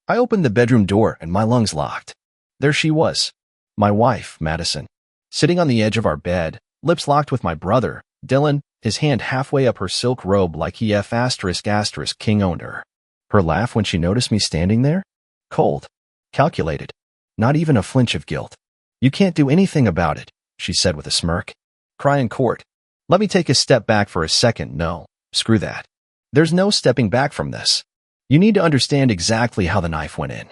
I opened the bedroom door and my lungs locked. There she was, my wife, Madison, sitting on the edge of our bed, lips locked with my brother, Dylan, his hand halfway up her silk robe like he ***king owned her. Her laugh when she noticed me standing there? Cold. Calculated. Not even a flinch of guilt. You can't do anything about it, she said with a smirk. Cry in court. Let me take a step back for a second. No, screw that. There's no stepping back from this. You need to understand exactly how the knife went in.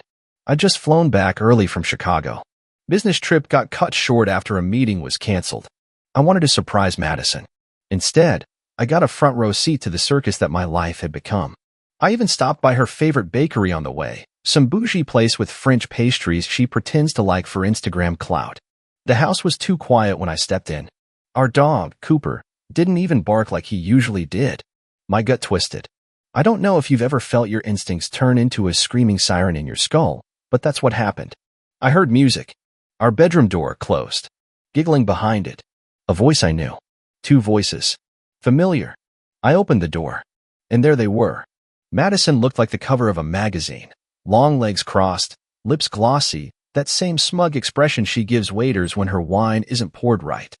I'd just flown back early from Chicago. Business trip got cut short after a meeting was canceled. I wanted to surprise Madison. Instead, I got a front row seat to the circus that my life had become. I even stopped by her favorite bakery on the way, some bougie place with French pastries she pretends to like for Instagram clout. The house was too quiet when I stepped in. Our dog, Cooper, didn't even bark like he usually did. My gut twisted. I don't know if you've ever felt your instincts turn into a screaming siren in your skull, but that's what happened. I heard music. Our bedroom door closed. Giggling behind it. A voice I knew. Two voices. Familiar. I opened the door. And there they were. Madison looked like the cover of a magazine. Long legs crossed, lips glossy, that same smug expression she gives waiters when her wine isn't poured right.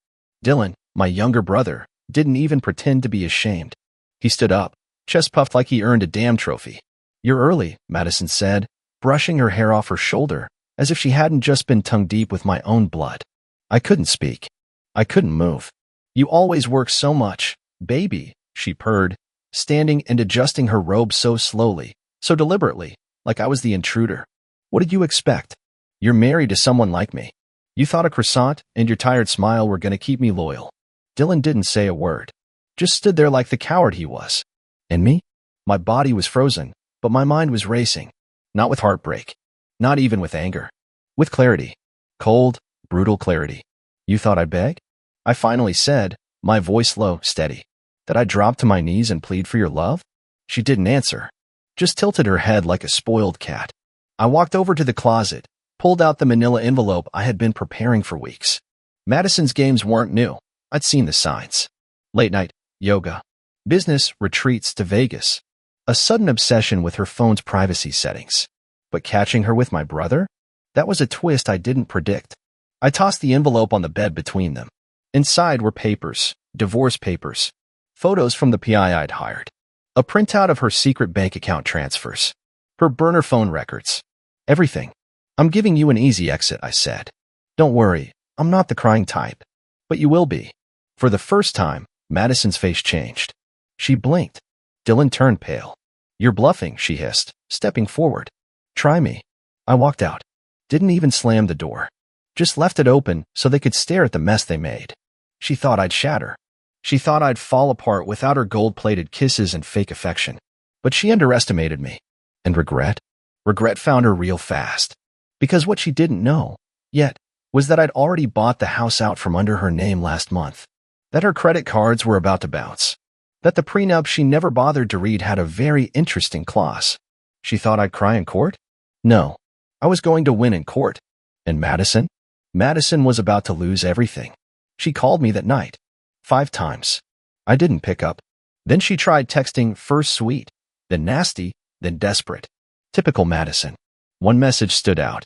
Dylan, my younger brother, didn't even pretend to be ashamed. He stood up, chest puffed like he earned a damn trophy. You're early, Madison said, brushing her hair off her shoulder, as if she hadn't just been tongue-deep with my own blood. I couldn't speak. I couldn't move. You always work so much, baby, she purred, standing and adjusting her robe so slowly, so deliberately, like I was the intruder. What did you expect? You're married to someone like me. You thought a croissant and your tired smile were going to keep me loyal. Dylan didn't say a word. Just stood there like the coward he was. And me? My body was frozen, but my mind was racing. Not with heartbreak. Not even with anger. With clarity. Cold, brutal clarity. You thought I'd beg? I finally said, my voice low, steady. That I'd drop to my knees and plead for your love? She didn't answer. Just tilted her head like a spoiled cat. I walked over to the closet, pulled out the manila envelope I had been preparing for weeks. Madison's games weren't new. I'd seen the signs. Late night, yoga, business, retreats to Vegas. A sudden obsession with her phone's privacy settings. But catching her with my brother? That was a twist I didn't predict. I tossed the envelope on the bed between them. Inside were papers, divorce papers, photos from the PI I'd hired, a printout of her secret bank account transfers, her burner phone records, everything. I'm giving you an easy exit, I said. Don't worry, I'm not the crying type. But you will be. For the first time, Madison's face changed. She blinked. Dylan turned pale. You're bluffing, she hissed, stepping forward. Try me. I walked out. Didn't even slam the door. Just left it open so they could stare at the mess they made. She thought I'd shatter. She thought I'd fall apart without her gold-plated kisses and fake affection. But she underestimated me. And regret? Regret found her real fast. Because what she didn't know, yet, was that I'd already bought the house out from under her name last month. That her credit cards were about to bounce. That the prenup she never bothered to read had a very interesting clause. She thought I'd cry in court? No. I was going to win in court. And Madison? Madison was about to lose everything. She called me that night. 5 times. I didn't pick up. Then she tried texting first sweet, then nasty, then desperate. Typical Madison. One message stood out.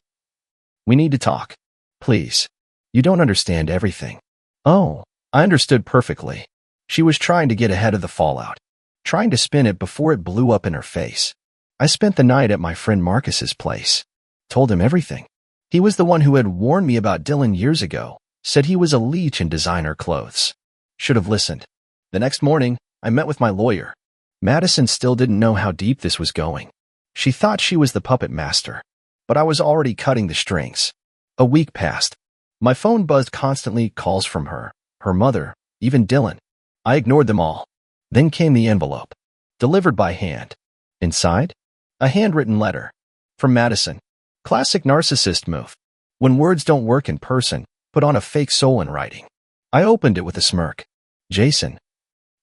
We need to talk. Please. You don't understand everything. Oh, I understood perfectly. She was trying to get ahead of the fallout. Trying to spin it before it blew up in her face. I spent the night at my friend Marcus's place. Told him everything. He was the one who had warned me about Dylan years ago. Said he was a leech in designer clothes. Should have listened. The next morning, I met with my lawyer. Madison still didn't know how deep this was going. She thought she was the puppet master. But I was already cutting the strings. A week passed. My phone buzzed constantly, calls from her mother, even Dylan. I ignored them all. Then came the envelope. Delivered by hand. Inside? A handwritten letter. From Madison. Classic narcissist move. When words don't work in person, put on a fake soul in writing. I opened it with a smirk. Jason,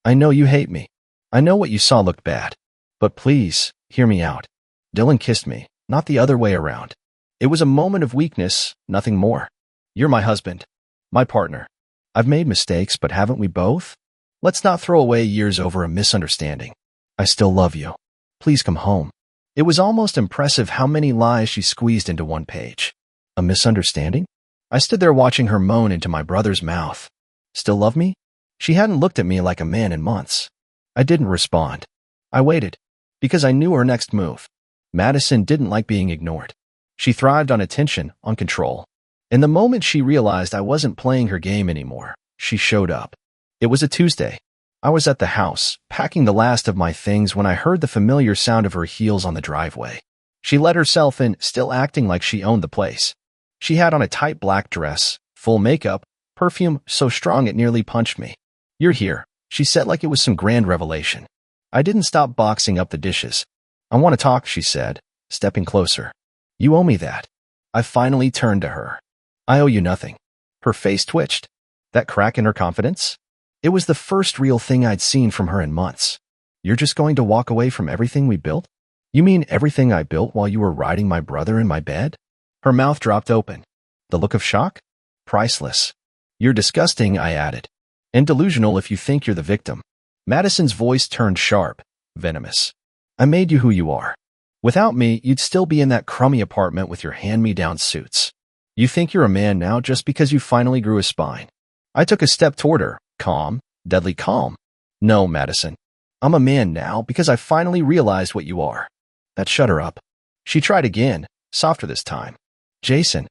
I know you hate me. I know what you saw looked bad. But please, hear me out. Dylan kissed me, not the other way around. It was a moment of weakness, nothing more. You're my husband. My partner. I've made mistakes, but haven't we both? Let's not throw away years over a misunderstanding. I still love you. Please come home. It was almost impressive how many lies she squeezed into one page. A misunderstanding? I stood there watching her moan into my brother's mouth. Still love me? She hadn't looked at me like a man in months. I didn't respond. I waited, because I knew her next move. Madison didn't like being ignored. She thrived on attention, on control. And the moment she realized I wasn't playing her game anymore, she showed up. It was a Tuesday. I was at the house, packing the last of my things when I heard the familiar sound of her heels on the driveway. She let herself in, still acting like she owned the place. She had on a tight black dress, full makeup, perfume so strong it nearly punched me. "You're here," she said like it was some grand revelation. I didn't stop boxing up the dishes. "I want to talk," she said, stepping closer. "You owe me that." I finally turned to her. "I owe you nothing." Her face twitched. That crack in her confidence? It was the first real thing I'd seen from her in months. "You're just going to walk away from everything we built? You mean everything I built while you were riding my brother in my bed?" Her mouth dropped open. The look of shock? Priceless. "You're disgusting," I added. "And delusional if you think you're the victim." Madison's voice turned sharp, venomous. "I made you who you are. Without me, you'd still be in that crummy apartment with your hand-me-down suits. You think you're a man now just because you finally grew a spine." I took a step toward her, calm, deadly calm. "No, Madison. I'm a man now because I finally realized what you are." That shut her up. She tried again, softer this time. "Jason,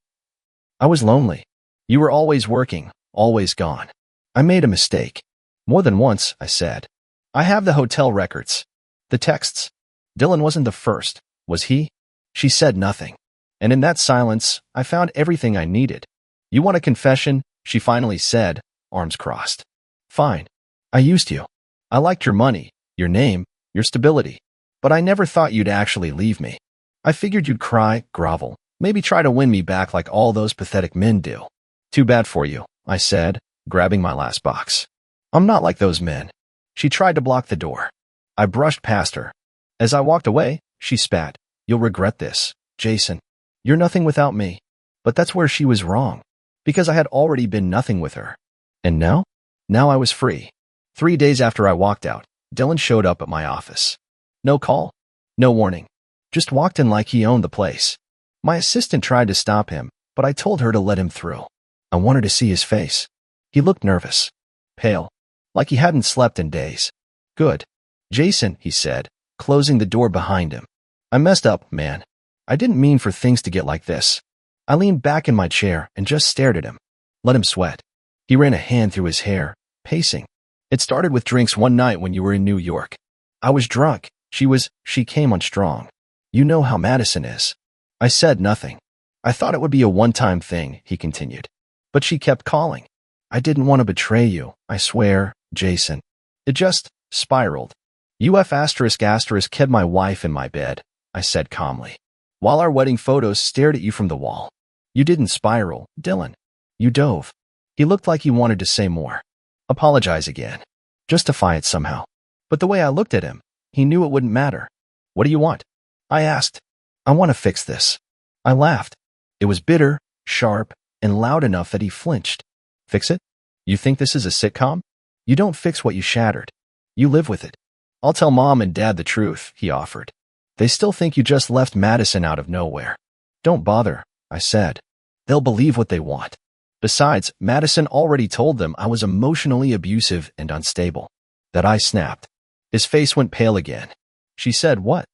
I was lonely. You were always working, always gone. I made a mistake." "More than once," I said. "I have the hotel records. The texts. Dylan wasn't the first, was he?" She said nothing. And in that silence, I found everything I needed. "You want a confession?" she finally said, arms crossed. "Fine. I used you. I liked your money, your name, your stability. But I never thought you'd actually leave me. I figured you'd cry, grovel, maybe try to win me back like all those pathetic men do." "Too bad for you," I said, grabbing my last box. "I'm not like those men." She tried to block the door. I brushed past her. As I walked away, she spat. "You'll regret this, Jason. You're nothing without me." But that's where she was wrong, because I had already been nothing with her. And now? Now I was free. 3 days after I walked out, Dylan showed up at my office. No call, no warning. Just walked in like he owned the place. My assistant tried to stop him, but I told her to let him through. I wanted to see his face. He looked nervous, pale, like he hadn't slept in days. "Good. Jason," he said, closing the door behind him. "I messed up, man. I didn't mean for things to get like this." I leaned back in my chair and just stared at him. Let him sweat. He ran a hand through his hair, pacing. "It started with drinks one night when you were in New York. I was drunk. She came on strong. You know how Madison is." I said nothing. "I thought it would be a one-time thing," he continued. "But she kept calling. I didn't want to betray you, I swear, Jason. It just spiraled. UF asterisk asterisk kept my wife in my bed," I said calmly, "while our wedding photos stared at you from the wall. You didn't spiral, Dylan. You dove." He looked like he wanted to say more. Apologize again. Justify it somehow. But the way I looked at him, he knew it wouldn't matter. "What do you want?" I asked. "I want to fix this." I laughed. It was bitter, sharp, and loud enough that he flinched. "Fix it? You think this is a sitcom? You don't fix what you shattered. You live with it." "I'll tell Mom and Dad the truth," he offered. "They still think you just left Madison out of nowhere." "Don't bother," I said. "They'll believe what they want. Besides, Madison already told them I was emotionally abusive and unstable." That I snapped. His face went pale again. "She said what?"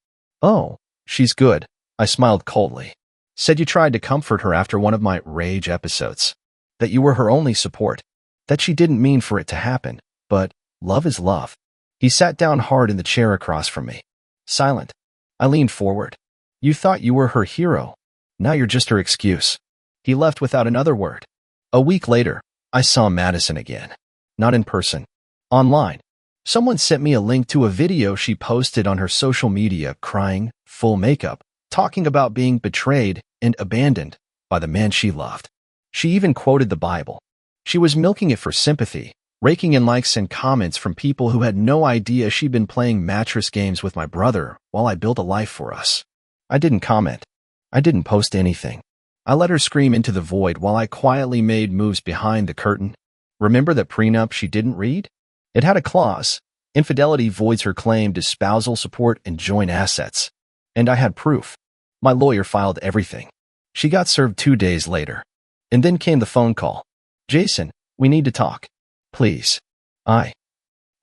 "Oh, she's good." I smiled coldly. "Said you tried to comfort her after one of my rage episodes. That you were her only support. That she didn't mean for it to happen. But love is love." He sat down hard in the chair across from me. Silent. I leaned forward. "You thought you were her hero. Now you're just her excuse." He left without another word. A week later, I saw Madison again. Not in person. Online. Someone sent me a link to a video she posted on her social media, crying, full makeup, talking about being betrayed and abandoned by the man she loved. She even quoted the Bible. She was milking it for sympathy, raking in likes and comments from people who had no idea she'd been playing mattress games with my brother while I built a life for us. I didn't comment. I didn't post anything. I let her scream into the void while I quietly made moves behind the curtain. Remember that prenup she didn't read? It had a clause. Infidelity voids her claim to spousal support and joint assets. And I had proof. My lawyer filed everything. She got served 2 days later. And then came the phone call. Jason, we need to talk. Please. I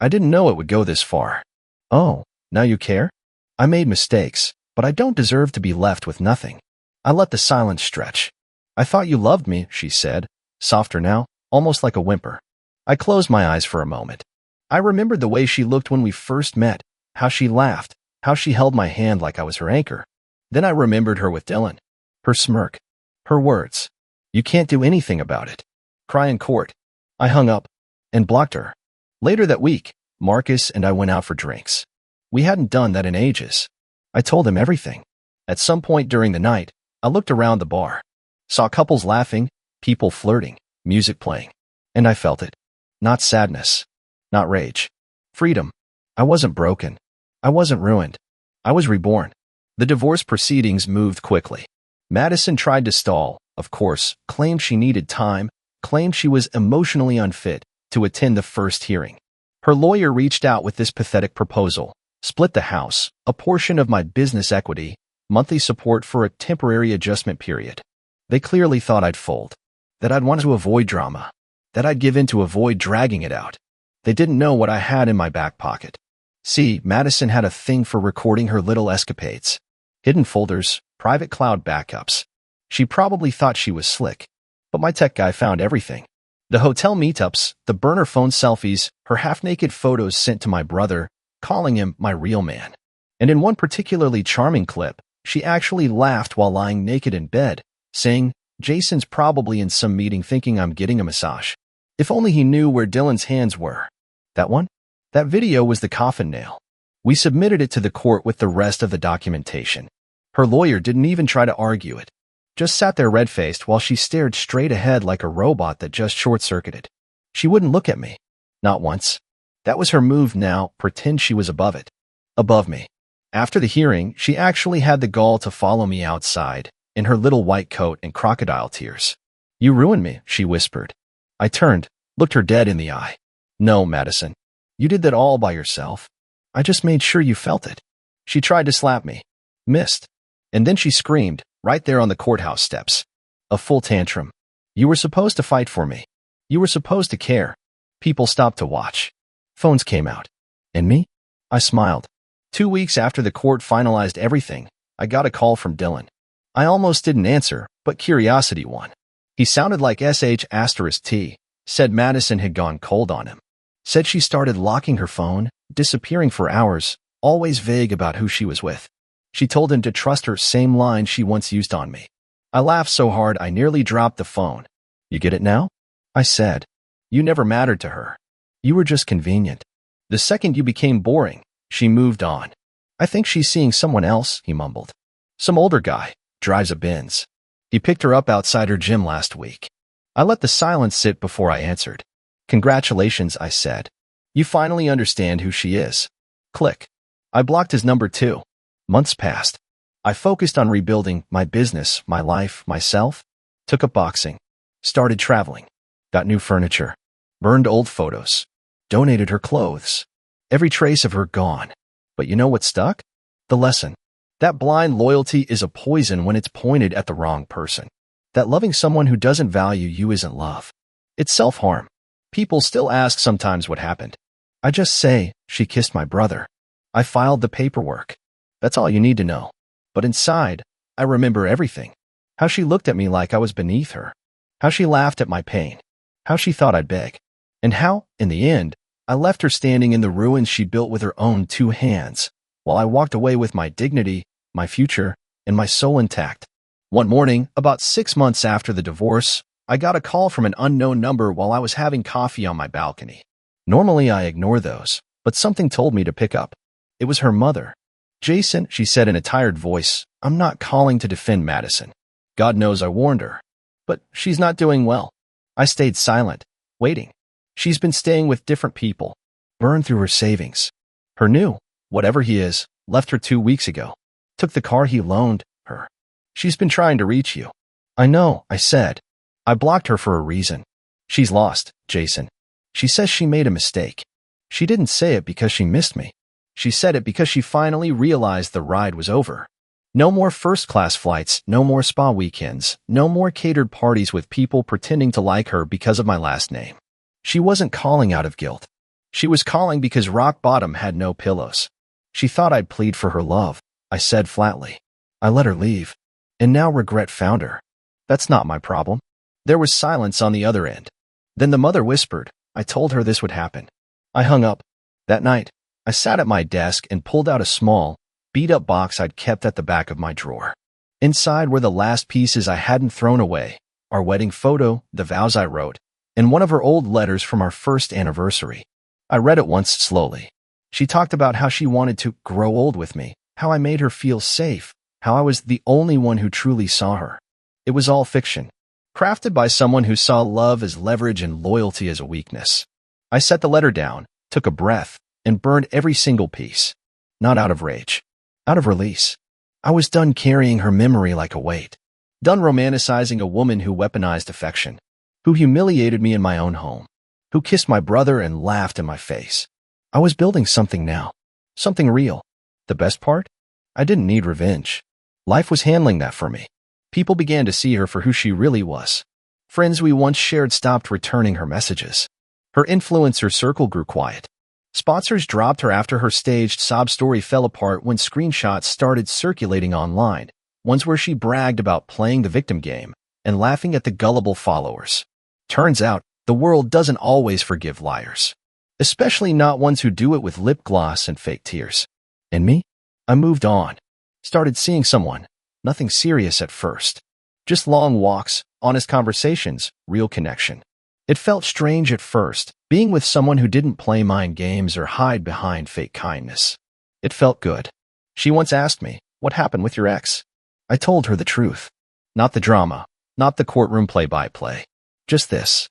didn't know it would go this far. Oh, now you care? I made mistakes, but I don't deserve to be left with nothing. I let the silence stretch. I thought you loved me, she said, softer now, almost like a whimper. I closed my eyes for a moment. I remembered the way she looked when we first met, how she laughed, how she held my hand like I was her anchor. Then I remembered her with Dylan. Her smirk. Her words. You can't do anything about it. Cry in court. I hung up and blocked her. Later that week, Marcus and I went out for drinks. We hadn't done that in ages. I told him everything. At some point during the night, I looked around the bar. Saw couples laughing, people flirting, music playing. And I felt it. Not sadness. Not rage. Freedom. I wasn't broken. I wasn't ruined. I was reborn. The divorce proceedings moved quickly. Madison tried to stall, of course, claimed she needed time, claimed she was emotionally unfit to attend the first hearing. Her lawyer reached out with this pathetic proposal: split the house, a portion of my business equity, monthly support for a temporary adjustment period. They clearly thought I'd fold, that I'd want to avoid drama, that I'd give in to avoid dragging it out. They didn't know what I had in my back pocket. See, Madison had a thing for recording her little escapades. Hidden folders, private cloud backups. She probably thought she was slick, but my tech guy found everything. The hotel meetups, the burner phone selfies, her half-naked photos sent to my brother, calling him my real man. And in one particularly charming clip, she actually laughed while lying naked in bed, saying, Jason's probably in some meeting thinking I'm getting a massage. If only he knew where Dylan's hands were. That one? That video was the coffin nail. We submitted it to the court with the rest of the documentation. Her lawyer didn't even try to argue it. Just sat there red-faced while she stared straight ahead like a robot that just short-circuited. She wouldn't look at me. Not once. That was her move now, pretend she was above it. Above me. After the hearing, she actually had the gall to follow me outside, in her little white coat and crocodile tears. You ruined me, she whispered. I turned, looked her dead in the eye. No, Madison. You did that all by yourself. I just made sure you felt it. She tried to slap me. Missed. And then she screamed, right there on the courthouse steps. A full tantrum. You were supposed to fight for me. You were supposed to care. People stopped to watch. Phones came out. And me? I smiled. 2 weeks after the court finalized everything, I got a call from Dylan. I almost didn't answer, but curiosity won. He sounded like sh*T, said Madison had gone cold on him. Said she started locking her phone, disappearing for hours, always vague about who she was with. She told him to trust her, same line she once used on me. I laughed so hard I nearly dropped the phone. You get it now? I said. You never mattered to her. You were just convenient. The second you became boring, she moved on. I think she's seeing someone else, he mumbled. Some older guy, drives a Benz. He picked her up outside her gym last week. I let the silence sit before I answered. Congratulations, I said. You finally understand who she is. Click. I blocked his number too. Months passed. I focused on rebuilding my business, my life, myself. Took up boxing. Started traveling. Got new furniture. Burned old photos. Donated her clothes. Every trace of her gone. But you know what stuck? The lesson. That blind loyalty is a poison when it's pointed at the wrong person. That loving someone who doesn't value you isn't love. It's self-harm. People still ask sometimes what happened. I just say, she kissed my brother. I filed the paperwork. That's all you need to know. But inside, I remember everything. How she looked at me like I was beneath her. How she laughed at my pain. How she thought I'd beg. And how, in the end, I left her standing in the ruins she built with her own 2 hands, while I walked away with my dignity, my future, and my soul intact. One morning, about 6 months after the divorce, I got a call from an unknown number while I was having coffee on my balcony. Normally I ignore those, but something told me to pick up. It was her mother. Jason, she said in a tired voice, I'm not calling to defend Madison. God knows I warned her. But she's not doing well. I stayed silent, waiting. She's been staying with different people, burned through her savings. Her new, whatever he is, left her 2 weeks ago. Took the car he loaned her. She's been trying to reach you. I know, I said. I blocked her for a reason. She's lost, Jason. She says she made a mistake. She didn't say it because she missed me. She said it because she finally realized the ride was over. No more first-class flights, no more spa weekends, no more catered parties with people pretending to like her because of my last name. She wasn't calling out of guilt. She was calling because rock bottom had no pillows. She thought I'd plead for her love, I said flatly. I let her leave, and now regret found her. That's not my problem. There was silence on the other end. Then the mother whispered, I told her this would happen. I hung up. That night, I sat at my desk and pulled out a small, beat-up box I'd kept at the back of my drawer. Inside were the last pieces I hadn't thrown away, our wedding photo, the vows I wrote, and one of her old letters from our first anniversary. I read it once slowly. She talked about how she wanted to grow old with me, how I made her feel safe, how I was the only one who truly saw her. It was all fiction, crafted by someone who saw love as leverage and loyalty as a weakness. I set the letter down, took a breath, and burned every single piece. Not out of rage. Out of release. I was done carrying her memory like a weight. Done romanticizing a woman who weaponized affection, who humiliated me in my own home, who kissed my brother and laughed in my face. I was building something now. Something real. The best part? I didn't need revenge. Life was handling that for me. People began to see her for who she really was. Friends we once shared stopped returning her messages. Her influencer circle grew quiet. Sponsors dropped her after her staged sob story fell apart when screenshots started circulating online, ones where she bragged about playing the victim game and laughing at the gullible followers. Turns out, the world doesn't always forgive liars, especially not ones who do it with lip gloss and fake tears. And me? I moved on. Started seeing someone. Nothing serious at first. Just long walks, honest conversations, real connection. It felt strange at first, being with someone who didn't play mind games or hide behind fake kindness. It felt good. She once asked me, what happened with your ex? I told her the truth. Not the drama, not the courtroom play-by-play. Just this.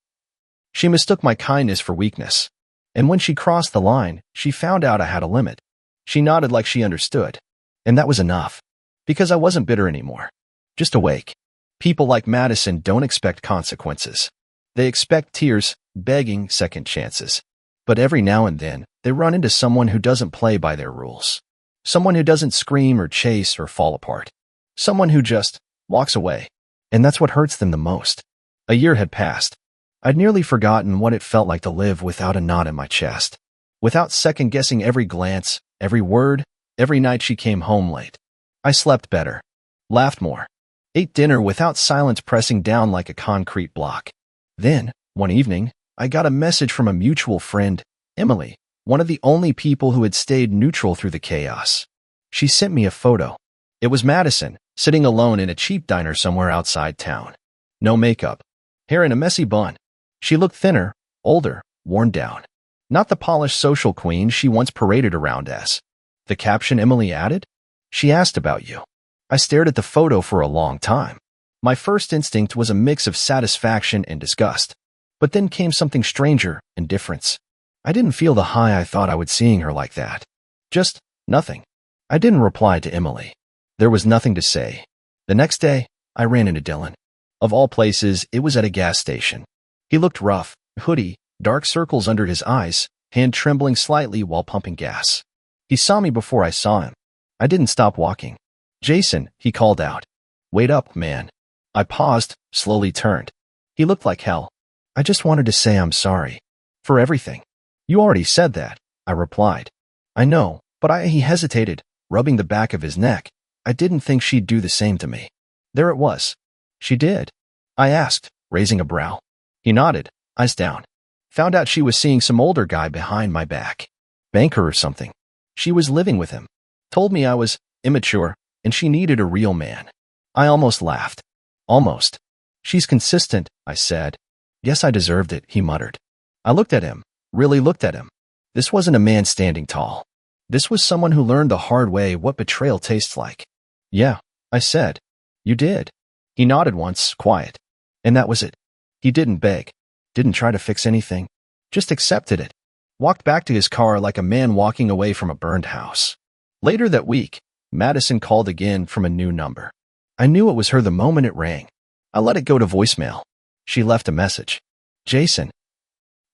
She mistook my kindness for weakness. And when she crossed the line, she found out I had a limit. She nodded like she understood. And that was enough. Because I wasn't bitter anymore. Just awake. People like Madison don't expect consequences. They expect tears, begging second chances. But every now and then, they run into someone who doesn't play by their rules. Someone who doesn't scream or chase or fall apart. Someone who just walks away. And that's what hurts them the most. A year had passed. I'd nearly forgotten what it felt like to live without a knot in my chest. Without second-guessing every glance, every word, every night she came home late. I slept better. Laughed more. Ate dinner without silence pressing down like a concrete block. Then, one evening, I got a message from a mutual friend, Emily, one of the only people who had stayed neutral through the chaos. She sent me a photo. It was Madison, sitting alone in a cheap diner somewhere outside town. No makeup. Hair in a messy bun. She looked thinner, older, worn down. Not the polished social queen she once paraded around as. The caption Emily added? She asked about you. I stared at the photo for a long time. My first instinct was a mix of satisfaction and disgust. But then came something stranger, indifference. I didn't feel the high I thought I would seeing her like that. Just nothing. I didn't reply to Emily. There was nothing to say. The next day, I ran into Dylan. Of all places, it was at a gas station. He looked rough, hoodie, dark circles under his eyes, hand trembling slightly while pumping gas. He saw me before I saw him. I didn't stop walking. Jason, he called out. Wait up, man. I paused, slowly turned. He looked like hell. I just wanted to say I'm sorry. For everything. You already said that, I replied. I know, but he hesitated, rubbing the back of his neck. I didn't think she'd do the same to me. There it was. She did. I asked, raising a brow. He nodded, eyes down. Found out she was seeing some older guy behind my back. Banker or something. She was living with him. Told me I was immature, and she needed a real man. I almost laughed. Almost. She's consistent, I said. Guess I deserved it, he muttered. I looked at him, really looked at him. This wasn't a man standing tall. This was someone who learned the hard way what betrayal tastes like. Yeah, I said. You did. He nodded once, quiet. And that was it. He didn't beg. Didn't try to fix anything. Just accepted it. Walked back to his car like a man walking away from a burned house. Later that week, Madison called again from a new number. I knew it was her the moment it rang. I let it go to voicemail. She left a message. Jason.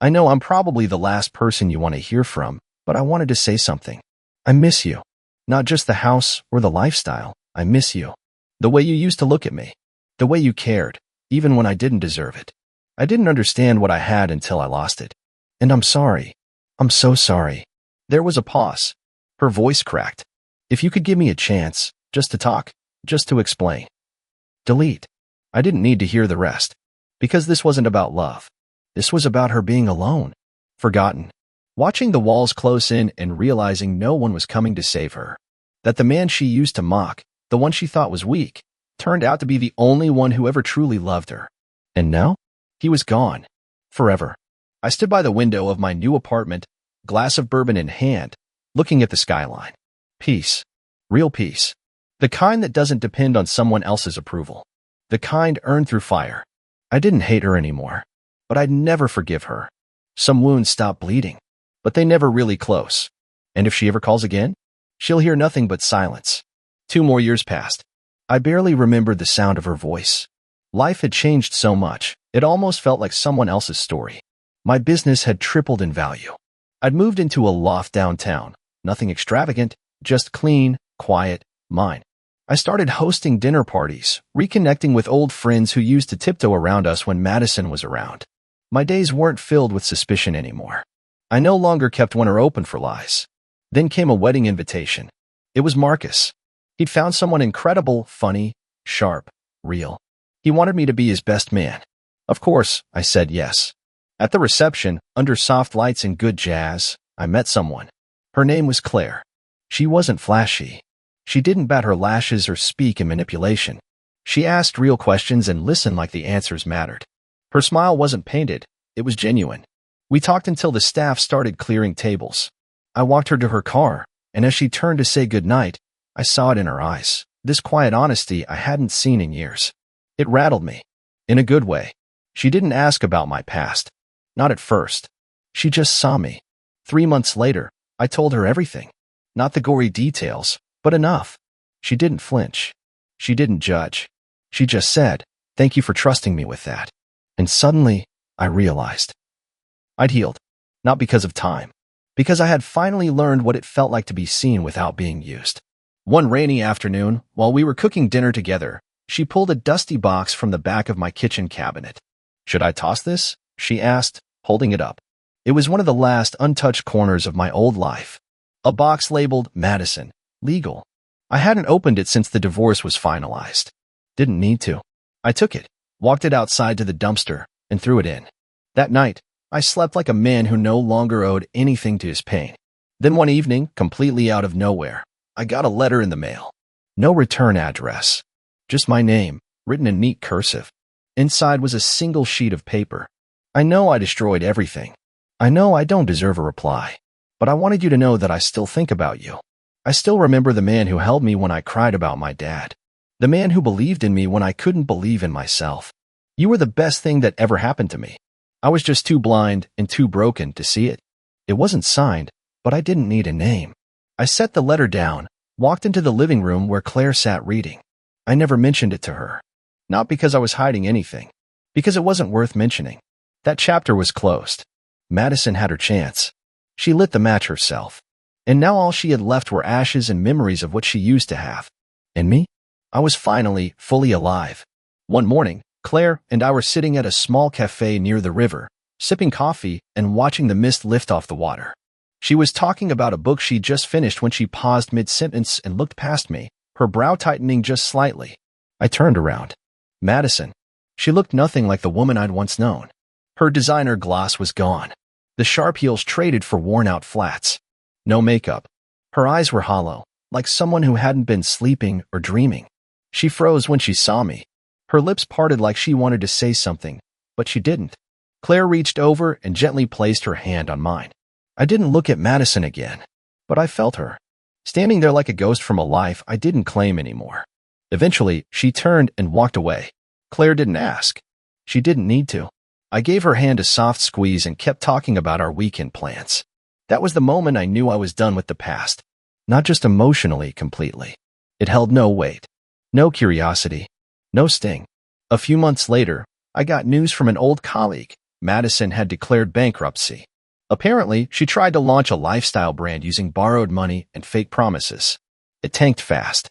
I know I'm probably the last person you want to hear from, but I wanted to say something. I miss you. Not just the house or the lifestyle. I miss you. The way you used to look at me. The way you cared, even when I didn't deserve it. I didn't understand what I had until I lost it. And I'm sorry. I'm so sorry. There was a pause. Her voice cracked. If you could give me a chance, just to talk, just to explain. Delete. I didn't need to hear the rest. Because this wasn't about love. This was about her being alone. Forgotten. Watching the walls close in and realizing no one was coming to save her. That the man she used to mock, the one she thought was weak, turned out to be the only one who ever truly loved her. And now? He was gone. Forever. I stood by the window of my new apartment, glass of bourbon in hand, looking at the skyline. Peace. Real peace. The kind that doesn't depend on someone else's approval. The kind earned through fire. I didn't hate her anymore, but I'd never forgive her. Some wounds stopped bleeding, but they never really close. And if she ever calls again, she'll hear nothing but silence. 2 more years passed. I barely remembered the sound of her voice. Life had changed so much, it almost felt like someone else's story. My business had tripled in value. I'd moved into a loft downtown, nothing extravagant, just clean, quiet, mine. I started hosting dinner parties, reconnecting with old friends who used to tiptoe around us when Madison was around. My days weren't filled with suspicion anymore. I no longer kept one ear open for lies. Then came a wedding invitation. It was Marcus. He'd found someone incredible, funny, sharp, real. He wanted me to be his best man. Of course, I said yes. At the reception, under soft lights and good jazz, I met someone. Her name was Claire. She wasn't flashy. She didn't bat her lashes or speak in manipulation. She asked real questions and listened like the answers mattered. Her smile wasn't painted, it was genuine. We talked until the staff started clearing tables. I walked her to her car, and as she turned to say goodnight, I saw it in her eyes, this quiet honesty I hadn't seen in years. It rattled me. In a good way. She didn't ask about my past. Not at first. She just saw me. 3 months later, I told her everything. Not the gory details, but enough. She didn't flinch. She didn't judge. She just said, "Thank you for trusting me with that." And suddenly, I realized. I'd healed. Not because of time. Because I had finally learned what it felt like to be seen without being used. One rainy afternoon, while we were cooking dinner together, she pulled a dusty box from the back of my kitchen cabinet. "Should I toss this?" she asked, holding it up. It was one of the last untouched corners of my old life. A box labeled Madison. Legal. I hadn't opened it since the divorce was finalized. Didn't need to. I took it, walked it outside to the dumpster, and threw it in. That night, I slept like a man who no longer owed anything to his pain. Then one evening, completely out of nowhere, I got a letter in the mail. No return address. Just my name, written in neat cursive. Inside was a single sheet of paper. I know I destroyed everything. I know I don't deserve a reply. But I wanted you to know that I still think about you. I still remember the man who held me when I cried about my dad. The man who believed in me when I couldn't believe in myself. You were the best thing that ever happened to me. I was just too blind and too broken to see it. It wasn't signed, but I didn't need a name. I set the letter down, walked into the living room where Claire sat reading. I never mentioned it to her. Not because I was hiding anything. Because it wasn't worth mentioning. That chapter was closed. Madison had her chance. She lit the match herself. And now all she had left were ashes and memories of what she used to have. And me? I was finally fully alive. One morning, Claire and I were sitting at a small cafe near the river, sipping coffee and watching the mist lift off the water. She was talking about a book she'd just finished when she paused mid-sentence and looked past me, her brow tightening just slightly. I turned around. Madison. She looked nothing like the woman I'd once known. Her designer gloss was gone. The sharp heels traded for worn-out flats. No makeup. Her eyes were hollow, like someone who hadn't been sleeping or dreaming. She froze when she saw me. Her lips parted like she wanted to say something, but she didn't. Claire reached over and gently placed her hand on mine. I didn't look at Madison again, but I felt her, standing there like a ghost from a life I didn't claim anymore. Eventually, she turned and walked away. Claire didn't ask. She didn't need to. I gave her hand a soft squeeze and kept talking about our weekend plans. That was the moment I knew I was done with the past. Not just emotionally, completely. It held no weight, no curiosity, no sting. A few months later, I got news from an old colleague. Madison had declared bankruptcy. Apparently, she tried to launch a lifestyle brand using borrowed money and fake promises. It tanked fast.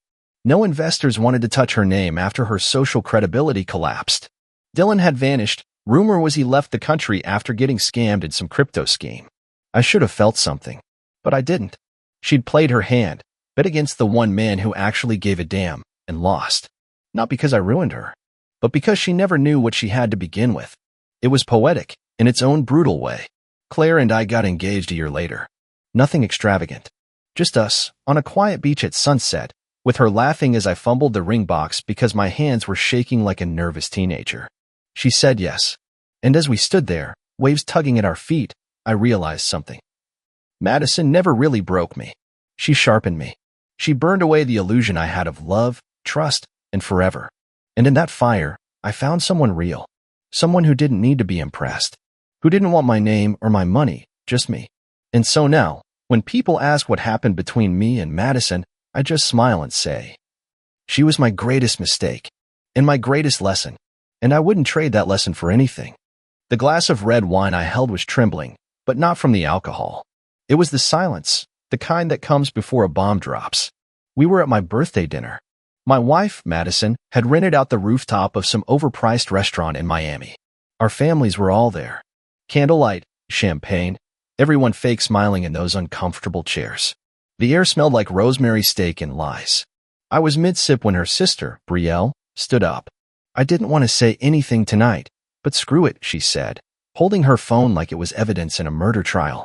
No investors wanted to touch her name after her social credibility collapsed. Dylan had vanished. Rumor was he left the country after getting scammed in some crypto scheme. I should have felt something, but I didn't. She'd played her hand, bet against the one man who actually gave a damn, and lost. Not because I ruined her, but because she never knew what she had to begin with. It was poetic, in its own brutal way. Claire and I got engaged a year later. Nothing extravagant. Just us, on a quiet beach at sunset, with her laughing as I fumbled the ring box because my hands were shaking like a nervous teenager. She said yes. And as we stood there, waves tugging at our feet, I realized something. Madison never really broke me. She sharpened me. She burned away the illusion I had of love, trust, and forever. And in that fire, I found someone real. Someone who didn't need to be impressed. Who didn't want my name or my money, just me. And so now, when people ask what happened between me and Madison, I just smile and say, she was my greatest mistake, and my greatest lesson, and I wouldn't trade that lesson for anything. The glass of red wine I held was trembling, but not from the alcohol. It was the silence, the kind that comes before a bomb drops. We were at my birthday dinner. My wife, Madison, had rented out the rooftop of some overpriced restaurant in Miami. Our families were all there. Candlelight, champagne, everyone fake smiling in those uncomfortable chairs. The air smelled like rosemary steak and lies. I was mid-sip when her sister, Brielle, stood up. I didn't want to say anything tonight, but screw it, she said, holding her phone like it was evidence in a murder trial.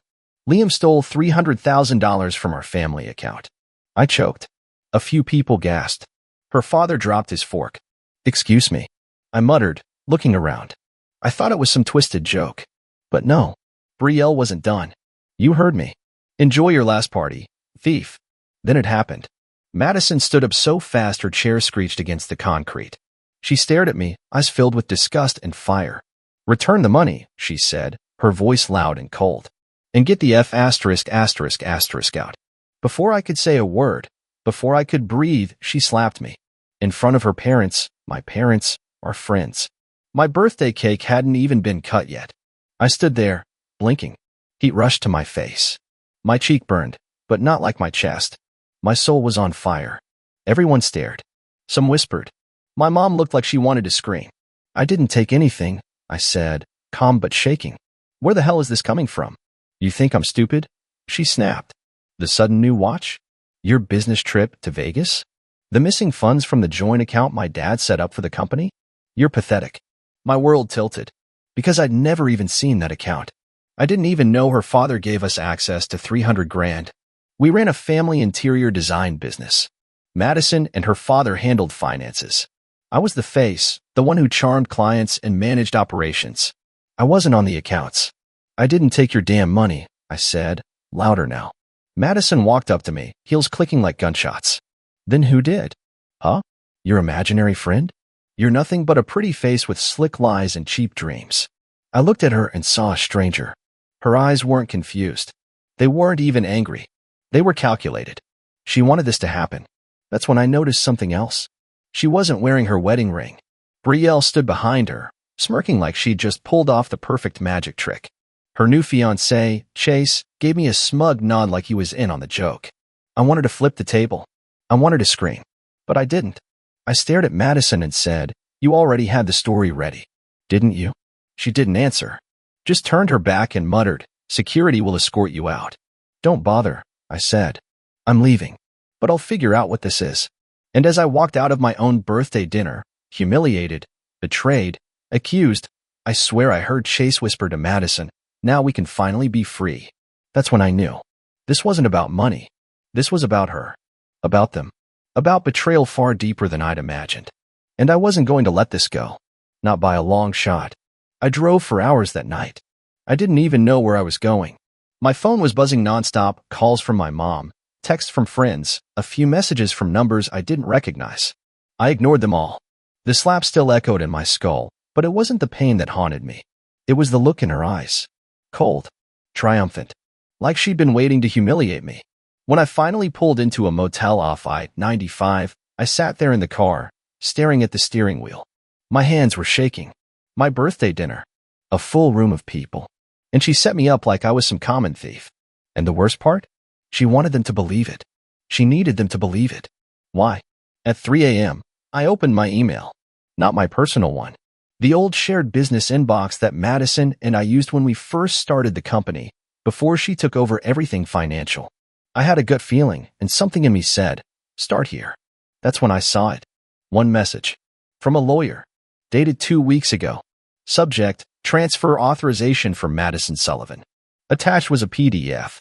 Liam stole $300,000 from our family account. I choked. A few people gasped. Her father dropped his fork. Excuse me, I muttered, looking around. I thought it was some twisted joke. But no, Brielle wasn't done. You heard me. Enjoy your last party, thief. Then it happened. Madison stood up so fast her chair screeched against the concrete. She stared at me, eyes filled with disgust and fire. Return the money, she said, her voice loud and cold. And get the F*** out. Before I could say a word, before I could breathe, she slapped me. In front of her parents, my parents, our friends. My birthday cake hadn't even been cut yet. I stood there, blinking. Heat rushed to my face. My cheek burned, but not like my chest. My soul was on fire. Everyone stared. Some whispered. My mom looked like she wanted to scream. I didn't take anything, I said, calm but shaking. Where the hell is this coming from? You think I'm stupid? She snapped. The sudden new watch? Your business trip to Vegas? The missing funds from the joint account my dad set up for the company? You're pathetic. My world tilted. Because I'd never even seen that account. I didn't even know her father gave us access to $300,000. We ran a family interior design business. Madison and her father handled finances. I was the face, the one who charmed clients and managed operations. I wasn't on the accounts. I didn't take your damn money, I said, louder now. Madison walked up to me, heels clicking like gunshots. Then who did? Huh? Your imaginary friend? You're nothing but a pretty face with slick lies and cheap dreams. I looked at her and saw a stranger. Her eyes weren't confused. They weren't even angry. They were calculated. She wanted this to happen. That's when I noticed something else. She wasn't wearing her wedding ring. Brielle stood behind her, smirking like she'd just pulled off the perfect magic trick. Her new fiancé, Chase, gave me a smug nod like he was in on the joke. I wanted to flip the table. I wanted to scream. But I didn't. I stared at Madison and said, you already had the story ready, didn't you? She didn't answer. Just turned her back and muttered, security will escort you out. Don't bother, I said. I'm leaving. But I'll figure out what this is. And as I walked out of my own birthday dinner, humiliated, betrayed, accused, I swear I heard Chase whisper to Madison, now we can finally be free. That's when I knew. This wasn't about money. This was about her. About them. About betrayal far deeper than I'd imagined. And I wasn't going to let this go. Not by a long shot. I drove for hours that night. I didn't even know where I was going. My phone was buzzing nonstop, calls from my mom, texts from friends, a few messages from numbers I didn't recognize. I ignored them all. The slap still echoed in my skull, but it wasn't the pain that haunted me. It was the look in her eyes. Cold. Triumphant. Like she'd been waiting to humiliate me. When I finally pulled into a motel off I-95, I sat there in the car, staring at the steering wheel. My hands were shaking. My birthday dinner. A full room of people. And she set me up like I was some common thief. And the worst part? She wanted them to believe it. She needed them to believe it. Why? At 3 a.m., I opened my email. Not my personal one. The old shared business inbox that Madison and I used when we first started the company, before she took over everything financial. I had a gut feeling, and something in me said, start here. That's when I saw it. One message. From a lawyer. Dated 2 weeks ago. Subject, transfer authorization for Madison Sullivan. Attached was a PDF.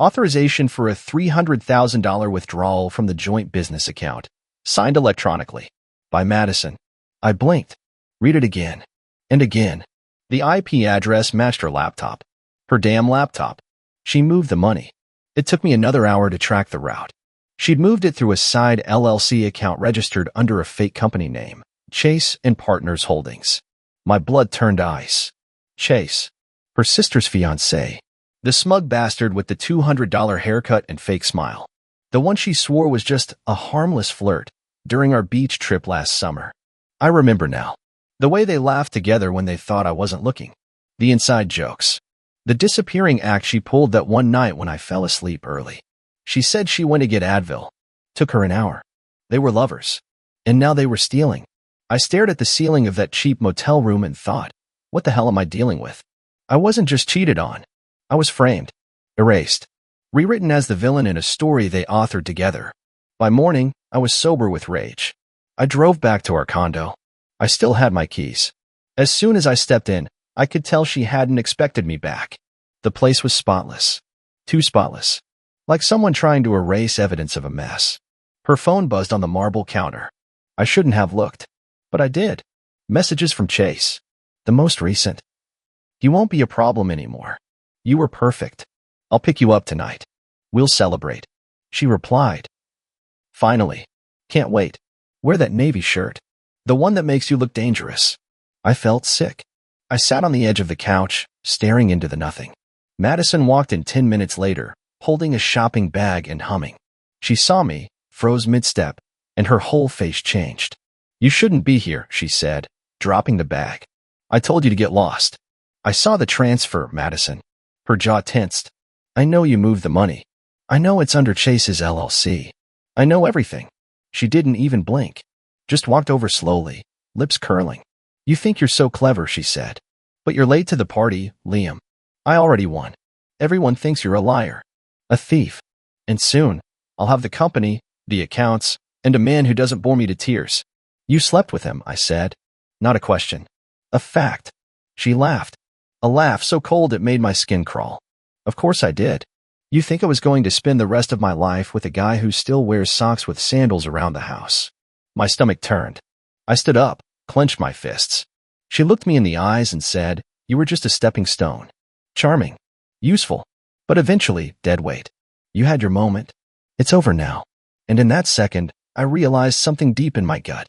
Authorization for a $300,000 withdrawal from the joint business account. Signed electronically. By Madison. I blinked. Read it again. And again. The IP address matched her laptop. Her damn laptop. She moved the money. It took me another hour to track the route. She'd moved it through a side LLC account registered under a fake company name, Chase and Partners Holdings. My blood turned ice. Chase. Her sister's fiancé. The smug bastard with the $200 haircut and fake smile. The one she swore was just a harmless flirt during our beach trip last summer. I remember now. The way they laughed together when they thought I wasn't looking. The inside jokes. The disappearing act she pulled that one night when I fell asleep early. She said she went to get Advil. Took her an hour. They were lovers. And now they were stealing. I stared at the ceiling of that cheap motel room and thought, what the hell am I dealing with? I wasn't just cheated on. I was framed. Erased. Rewritten as the villain in a story they authored together. By morning, I was sober with rage. I drove back to our condo. I still had my keys. As soon as I stepped in, I could tell she hadn't expected me back. The place was spotless. Too spotless. Like someone trying to erase evidence of a mess. Her phone buzzed on the marble counter. I shouldn't have looked. But I did. Messages from Chase. The most recent. You won't be a problem anymore. You were perfect. I'll pick you up tonight. We'll celebrate. She replied. Finally. Can't wait. Wear that navy shirt. The one that makes you look dangerous. I felt sick. I sat on the edge of the couch, staring into the nothing. Madison walked in 10 minutes later, holding a shopping bag and humming. She saw me, froze mid-step, and her whole face changed. You shouldn't be here, she said, dropping the bag. I told you to get lost. I saw the transfer, Madison. Her jaw tensed. I know you moved the money. I know it's under Chase's LLC. I know everything. She didn't even blink. Just walked over slowly, lips curling. You think you're so clever, she said. But you're late to the party, Liam. I already won. Everyone thinks you're a liar. A thief. And soon, I'll have the company, the accounts, and a man who doesn't bore me to tears. You slept with him, I said. Not a question. A fact. She laughed. A laugh so cold it made my skin crawl. Of course I did. You think I was going to spend the rest of my life with a guy who still wears socks with sandals around the house? My stomach turned. I stood up, clenched my fists. She looked me in the eyes and said, you were just a stepping stone. Charming. Useful. But eventually, dead weight. You had your moment. It's over now. And in that second, I realized something deep in my gut.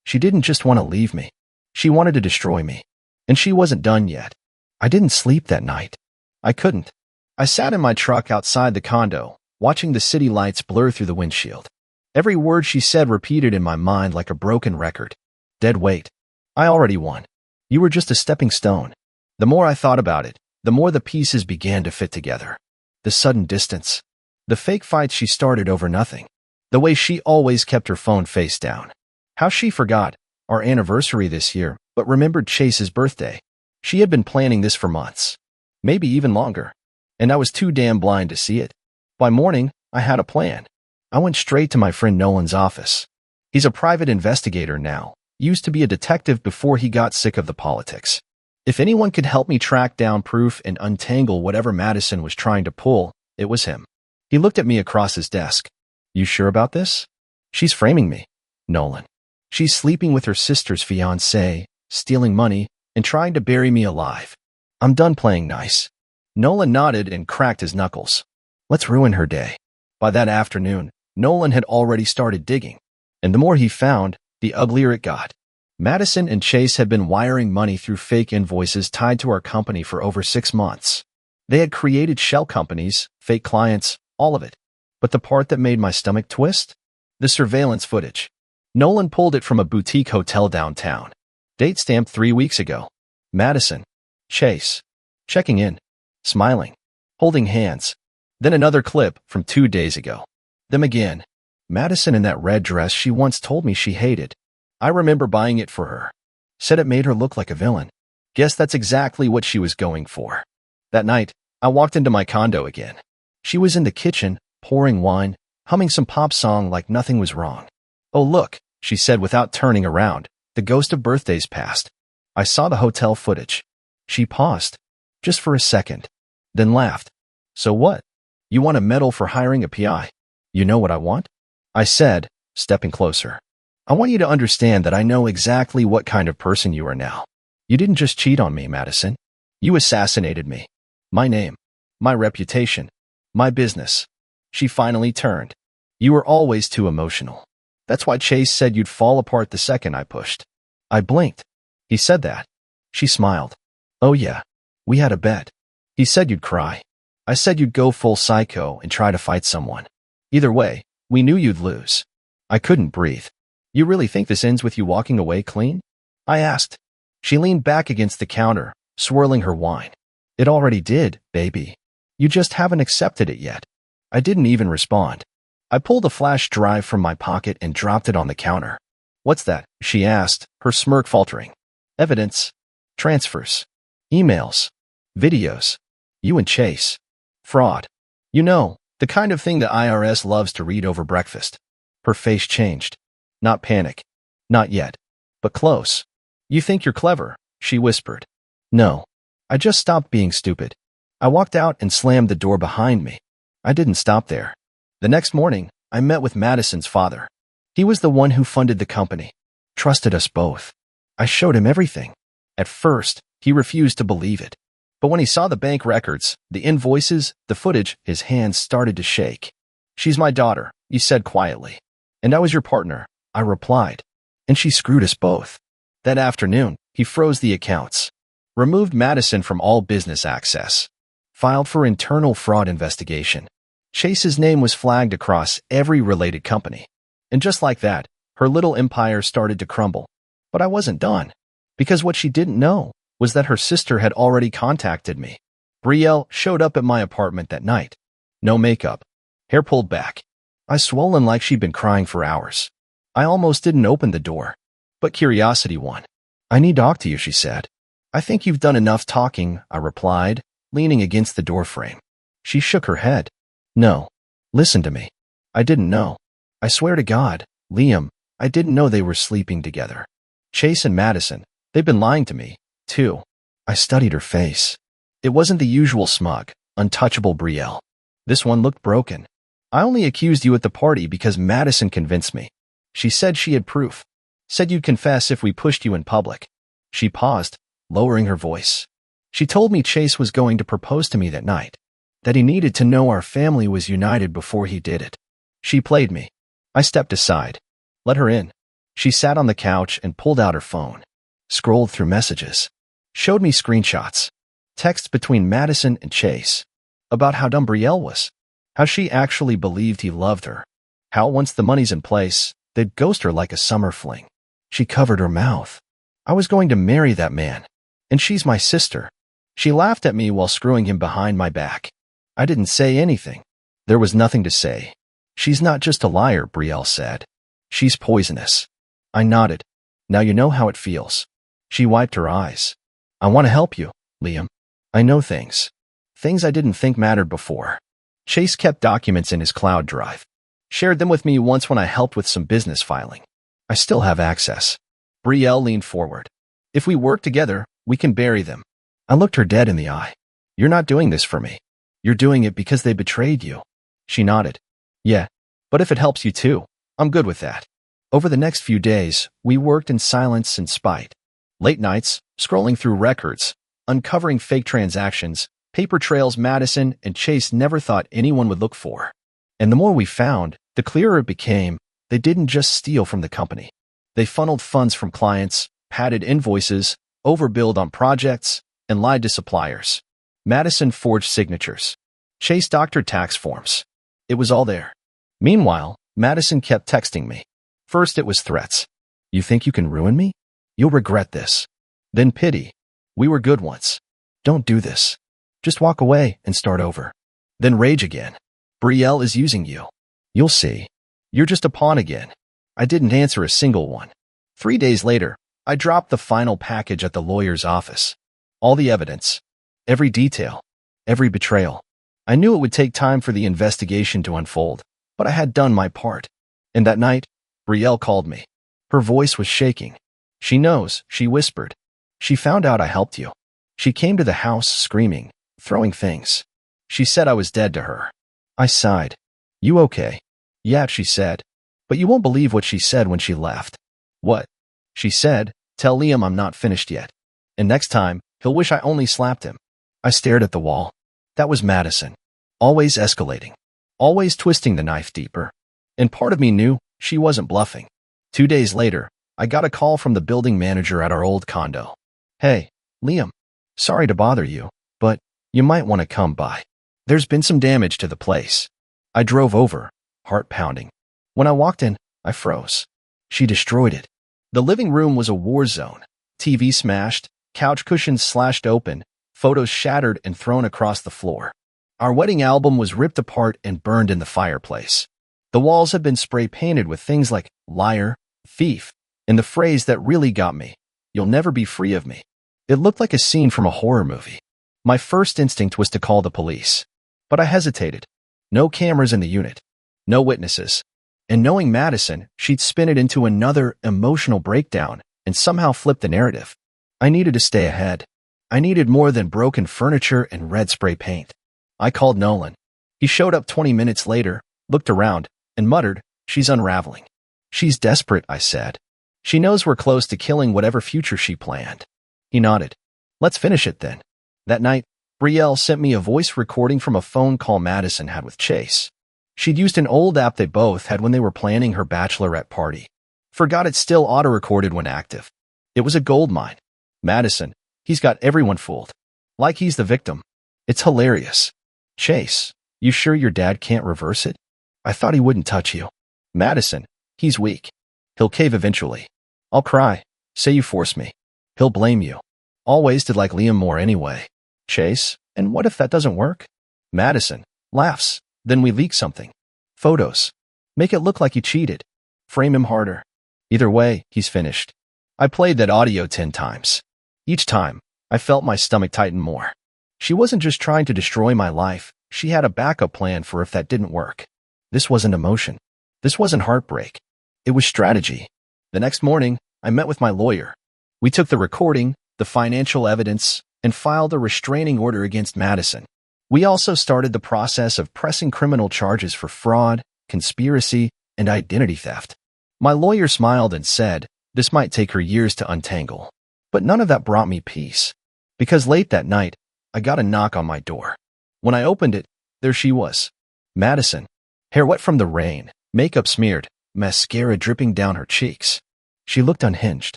She didn't just want to leave me. She wanted to destroy me. And she wasn't done yet. I didn't sleep that night. I couldn't. I sat in my truck outside the condo, watching the city lights blur through the windshield. Every word she said repeated in my mind like a broken record. Dead weight. I already won. You were just a stepping stone. The more I thought about it, the more the pieces began to fit together. The sudden distance. The fake fights she started over nothing. The way she always kept her phone face down. How she forgot our anniversary this year, but remembered Chase's birthday. She had been planning this for months. Maybe even longer. And I was too damn blind to see it. By morning, I had a plan. I went straight to my friend Nolan's office. He's a private investigator now, used to be a detective before he got sick of the politics. If anyone could help me track down proof and untangle whatever Madison was trying to pull, it was him. He looked at me across his desk. You sure about this? She's framing me. Nolan. She's sleeping with her sister's fiancé, stealing money, and trying to bury me alive. I'm done playing nice. Nolan nodded and cracked his knuckles. Let's ruin her day. By that afternoon, Nolan had already started digging. And the more he found, the uglier it got. Madison and Chase had been wiring money through fake invoices tied to our company for over 6 months. They had created shell companies, fake clients, all of it. But the part that made my stomach twist? The surveillance footage. Nolan pulled it from a boutique hotel downtown. Date stamped 3 weeks ago. Madison. Chase. Checking in. Smiling. Holding hands. Then another clip from 2 days ago. Them again. Madison in that red dress she once told me she hated. I remember buying it for her. Said it made her look like a villain. Guess that's exactly what she was going for. That night, I walked into my condo again. She was in the kitchen, pouring wine, humming some pop song like nothing was wrong. "Oh look," she said without turning around, "the ghost of birthdays passed." I saw the hotel footage. She paused, just for a second, then laughed. "So what? You want a medal for hiring a PI? You know what I want?" I said, stepping closer. "I want you to understand that I know exactly what kind of person you are now. You didn't just cheat on me, Madison. You assassinated me. My name, my reputation, my business." She finally turned. "You were always too emotional. That's why Chase said you'd fall apart the second I pushed." I blinked. "He said that?" She smiled. "Oh yeah, we had a bet. He said you'd cry. I said you'd go full psycho and try to fight someone. Either way, we knew you'd lose." I couldn't breathe. "You really think this ends with you walking away clean?" I asked. She leaned back against the counter, swirling her wine. "It already did, baby. You just haven't accepted it yet." I didn't even respond. I pulled a flash drive from my pocket and dropped it on the counter. "What's that?" she asked, her smirk faltering. "Evidence. Transfers. Emails. Videos. You and Chase. Fraud. You know, the kind of thing the IRS loves to read over breakfast." Her face changed. Not panic. Not yet. But close. "You think you're clever," she whispered. "No. I just stopped being stupid." I walked out and slammed the door behind me. I didn't stop there. The next morning, I met with Madison's father. He was the one who funded the company, trusted us both. I showed him everything. At first, he refused to believe it. But when he saw the bank records, the invoices, the footage, his hands started to shake. "She's my daughter," he said quietly. "And I was your partner," I replied. "And she screwed us both." That afternoon, he froze the accounts, removed Madison from all business access, filed for internal fraud investigation. Chase's name was flagged across every related company. And just like that, her little empire started to crumble. But I wasn't done. Because what she didn't know was that her sister had already contacted me. Brielle showed up at my apartment that night. No makeup. Hair pulled back. Eyes swollen like she'd been crying for hours. I almost didn't open the door. But curiosity won. "I need to talk to you," she said. "I think you've done enough talking," I replied, leaning against the doorframe. She shook her head. "No. Listen to me. I didn't know. I swear to God, Liam, I didn't know they were sleeping together. Chase and Madison, they've been lying to me, too." I studied her face. It wasn't the usual smug, untouchable Brielle. This one looked broken. "I only accused you at the party because Madison convinced me. She said she had proof. Said you'd confess if we pushed you in public." She paused, lowering her voice. "She told me Chase was going to propose to me that night, that he needed to know our family was united before he did it. She played me." I stepped aside. Let her in. She sat on the couch and pulled out her phone. Scrolled through messages. Showed me screenshots. Texts between Madison and Chase. About how dumb Brielle was. How she actually believed he loved her. How once the money's in place, they'd ghost her like a summer fling. She covered her mouth. I was going to marry that man. And she's my sister. She laughed at me while screwing him behind my back. I didn't say anything. There was nothing to say. "She's not just a liar," Brielle said. "She's poisonous." I nodded. "Now you know how it feels." She wiped her eyes. "I want to help you, Liam. I know things. Things I didn't think mattered before." Chase kept documents in his cloud drive. Shared them with me once when I helped with some business filing. I still have access. Brielle leaned forward. "If we work together, we can bury them." I looked her dead in the eye. "You're not doing this for me. You're doing it because they betrayed you." She nodded. "Yeah, but if it helps you too, I'm good with that." Over the next few days, we worked in silence and spite. Late nights, scrolling through records, uncovering fake transactions, paper trails Madison and Chase never thought anyone would look for. And the more we found, the clearer it became, they didn't just steal from the company. They funneled funds from clients, padded invoices, overbilled on projects, and lied to suppliers. Madison forged signatures. Chase doctored tax forms. It was all there. Meanwhile, Madison kept texting me. First it was threats. "You think you can ruin me? You'll regret this." Then pity. "We were good once. Don't do this. Just walk away and start over." Then rage again. "Brielle is using you. You'll see." You're just a pawn again. I didn't answer a single one. 3 days later, I dropped the final package at the lawyer's office. All the evidence, every detail, every betrayal. I knew it would take time for the investigation to unfold, but I had done my part. And that night, Brielle called me. Her voice was shaking. She knows, she whispered. She found out I helped you. She came to the house screaming, throwing things. She said I was dead to her. I sighed. You okay? Yeah, she said. But you won't believe what she said when she left. What? She said, tell Liam I'm not finished yet. And next time, he'll wish I only slapped him. I stared at the wall. That was Madison. Always escalating. Always twisting the knife deeper. And part of me knew she wasn't bluffing. 2 days later, I got a call from the building manager at our old condo. Hey, Liam. Sorry to bother you, but you might want to come by. There's been some damage to the place. I drove over, heart pounding. When I walked in, I froze. She destroyed it. The living room was a war zone. TV smashed, couch cushions slashed open, photos shattered and thrown across the floor. Our wedding album was ripped apart and burned in the fireplace. The walls had been spray painted with things like liar, thief, and the phrase that really got me, you'll never be free of me. It looked like a scene from a horror movie. My first instinct was to call the police. But I hesitated. No cameras in the unit. No witnesses. And knowing Madison, she'd spin it into another emotional breakdown and somehow flip the narrative. I needed to stay ahead. I needed more than broken furniture and red spray paint. I called Nolan. He showed up 20 minutes later, looked around, and muttered, she's unraveling. She's desperate, I said. She knows we're close to killing whatever future she planned. He nodded. Let's finish it then. That night, Brielle sent me a voice recording from a phone call Madison had with Chase. She'd used an old app they both had when they were planning her bachelorette party. Forgot it still auto-recorded when active. It was a goldmine. Madison, he's got everyone fooled. Like he's the victim. It's hilarious. Chase, you sure your dad can't reverse it? I thought he wouldn't touch you. Madison, he's weak. He'll cave eventually. I'll cry. Say you force me. He'll blame you. Always did like Liam more anyway. Chase, and what if that doesn't work? Madison, laughs. Then we leak something. Photos. Make it look like he cheated. Frame him harder. Either way, he's finished. I played that audio 10 times. Each time, I felt my stomach tighten more. She wasn't just trying to destroy my life. She had a backup plan for if that didn't work. This wasn't emotion. This wasn't heartbreak. It was strategy. The next morning, I met with my lawyer. We took the recording, the financial evidence, and filed a restraining order against Madison. We also started the process of pressing criminal charges for fraud, conspiracy, and identity theft. My lawyer smiled and said, this might take her years to untangle. But none of that brought me peace. Because late that night, I got a knock on my door. When I opened it, there she was. Madison. Hair wet from the rain, makeup smeared, mascara dripping down her cheeks. She looked unhinged.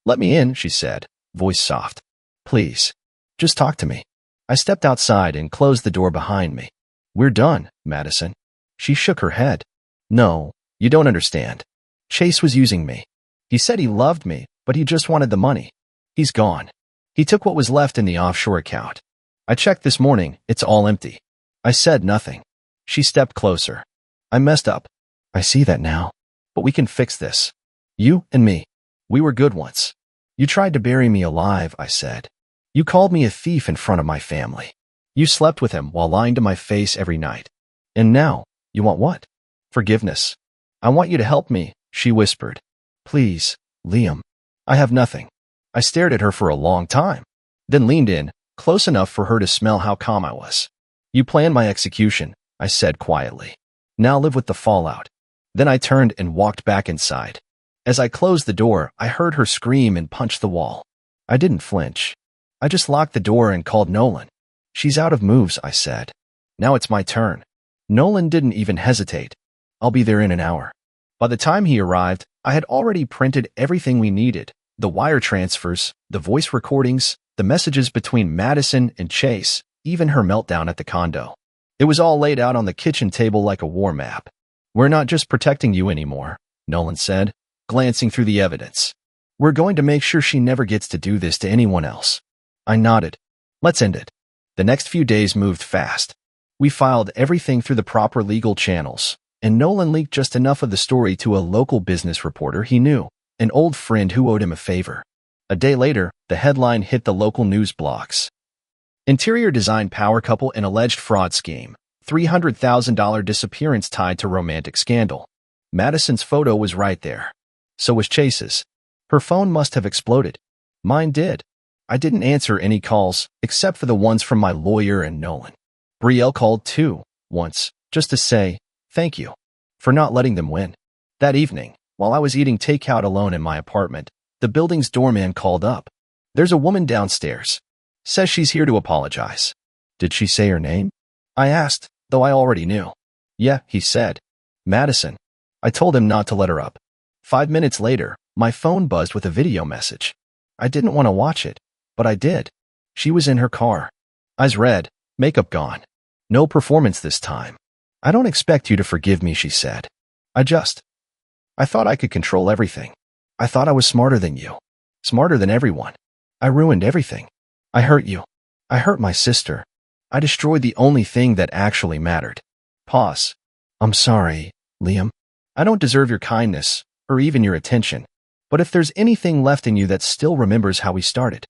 Let me in, she said, voice soft. Please. Just talk to me. I stepped outside and closed the door behind me. We're done, Madison. She shook her head. No, you don't understand. Chase was using me. He said he loved me, but he just wanted the money. He's gone. He took what was left in the offshore account. I checked this morning, it's all empty. I said nothing. She stepped closer. I messed up. I see that now. But we can fix this. You and me. We were good once. You tried to bury me alive, I said. You called me a thief in front of my family. You slept with him while lying to my face every night. And now, you want what? Forgiveness. I want you to help me, she whispered. Please, Liam. I have nothing. I stared at her for a long time, then leaned in, close enough for her to smell how calm I was. You planned my execution, I said quietly. Now live with the fallout. Then I turned and walked back inside. As I closed the door, I heard her scream and punch the wall. I didn't flinch. I just locked the door and called Nolan. She's out of moves, I said. Now it's my turn. Nolan didn't even hesitate. I'll be there in an hour. By the time he arrived, I had already printed everything we needed. The wire transfers, the voice recordings, the messages between Madison and Chase, even her meltdown at the condo. It was all laid out on the kitchen table like a war map. We're not just protecting you anymore, Nolan said, glancing through the evidence. We're going to make sure she never gets to do this to anyone else. I nodded. Let's end it. The next few days moved fast. We filed everything through the proper legal channels. and Nolan leaked just enough of the story to a local business reporter he knew, an old friend who owed him a favor. A day later, the headline hit the local news blogs. Interior design power couple in alleged fraud scheme. $300,000 disappearance tied to romantic scandal. Madison's photo was right there. So was Chase's. Her phone must have exploded. Mine did. I didn't answer any calls, except for the ones from my lawyer and Nolan. Brielle called too, once, just to say, thank you for not letting them win. That evening, while I was eating takeout alone in my apartment, the building's doorman called up. There's a woman downstairs. Says she's here to apologize. Did she say her name? I asked, though I already knew. Yeah, he said. Madison. I told him not to let her up. 5 minutes later, my phone buzzed with a video message. I didn't want to watch it, but I did. She was in her car. Eyes red, makeup gone. No performance this time. I don't expect you to forgive me, she said. I thought I could control everything. I thought I was smarter than you. Smarter than everyone. I ruined everything. I hurt you. I hurt my sister. I destroyed the only thing that actually mattered. Pause. I'm sorry, Liam. I don't deserve your kindness, or even your attention. But if there's anything left in you that still remembers how we started,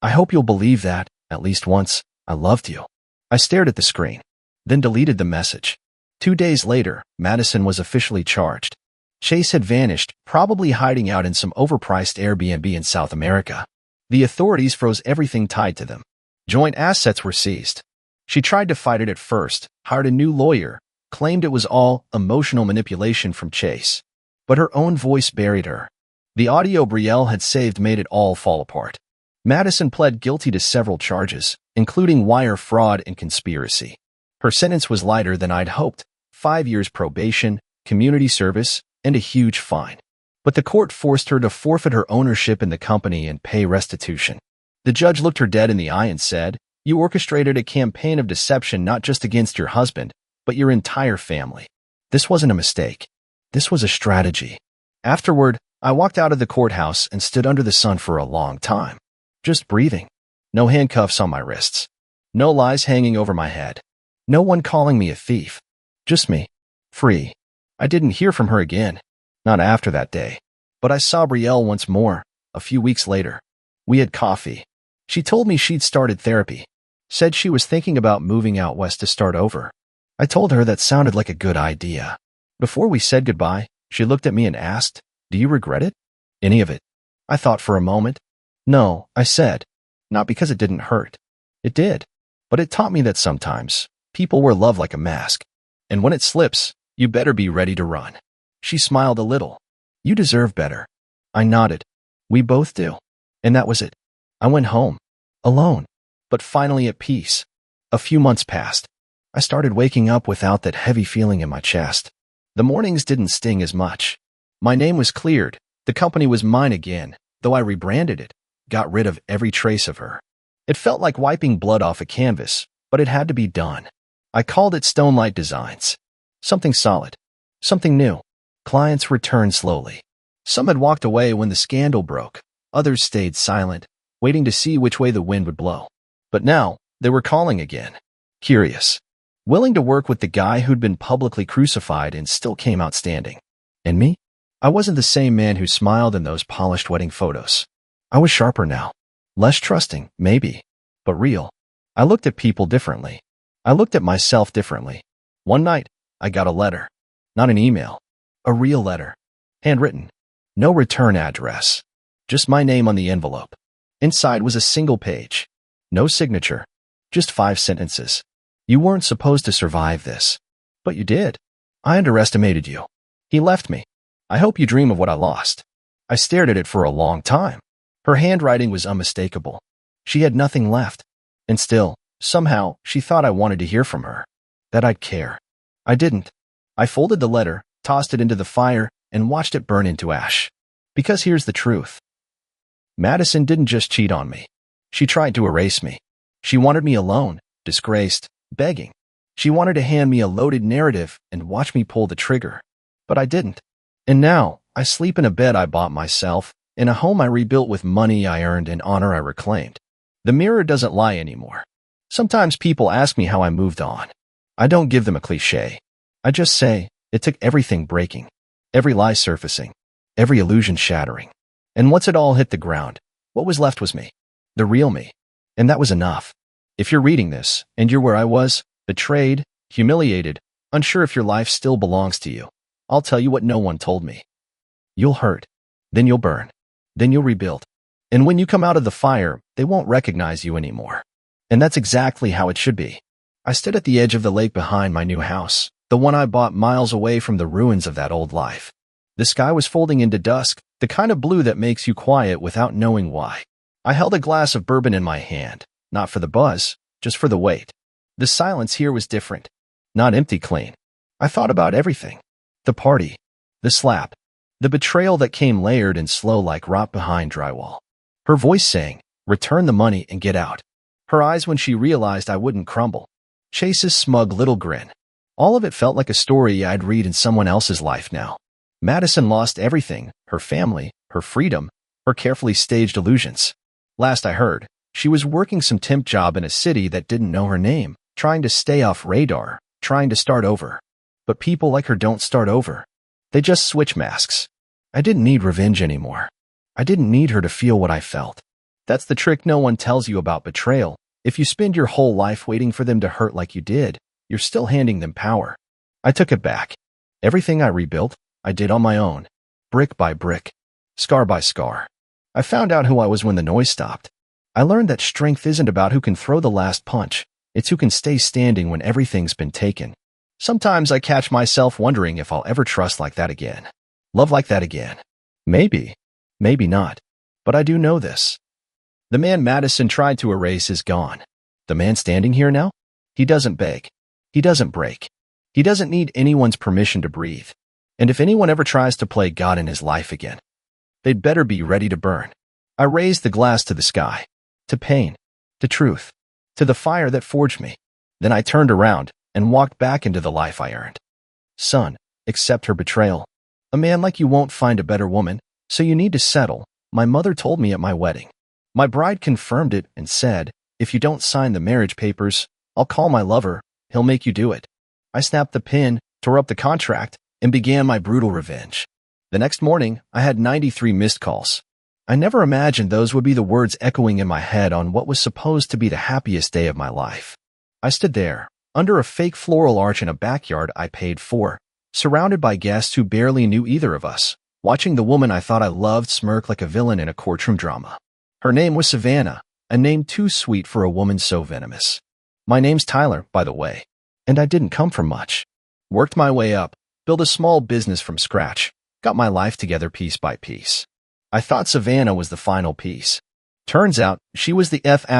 I hope you'll believe that, at least once, I loved you. I stared at the screen, then deleted the message. 2 days later, Madison was officially charged. Chase had vanished, probably hiding out in some overpriced Airbnb in South America. The authorities froze everything tied to them. Joint assets were seized. She tried to fight it at first, hired a new lawyer, claimed it was all emotional manipulation from Chase. But her own voice buried her. The audio Brielle had saved made it all fall apart. Madison pled guilty to several charges, including wire fraud and conspiracy. Her sentence was lighter than I'd hoped, 5 years probation, community service, and a huge fine. But the court forced her to forfeit her ownership in the company and pay restitution. The judge looked her dead in the eye and said, "You orchestrated a campaign of deception not just against your husband, but your entire family. This wasn't a mistake. This was a strategy." Afterward, I walked out of the courthouse and stood under the sun for a long time. Just breathing. No handcuffs on my wrists. No lies hanging over my head. No one calling me a thief. Just me. Free. I didn't hear from her again. Not after that day. But I saw Brielle once more, a few weeks later. We had coffee. She told me she'd started therapy. Said she was thinking about moving out west to start over. I told her that sounded like a good idea. Before we said goodbye, she looked at me and asked, "Do you regret it?" "Any of it?" I thought for a moment. "No," I said. Not because it didn't hurt. It did. But it taught me that sometimes people wear love like a mask. And when it slips, you better be ready to run. She smiled a little. "You deserve better." I nodded. "We both do." And that was it. I went home. Alone. But finally at peace. A few months passed. I started waking up without that heavy feeling in my chest. The mornings didn't sting as much. My name was cleared. The company was mine again, though I rebranded it, got rid of every trace of her. It felt like wiping blood off a canvas, but it had to be done. I called it Stonelight Designs. Something solid. Something new. Clients returned slowly. Some had walked away when the scandal broke. Others stayed silent, waiting to see which way the wind would blow. But now, they were calling again. Curious. Willing to work with the guy who'd been publicly crucified and still came out standing. And me? I wasn't the same man who smiled in those polished wedding photos. I was sharper now. Less trusting, maybe, but real. I looked at people differently. I looked at myself differently. One night, I got a letter. Not an email. A real letter. Handwritten. No return address. Just my name on the envelope. Inside was a single page. No signature. Just 5 sentences. "You weren't supposed to survive this. But you did. I underestimated you. He left me. I hope you dream of what I lost." I stared at it for a long time. Her handwriting was unmistakable. She had nothing left. And still, somehow, she thought I wanted to hear from her. That I'd care. I didn't. I folded the letter, tossed it into the fire, and watched it burn into ash. Because here's the truth. Madison didn't just cheat on me. She tried to erase me. She wanted me alone, disgraced, begging. She wanted to hand me a loaded narrative and watch me pull the trigger. But I didn't. And now, I sleep in a bed I bought myself, in a home I rebuilt with money I earned and honor I reclaimed. The mirror doesn't lie anymore. Sometimes people ask me how I moved on. I don't give them a cliche. I just say, It took everything breaking, every lie surfacing, every illusion shattering. And once it all hit the ground, what was left was me. The real me. And that was enough. If you're reading this, and you're where I was, betrayed, humiliated, unsure if your life still belongs to you, I'll tell you what no one told me. You'll hurt. Then you'll burn. Then you'll rebuild. And when you come out of the fire, they won't recognize you anymore. And that's exactly how it should be. I stood at the edge of the lake behind my new house, the one I bought miles away from the ruins of that old life. The sky was folding into dusk, the kind of blue that makes you quiet without knowing why. I held a glass of bourbon in my hand, not for the buzz, just for the weight. The silence here was different, not empty clean. I thought about everything. The party, the slap, the betrayal that came layered and slow like rot behind drywall. Her voice saying, "Return the money and get out." Her eyes when she realized I wouldn't crumble. Chase's smug little grin. All of it felt like a story I'd read in someone else's life now. Madison lost everything, her family, her freedom, her carefully staged illusions. Last I heard, she was working some temp job in a city that didn't know her name, trying to stay off radar, trying to start over. But people like her don't start over. They just switch masks. I didn't need revenge anymore. I didn't need her to feel what I felt. That's the trick no one tells you about betrayal. If you spend your whole life waiting for them to hurt like you did, you're still handing them power. I took it back. Everything I rebuilt, I did on my own. Brick by brick. Scar by scar. I found out who I was when the noise stopped. I learned that strength isn't about who can throw the last punch. It's who can stay standing when everything's been taken. Sometimes I catch myself wondering if I'll ever trust like that again. Love like that again. Maybe. Maybe not. But I do know this. The man Madison tried to erase is gone. The man standing here now? He doesn't beg. He doesn't break. He doesn't need anyone's permission to breathe. And if anyone ever tries to play God in his life again, they'd better be ready to burn. I raised the glass to the sky, to pain, to truth, to the fire that forged me. Then I turned around and walked back into the life I earned. Son, accept her betrayal. A man like you won't find a better woman, so you need to settle, my mother told me at my wedding. My bride confirmed it and said, if you don't sign the marriage papers, I'll call my lover, he'll make you do it. I snapped the pin, tore up the contract, and began my brutal revenge. The next morning, I had 93 missed calls. I never imagined those would be the words echoing in my head on what was supposed to be the happiest day of my life. I stood there, under a fake floral arch in a backyard I paid for, surrounded by guests who barely knew either of us, watching the woman I thought I loved smirk like a villain in a courtroom drama. Her name was Savannah, a name too sweet for a woman so venomous. My name's Tyler, by the way, and I didn't come from much. Worked my way up, built a small business from scratch, got my life together piece by piece. I thought Savannah was the final piece. Turns out, she was the F********ing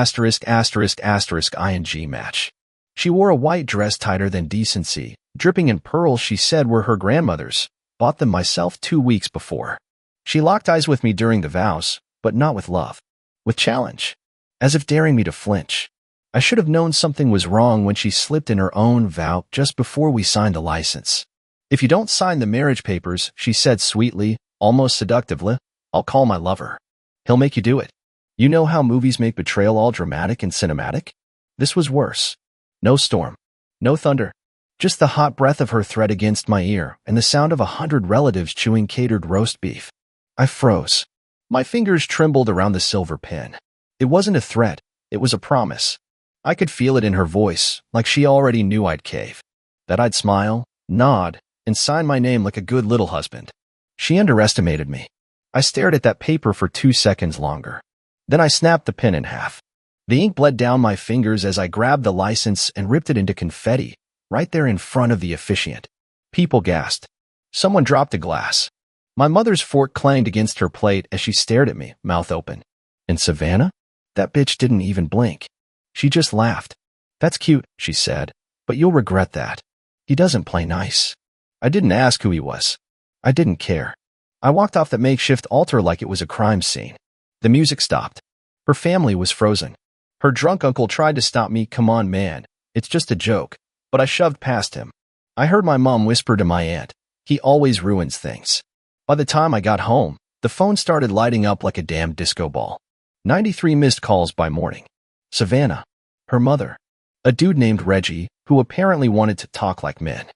match. She wore a white dress tighter than decency, dripping in pearls she said were her grandmother's, bought them myself 2 weeks before. She locked eyes with me during the vows, but not with love. With challenge. As if daring me to flinch. I should have known something was wrong when she slipped in her own vow just before we signed the license. If you don't sign the marriage papers, she said sweetly, almost seductively, I'll call my lover. He'll make you do it. You know how movies make betrayal all dramatic and cinematic? This was worse. No storm. No thunder. Just the hot breath of her threat against my ear and the sound of 100 relatives chewing catered roast beef. I froze. My fingers trembled around the silver pin. It wasn't a threat. It was a promise. I could feel it in her voice, like she already knew I'd cave. That I'd smile, nod, and sign my name like a good little husband. She underestimated me. I stared at that paper for 2 seconds longer. Then I snapped the pen in half. The ink bled down my fingers as I grabbed the license and ripped it into confetti, right there in front of the officiant. People gasped. Someone dropped a glass. My mother's fork clanged against her plate as she stared at me, mouth open. And Savannah? That bitch didn't even blink. She just laughed. That's cute, she said, but you'll regret that. He doesn't play nice. I didn't ask who he was. I didn't care. I walked off that makeshift altar like it was a crime scene. The music stopped. Her family was frozen. Her drunk uncle tried to stop me. Come on, man. It's just a joke. But I shoved past him. I heard my mom whisper to my aunt, he always ruins things. By the time I got home, the phone started lighting up like a damn disco ball. 93 missed calls by morning. Savannah. Her mother. A dude named Reggie, who apparently wanted to talk like men.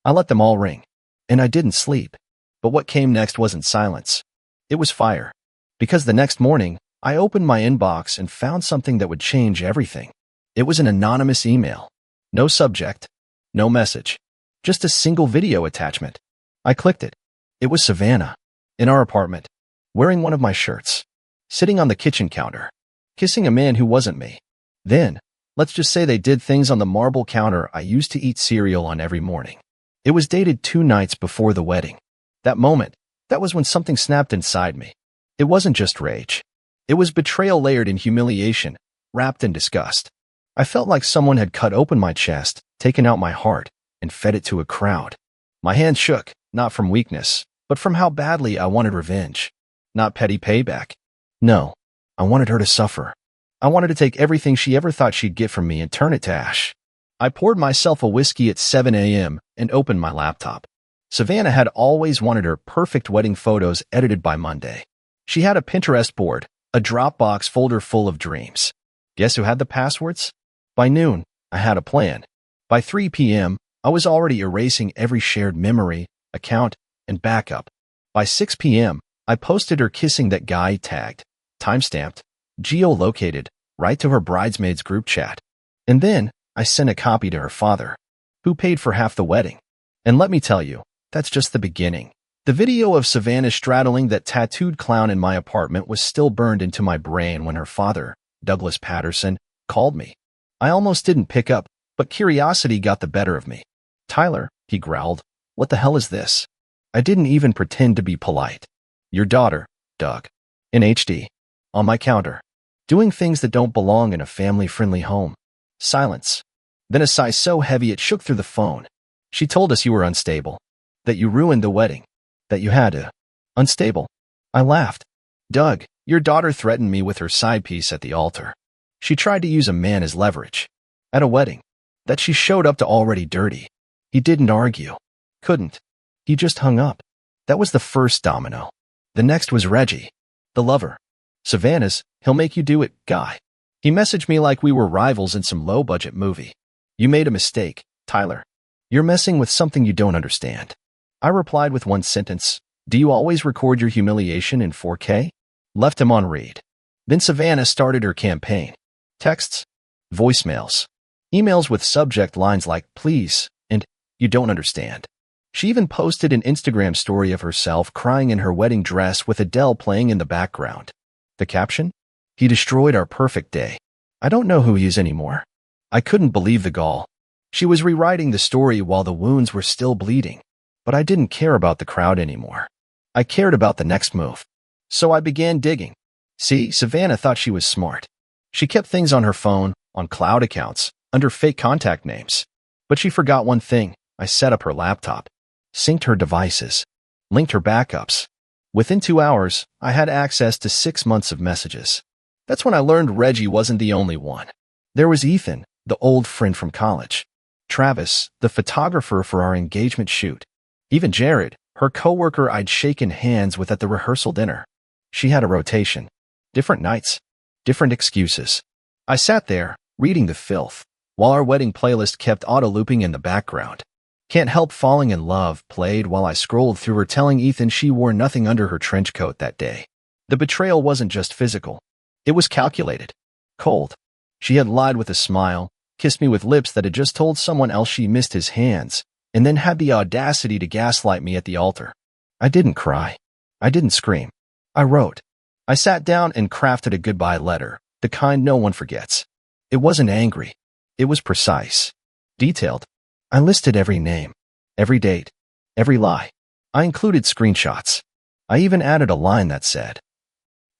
I let them all ring. and I didn't sleep. But what came next wasn't silence. It was fire. Because the next morning, I opened my inbox and found something that would change everything. It was an anonymous email. No subject, no message, just a single video attachment. I clicked it. It was Savannah, in our apartment, wearing one of my shirts, sitting on the kitchen counter, kissing a man who wasn't me. Then, let's just say they did things on the marble counter I used to eat cereal on every morning. It was dated 2 nights before the wedding. That moment, that was when something snapped inside me. It wasn't just rage. It was betrayal layered in humiliation, wrapped in disgust. I felt like someone had cut open my chest, taken out my heart, and fed it to a crowd. My hands shook, not from weakness, but from how badly I wanted revenge. Not petty payback. No, I wanted her to suffer. I wanted to take everything she ever thought she'd get from me and turn it to ash. I poured myself a whiskey at 7 a.m. and opened my laptop. Savannah had always wanted her perfect wedding photos edited by Monday. She had a Pinterest board, a Dropbox folder full of dreams. Guess who had the passwords? By noon, I had a plan. By 3 p.m., I was already erasing every shared memory, account, and backup. By 6 p.m., I posted her kissing that guy tagged, timestamped, geolocated, right to her bridesmaids group chat. And then, I sent a copy to her father, who paid for half the wedding. And let me tell you, that's just the beginning. The video of Savannah straddling that tattooed clown in my apartment was still burned into my brain when her father, Douglas Patterson, called me. I almost didn't pick up, but curiosity got the better of me. "Tyler," he growled, "what the hell is this?" I didn't even pretend to be polite. "Your daughter, Doug." In HD. On my counter. Doing things that don't belong in a family-friendly home. Silence. Then a sigh so heavy it shook through the phone. "She told us you were unstable. That you ruined the wedding. That you had to." Unstable. I laughed. "Doug, your daughter threatened me with her side piece at the altar. She tried to use a man as leverage. At a wedding. That she showed up to already dirty." He didn't argue. Couldn't. He just hung up. That was the first domino. The next was Reggie. The lover. Savannah's "he'll make you do it" guy. He messaged me like we were rivals in some low-budget movie. "You made a mistake, Tyler. You're messing with something you don't understand." I replied with one sentence, "Do you always record your humiliation in 4K? Left him on read. Then Savannah started her campaign. Texts, voicemails, emails with subject lines like "please" and "you don't understand." She even posted an Instagram story of herself crying in her wedding dress with Adele playing in the background. The caption? "He destroyed our perfect day. I don't know who he is anymore." I couldn't believe the gall. She was rewriting the story while the wounds were still bleeding. But I didn't care about the crowd anymore. I cared about the next move. So I began digging. See, Savannah thought she was smart. She kept things on her phone, on cloud accounts, under fake contact names. But she forgot one thing. I set up her laptop, synced her devices, linked her backups. Within 2 hours, I had access to 6 months of messages. That's when I learned Reggie wasn't the only one. There was Ethan, the old friend from college. Travis, the photographer for our engagement shoot. Even Jared, her coworker I'd shaken hands with at the rehearsal dinner. She had a rotation. Different nights. Different excuses. I sat there, reading the filth, while our wedding playlist kept auto-looping in the background. Can't Help Falling in Love played while I scrolled through her telling Ethan she wore nothing under her trench coat that day. The betrayal wasn't just physical. It was calculated. Cold. She had lied with a smile, kissed me with lips that had just told someone else she missed his hands, and then had the audacity to gaslight me at the altar. I didn't cry. I didn't scream. I wrote. I sat down and crafted a goodbye letter, the kind no one forgets. It wasn't angry. It was precise. Detailed. I listed every name, every date, every lie. I included screenshots. I even added a line that said,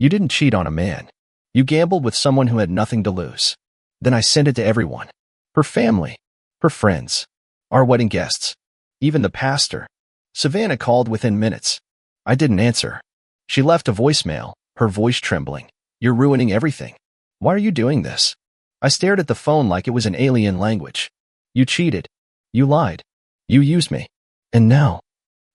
"You didn't cheat on a man. You gambled with someone who had nothing to lose." Then I sent it to everyone. Her family, her friends, our wedding guests, even the pastor. Savannah called within minutes. I didn't answer. She left a voicemail, her voice trembling. "You're ruining everything. Why are you doing this?" I stared at the phone like it was an alien language. "You cheated. You lied. You used me. And now."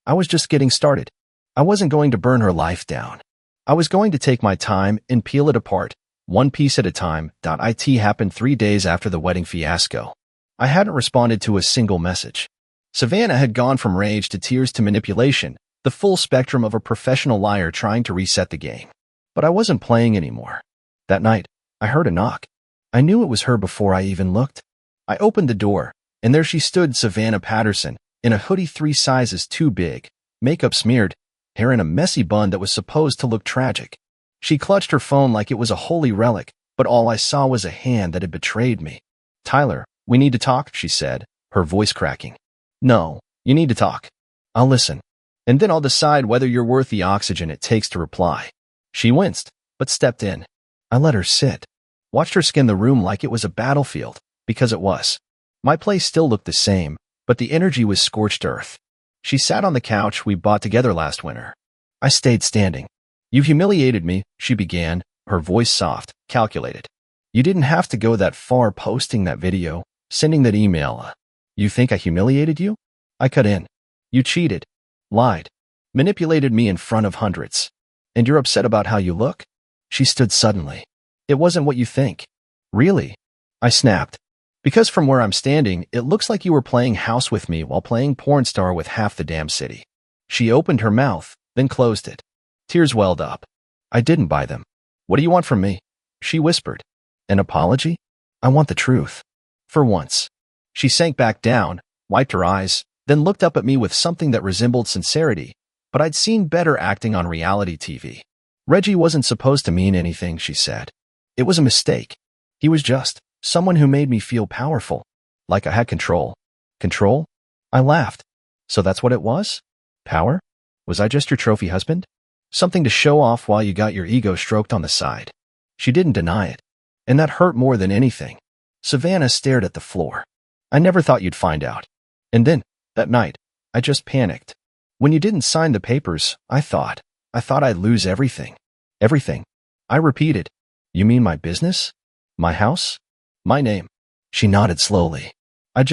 I was just getting started. I wasn't going to burn her life down. I was going to take my time and peel it apart, one piece at a time. It happened 3 days after the wedding fiasco. I hadn't responded to a single message. Savannah had gone from rage to tears to manipulation, the full spectrum of a professional liar trying to reset the game. But I wasn't playing anymore. That night, I heard a knock. I knew it was her before I even looked. I opened the door, and there she stood, Savannah Patterson, in a hoodie 3 sizes too big, makeup smeared, hair in a messy bun that was supposed to look tragic. She clutched her phone like it was a holy relic, but all I saw was a hand that had betrayed me. "Tyler, we need to talk," she said, her voice cracking. "No, you need to talk. I'll listen. And then I'll decide whether you're worth the oxygen it takes to reply." She winced, but stepped in. I let her sit. Watched her skin the room like it was a battlefield, because it was. My place still looked the same, but the energy was scorched earth. She sat on the couch we bought together last winter. I stayed standing. "You humiliated me," she began, her voice soft, calculated. "You didn't have to go that far posting that video, sending that email. You think I humiliated you?" I cut in. "You cheated, lied, manipulated me in front of hundreds. And you're upset about how you look?" She stood suddenly. "It wasn't what you think." "Really?" I snapped. "Because from where I'm standing, it looks like you were playing house with me while playing porn star with half the damn city." She opened her mouth, then closed it. Tears welled up. "I didn't buy them. What do you want from me?" She whispered. "An apology? I want the truth. For once." She sank back down, wiped her eyes, then looked up at me with something that resembled sincerity, but I'd seen better acting on reality TV. "Reggie wasn't supposed to mean anything," she said. "It was a mistake. He was just someone who made me feel powerful, like I had control." "Control?" I laughed. "So that's what it was? Power? Was I just your trophy husband? Something to show off while you got your ego stroked on the side?" She didn't deny it, and that hurt more than anything. Savannah stared at the floor. "I never thought you'd find out. And then, that night, I just panicked. When you didn't sign the papers, I thought I'd lose everything." "Everything?" I repeated. "You mean my business? My house? My name?" She nodded slowly. I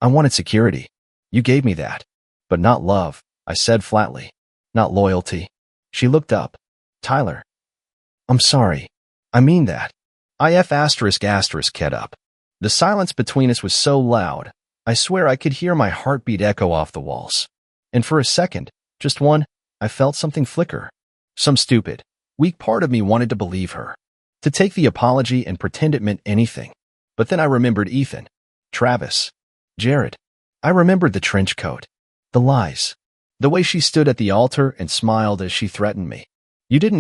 wanted security. You gave me that. But not love," I said flatly. "Not loyalty." She looked up. "Tyler, I'm sorry. I mean that." Get up. The silence between us was so loud, I swear I could hear my heartbeat echo off the walls. And for a second, just one, I felt something flicker. Some stupid, weak part of me wanted to believe her, to take the apology and pretend it meant anything. But then I remembered Ethan, Travis, Jared. I remembered the trench coat, the lies, the way she stood at the altar and smiled as she threatened me. "You didn't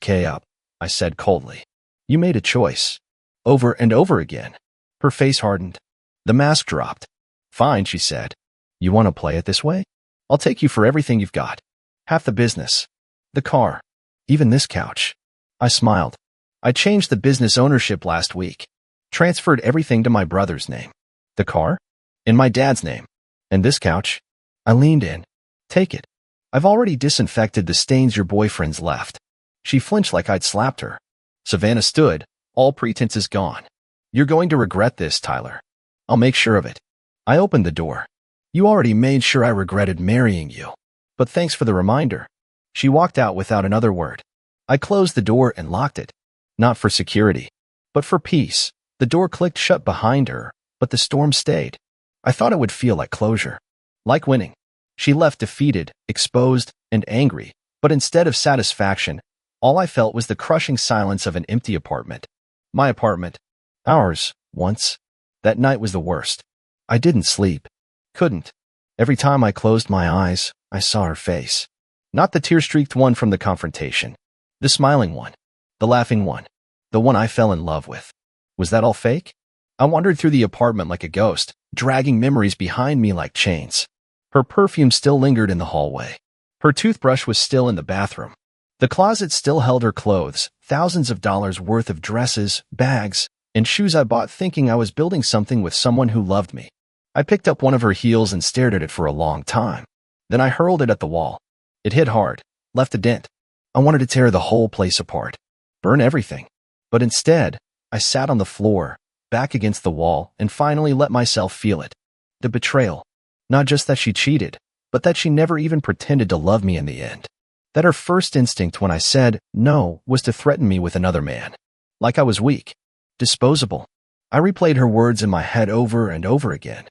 K up," I said coldly. "You made a choice." Over and over again. Her face hardened. The mask dropped. "Fine," she said. "You want to play it this way? I'll take you for everything you've got. Half the business. The car. Even this couch." I smiled. "I changed the business ownership last week. Transferred everything to my brother's name. The car? In my dad's name. And this couch?" I leaned in. "Take it. I've already disinfected the stains your boyfriend's left." She flinched like I'd slapped her. Savannah stood, all pretenses gone. "You're going to regret this, Tyler. I'll make sure of it." I opened the door. "You already made sure I regretted marrying you. But thanks for the reminder." She walked out without another word. I closed the door and locked it. Not for security, but for peace. The door clicked shut behind her, but the storm stayed. I thought it would feel like closure. Like winning. She left defeated, exposed, and angry, but instead of satisfaction, all I felt was the crushing silence of an empty apartment. My apartment. Ours, once. That night was the worst. I didn't sleep. Couldn't. Every time I closed my eyes, I saw her face. Not the tear-streaked one from the confrontation. The smiling one. The laughing one. The one I fell in love with. Was that all fake? I wandered through the apartment like a ghost, dragging memories behind me like chains. Her perfume still lingered in the hallway. Her toothbrush was still in the bathroom. The closet still held her clothes, thousands of dollars worth of dresses, bags, and shoes I bought thinking I was building something with someone who loved me. I picked up one of her heels and stared at it for a long time. Then I hurled it at the wall. It hit hard, left a dent. I wanted to tear the whole place apart, burn everything. But instead, I sat on the floor, back against the wall, and finally let myself feel it. The betrayal. Not just that she cheated, but that she never even pretended to love me in the end. That her first instinct when I said no was to threaten me with another man. Like I was weak. Disposable. I replayed her words in my head over and over again.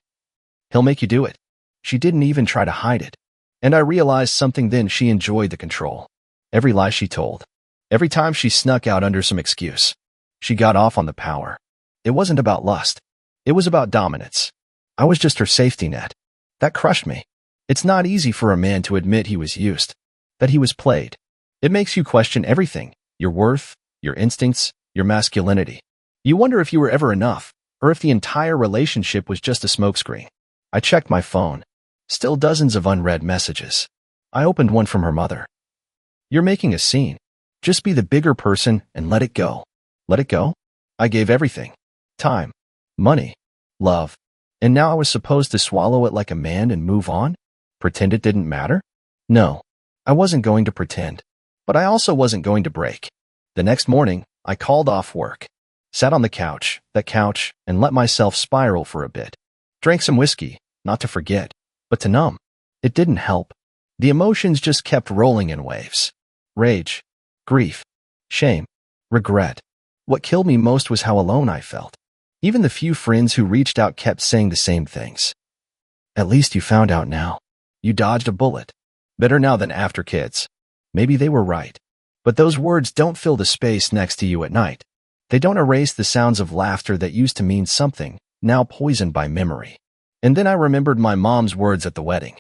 He'll make you do it. She didn't even try to hide it. And I realized something then: she enjoyed the control. Every lie she told. Every time she snuck out under some excuse. She got off on the power. It wasn't about lust. It was about dominance. I was just her safety net. That crushed me. It's not easy for a man to admit he was used, that he was played. It makes you question everything: your worth, your instincts, your masculinity. You wonder if you were ever enough, or if the entire relationship was just a smokescreen. I checked my phone. Still dozens of unread messages. I opened one from her mother. "You're making a scene. Just be the bigger person and let it go." Let it go? I gave everything. Time, money, love. And now I was supposed to swallow it like a man and move on? Pretend it didn't matter? No, I wasn't going to pretend. But I also wasn't going to break. The next morning, I called off work. Sat on the couch, and let myself spiral for a bit. Drank some whiskey, not to forget, but to numb. It didn't help. The emotions just kept rolling in waves. Rage, grief, shame, regret. What killed me most was how alone I felt. Even the few friends who reached out kept saying the same things. "At least you found out now. You dodged a bullet. Better now than after, kids." Maybe they were right. But those words don't fill the space next to you at night. They don't erase the sounds of laughter that used to mean something, now poisoned by memory. And then I remembered my mom's words at the wedding.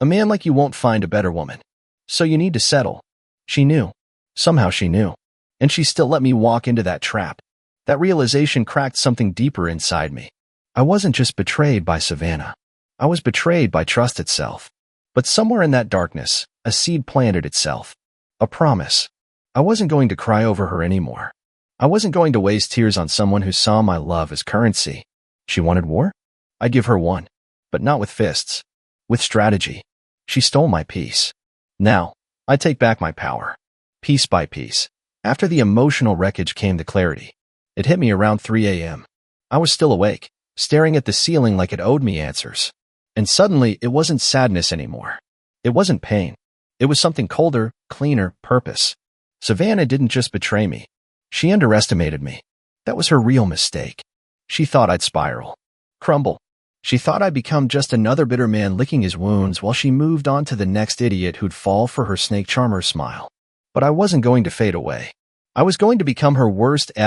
"A man like you won't find a better woman. So you need to settle." She knew. Somehow she knew. And she still let me walk into that trap. That realization cracked something deeper inside me. I wasn't just betrayed by Savannah. I was betrayed by trust itself. But somewhere in that darkness, a seed planted itself. A promise. I wasn't going to cry over her anymore. I wasn't going to waste tears on someone who saw my love as currency. She wanted war? I'd give her one. But not with fists. With strategy. She stole my peace. Now, I take back my power. Piece by piece. After the emotional wreckage came the clarity. It hit me around 3 a.m. I was still awake, staring at the ceiling like it owed me answers. And suddenly, it wasn't sadness anymore. It wasn't pain. It was something colder, cleaner: purpose. Savannah didn't just betray me. She underestimated me. That was her real mistake. She thought I'd spiral. Crumble. She thought I'd become just another bitter man licking his wounds while she moved on to the next idiot who'd fall for her snake charmer smile. But I wasn't going to fade away. I was going to become her worst *****ing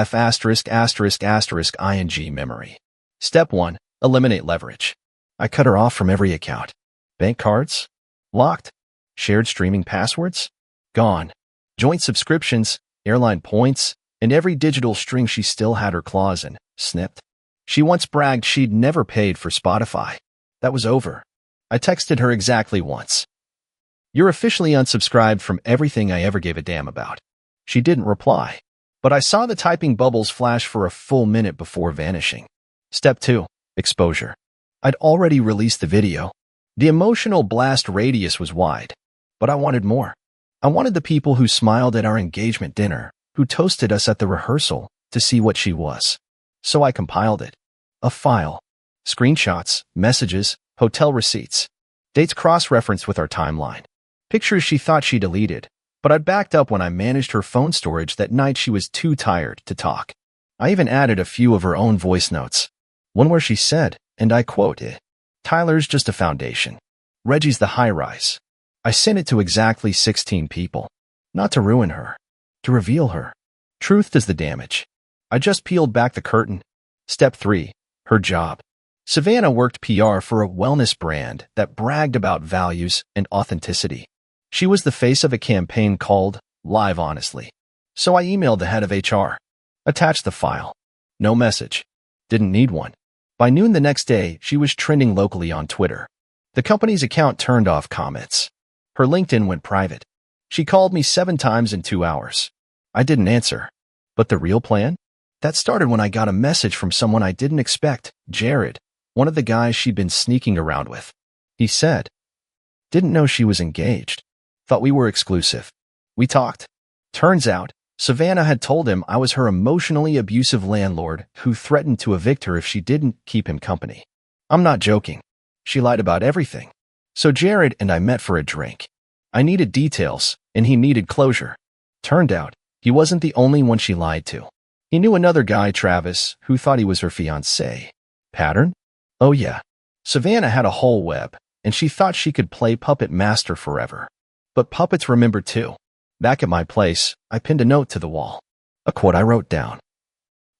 memory. Step 1. Eliminate leverage. I cut her off from every account. Bank cards? Locked. Shared streaming passwords? Gone. Joint subscriptions, airline points, and every digital string she still had her claws in, snipped. She once bragged she'd never paid for Spotify. That was over. I texted her exactly once. "You're officially unsubscribed from everything I ever gave a damn about." She didn't reply, but I saw the typing bubbles flash for a full minute before vanishing. Step 2. Exposure. I'd already released the video. The emotional blast radius was wide, but I wanted more. I wanted the people who smiled at our engagement dinner, who toasted us at the rehearsal, to see what she was. So I compiled it. A file. Screenshots, messages, hotel receipts. Dates cross-referenced with our timeline. Pictures she thought she deleted, but I'd backed up when I managed her phone storage that night she was too tired to talk. I even added a few of her own voice notes. One where she said, and I quote it, "Tyler's just a foundation. Reggie's the high-rise." I sent it to exactly 16 people. Not to ruin her. To reveal her. Truth does the damage. I just peeled back the curtain. Step 3. Her job. Savannah worked PR for a wellness brand that bragged about values and authenticity. She was the face of a campaign called Live Honestly. So I emailed the head of HR. Attached the file. No message. Didn't need one. By noon the next day, she was trending locally on Twitter. The company's account turned off comments. Her LinkedIn went private. She called me 7 times in 2 hours. I didn't answer. But the real plan? That started when I got a message from someone I didn't expect, Jared, one of the guys she'd been sneaking around with. He said, "Didn't know she was engaged. Thought we were exclusive." We talked. Turns out, Savannah had told him I was her emotionally abusive landlord who threatened to evict her if she didn't keep him company. I'm not joking. She lied about everything. So Jared and I met for a drink. I needed details, and he needed closure. Turned out, he wasn't the only one she lied to. He knew another guy, Travis, who thought he was her fiancé. Pattern? Oh yeah. Savannah had a whole web, and she thought she could play puppet master forever. But puppets remember too. Back at my place, I pinned a note to the wall. A quote I wrote down.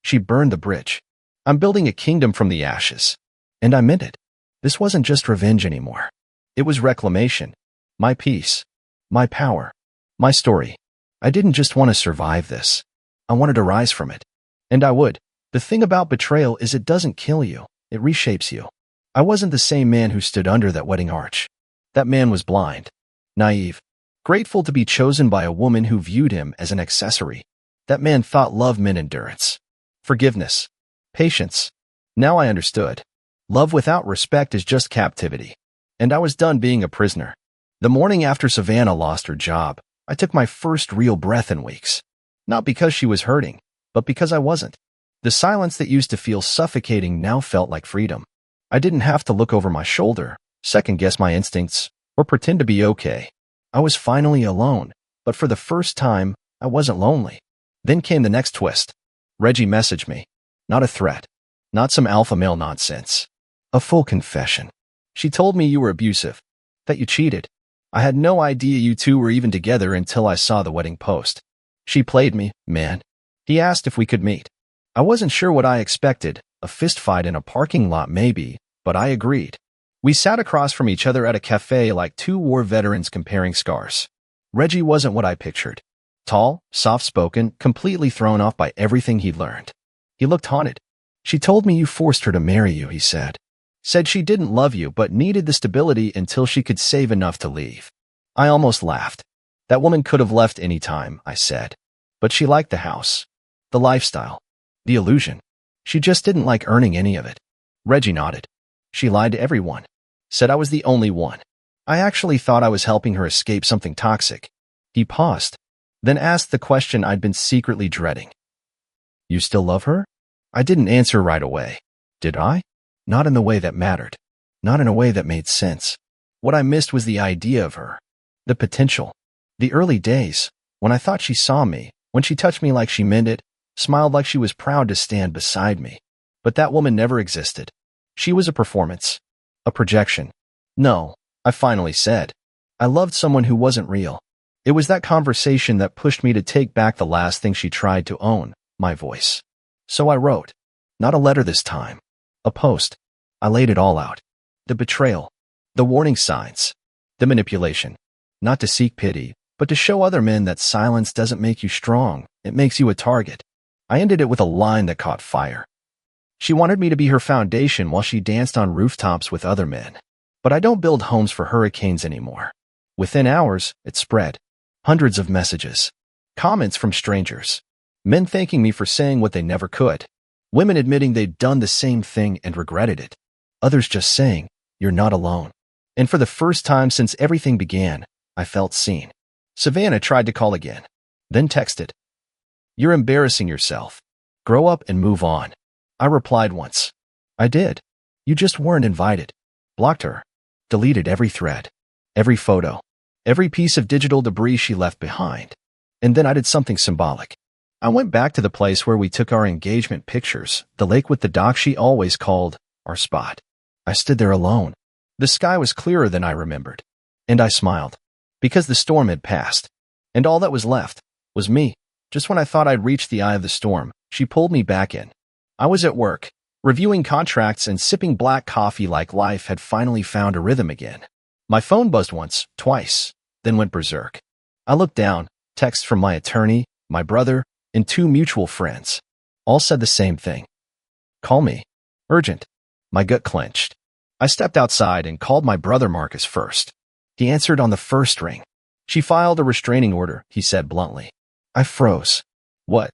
She burned the bridge. I'm building a kingdom from the ashes. And I meant it. This wasn't just revenge anymore. It was reclamation. My peace. My power. My story. I didn't just want to survive this. I wanted to rise from it. And I would. The thing about betrayal is it doesn't kill you. It reshapes you. I wasn't the same man who stood under that wedding arch. That man was blind. Naive. Grateful to be chosen by a woman who viewed him as an accessory. That man thought love meant endurance. Forgiveness. Patience. Now I understood. Love without respect is just captivity. And I was done being a prisoner. The morning after Savannah lost her job, I took my first real breath in weeks. Not because she was hurting, but because I wasn't. The silence that used to feel suffocating now felt like freedom. I didn't have to look over my shoulder, second-guess my instincts, or pretend to be okay. I was finally alone, but for the first time, I wasn't lonely. Then came the next twist. Reggie messaged me. Not a threat. Not some alpha male nonsense. A full confession. She told me you were abusive. That you cheated. I had no idea you two were even together until I saw the wedding post. She played me, man. He asked if we could meet. I wasn't sure what I expected, a fistfight in a parking lot maybe, but I agreed. We sat across from each other at a cafe like two war veterans comparing scars. Reggie wasn't what I pictured. Tall, soft-spoken, completely thrown off by everything he'd learned. He looked haunted. She told me you forced her to marry you, he said. Said she didn't love you but needed the stability until she could save enough to leave. I almost laughed. That woman could have left any time, I said. But she liked the house. The lifestyle. The illusion. She just didn't like earning any of it. Reggie nodded. She lied to everyone. Said I was the only one. I actually thought I was helping her escape something toxic. He paused, then asked the question I'd been secretly dreading. You still love her? I didn't answer right away. Did I? Not in the way that mattered. Not in a way that made sense. What I missed was the idea of her. The potential. The early days, when I thought she saw me, when she touched me like she meant it, smiled like she was proud to stand beside me. But that woman never existed. She was a performance. A projection. No, I finally said. I loved someone who wasn't real. It was that conversation that pushed me to take back the last thing she tried to own, my voice. So I wrote. Not a letter this time. A post. I laid it all out. The betrayal. The warning signs. The manipulation. Not to seek pity, but to show other men that silence doesn't make you strong, it makes you a target. I ended it with a line that caught fire. She wanted me to be her foundation while she danced on rooftops with other men. But I don't build homes for hurricanes anymore. Within hours, it spread. Hundreds of messages. Comments from strangers. Men thanking me for saying what they never could. Women admitting they'd done the same thing and regretted it. Others just saying, you're not alone. And for the first time since everything began, I felt seen. Savannah tried to call again. Then texted. You're embarrassing yourself. Grow up and move on. I replied once. I did. You just weren't invited. Blocked her. Deleted every thread. Every photo. Every piece of digital debris she left behind. And then I did something symbolic. I went back to the place where we took our engagement pictures, the lake with the dock she always called our spot. I stood there alone. The sky was clearer than I remembered. And I smiled. Because the storm had passed. And all that was left was me. Just when I thought I'd reached the eye of the storm, she pulled me back in. I was at work, reviewing contracts and sipping black coffee like life had finally found a rhythm again. My phone buzzed once, twice, then went berserk. I looked down, texts from my attorney, my brother, and two mutual friends. All said the same thing. Call me. Urgent. My gut clenched. I stepped outside and called my brother Marcus first. He answered on the first ring. She filed a restraining order, he said bluntly. I froze. What?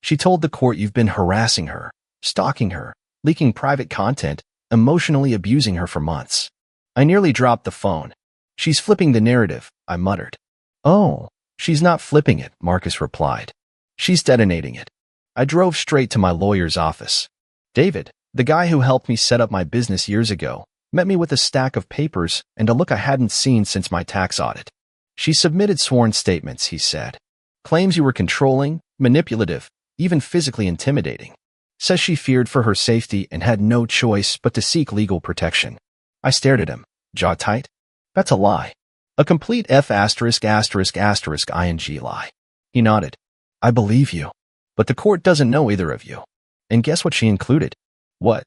She told the court you've been harassing her, stalking her, leaking private content, emotionally abusing her for months. I nearly dropped the phone. She's flipping the narrative, I muttered. Oh, she's not flipping it, Marcus replied. She's detonating it. I drove straight to my lawyer's office. David, the guy who helped me set up my business years ago, met me with a stack of papers and a look I hadn't seen since my tax audit. She submitted sworn statements, he said. Claims you were controlling, manipulative, even physically intimidating. Says she feared for her safety and had no choice but to seek legal protection. I stared at him, jaw tight. That's a lie. A complete F*** ing lie. He nodded. I believe you. But the court doesn't know either of you. And guess what she included? What?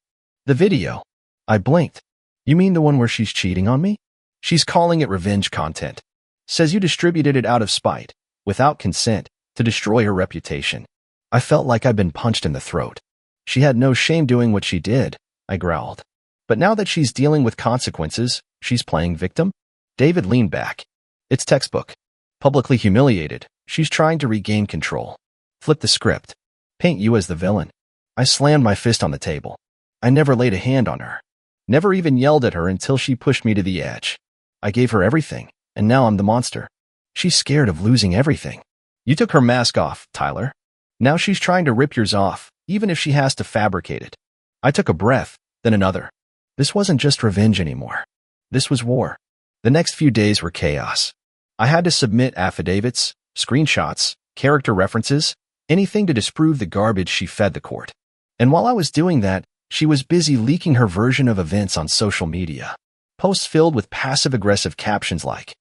The video. I blinked. You mean the one where she's cheating on me? She's calling it revenge content. Says you distributed it out of spite, without consent, to destroy her reputation. I felt like I'd been punched in the throat. She had no shame doing what she did, I growled. But now that she's dealing with consequences, she's playing victim? David leaned back. It's textbook. Publicly humiliated, she's trying to regain control. Flip the script. Paint you as the villain. I slammed my fist on the table. I never laid a hand on her. Never even yelled at her until she pushed me to the edge. I gave her everything, and now I'm the monster. She's scared of losing everything. You took her mask off, Tyler. Now she's trying to rip yours off, even if she has to fabricate it. I took a breath, then another. This wasn't just revenge anymore. This was war. The next few days were chaos. I had to submit affidavits, screenshots, character references, anything to disprove the garbage she fed the court. And while I was doing that, she was busy leaking her version of events on social media. Posts filled with passive-aggressive captions like,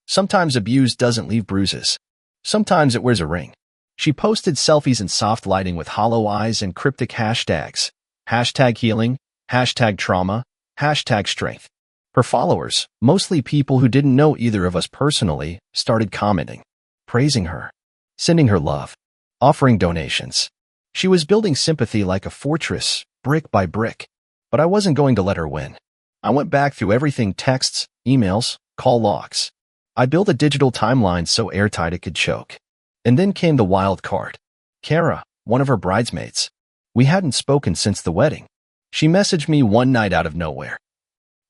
sometimes abuse doesn't leave bruises. Sometimes it wears a ring. She posted selfies in soft lighting with hollow eyes and cryptic hashtags. Hashtag healing, hashtag trauma, hashtag strength. Her followers, mostly people who didn't know either of us personally, started commenting, praising her, sending her love, offering donations. She was building sympathy like a fortress, brick by brick. But I wasn't going to let her win. I went back through everything: texts, emails, call logs. I built a digital timeline so airtight it could choke. And then came the wild card. Kara, one of her bridesmaids. We hadn't spoken since the wedding. She messaged me one night out of nowhere.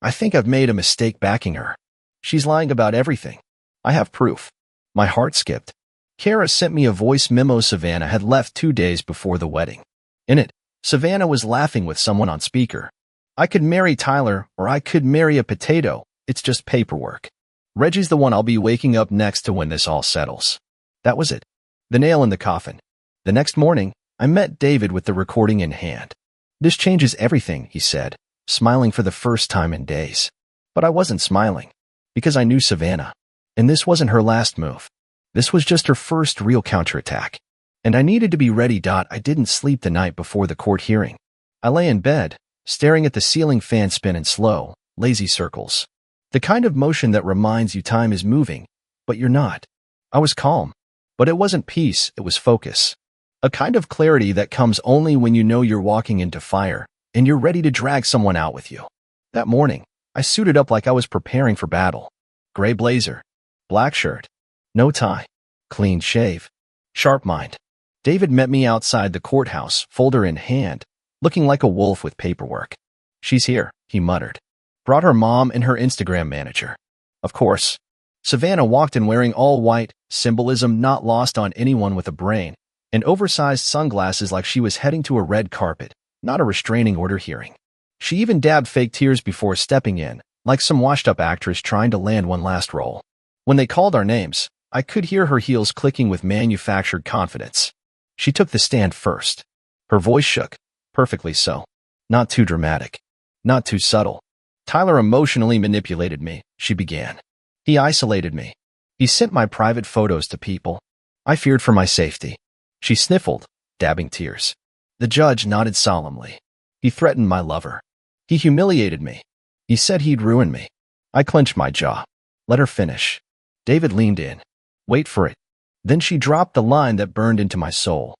I think I've made a mistake backing her. She's lying about everything. I have proof. My heart skipped. Kara sent me a voice memo Savannah had left 2 days before the wedding. In it, Savannah was laughing with someone on speaker. I could marry Tyler, or I could marry a potato. It's just paperwork. Reggie's the one I'll be waking up next to when this all settles. That was it. The nail in the coffin. The next morning, I met David with the recording in hand. This changes everything, he said, smiling for the first time in days. But I wasn't smiling, because I knew Savannah. And this wasn't her last move. This was just her first real counterattack. And I needed to be ready. I didn't sleep the night before the court hearing. I lay in bed, staring at the ceiling fan spin in slow, lazy circles. The kind of motion that reminds you time is moving, but you're not. I was calm, but it wasn't peace, it was focus. A kind of clarity that comes only when you know you're walking into fire, and you're ready to drag someone out with you. That morning, I suited up like I was preparing for battle. Gray blazer, black shirt, no tie, clean shave, sharp mind. David met me outside the courthouse, folder in hand, looking like a wolf with paperwork. She's here, he muttered. Brought her mom and her Instagram manager. Of course. Savannah walked in wearing all white, symbolism not lost on anyone with a brain, and oversized sunglasses like she was heading to a red carpet, not a restraining order hearing. She even dabbed fake tears before stepping in, like some washed-up actress trying to land one last role. When they called our names, I could hear her heels clicking with manufactured confidence. She took the stand first. Her voice shook, perfectly so. Not too dramatic. Not too subtle. Tyler emotionally manipulated me, she began. He isolated me. He sent my private photos to people. I feared for my safety. She sniffled, dabbing tears. The judge nodded solemnly. He threatened my lover. He humiliated me. He said he'd ruin me. I clenched my jaw. Let her finish. David leaned in. Wait for it. Then she dropped the line that burned into my soul.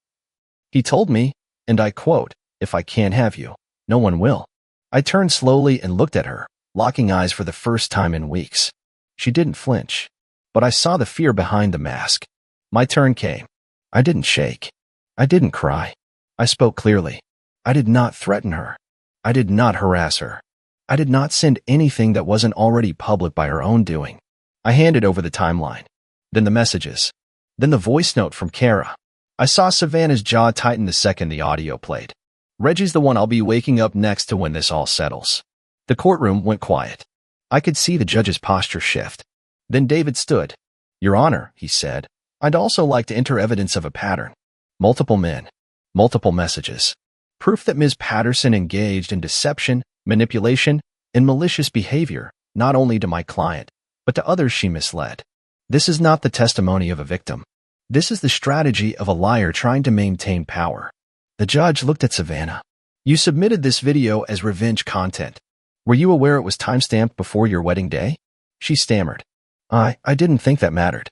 He told me, and I quote, "If I can't have you, no one will." I turned slowly and looked at her, locking eyes for the first time in weeks. She didn't flinch, but I saw the fear behind the mask. My turn came. I didn't shake. I didn't cry. I spoke clearly. I did not threaten her. I did not harass her. I did not send anything that wasn't already public by her own doing. I handed over the timeline. Then the messages. Then the voice note from Kara. I saw Savannah's jaw tighten the second the audio played. Reggie's the one I'll be waking up next to when this all settles. The courtroom went quiet. I could see the judge's posture shift. Then David stood. Your Honor, he said, I'd also like to enter evidence of a pattern. Multiple men. Multiple messages. Proof that Ms. Patterson engaged in deception, manipulation, in malicious behavior, not only to my client, but to others she misled. This is not the testimony of a victim. This is the strategy of a liar trying to maintain power. The judge looked at Savannah. You submitted this video as revenge content. Were you aware it was timestamped before your wedding day? She stammered. I didn't think that mattered.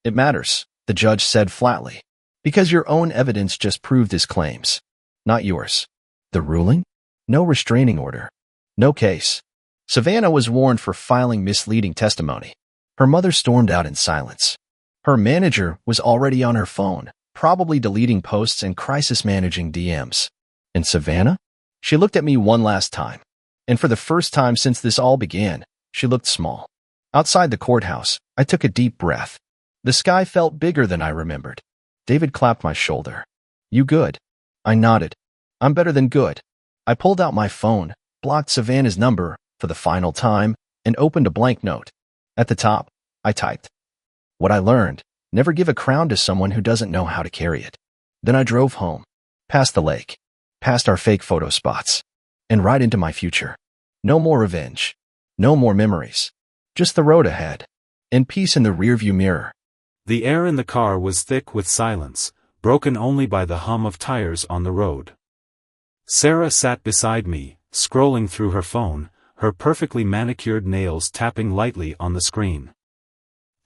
It matters, the judge said flatly, because your own evidence just proved his claims, not yours. The ruling? No restraining order. No case. Savannah was warned for filing misleading testimony. Her mother stormed out in silence. Her manager was already on her phone, probably deleting posts and crisis-managing DMs. And Savannah? She looked at me one last time. And for the first time since this all began, she looked small. Outside the courthouse, I took a deep breath. The sky felt bigger than I remembered. David clapped my shoulder. You good? I nodded. I'm better than good. I pulled out my phone, blocked Savannah's number for the final time, and opened a blank note. At the top, I typed, what I learned, never give a crown to someone who doesn't know how to carry it. Then I drove home, past the lake, past our fake photo spots, and right into my future. No more revenge. No more memories. Just the road ahead. And peace in the rearview mirror. The air in the car was thick with silence, broken only by the hum of tires on the road. Sarah sat beside me, scrolling through her phone, her perfectly manicured nails tapping lightly on the screen.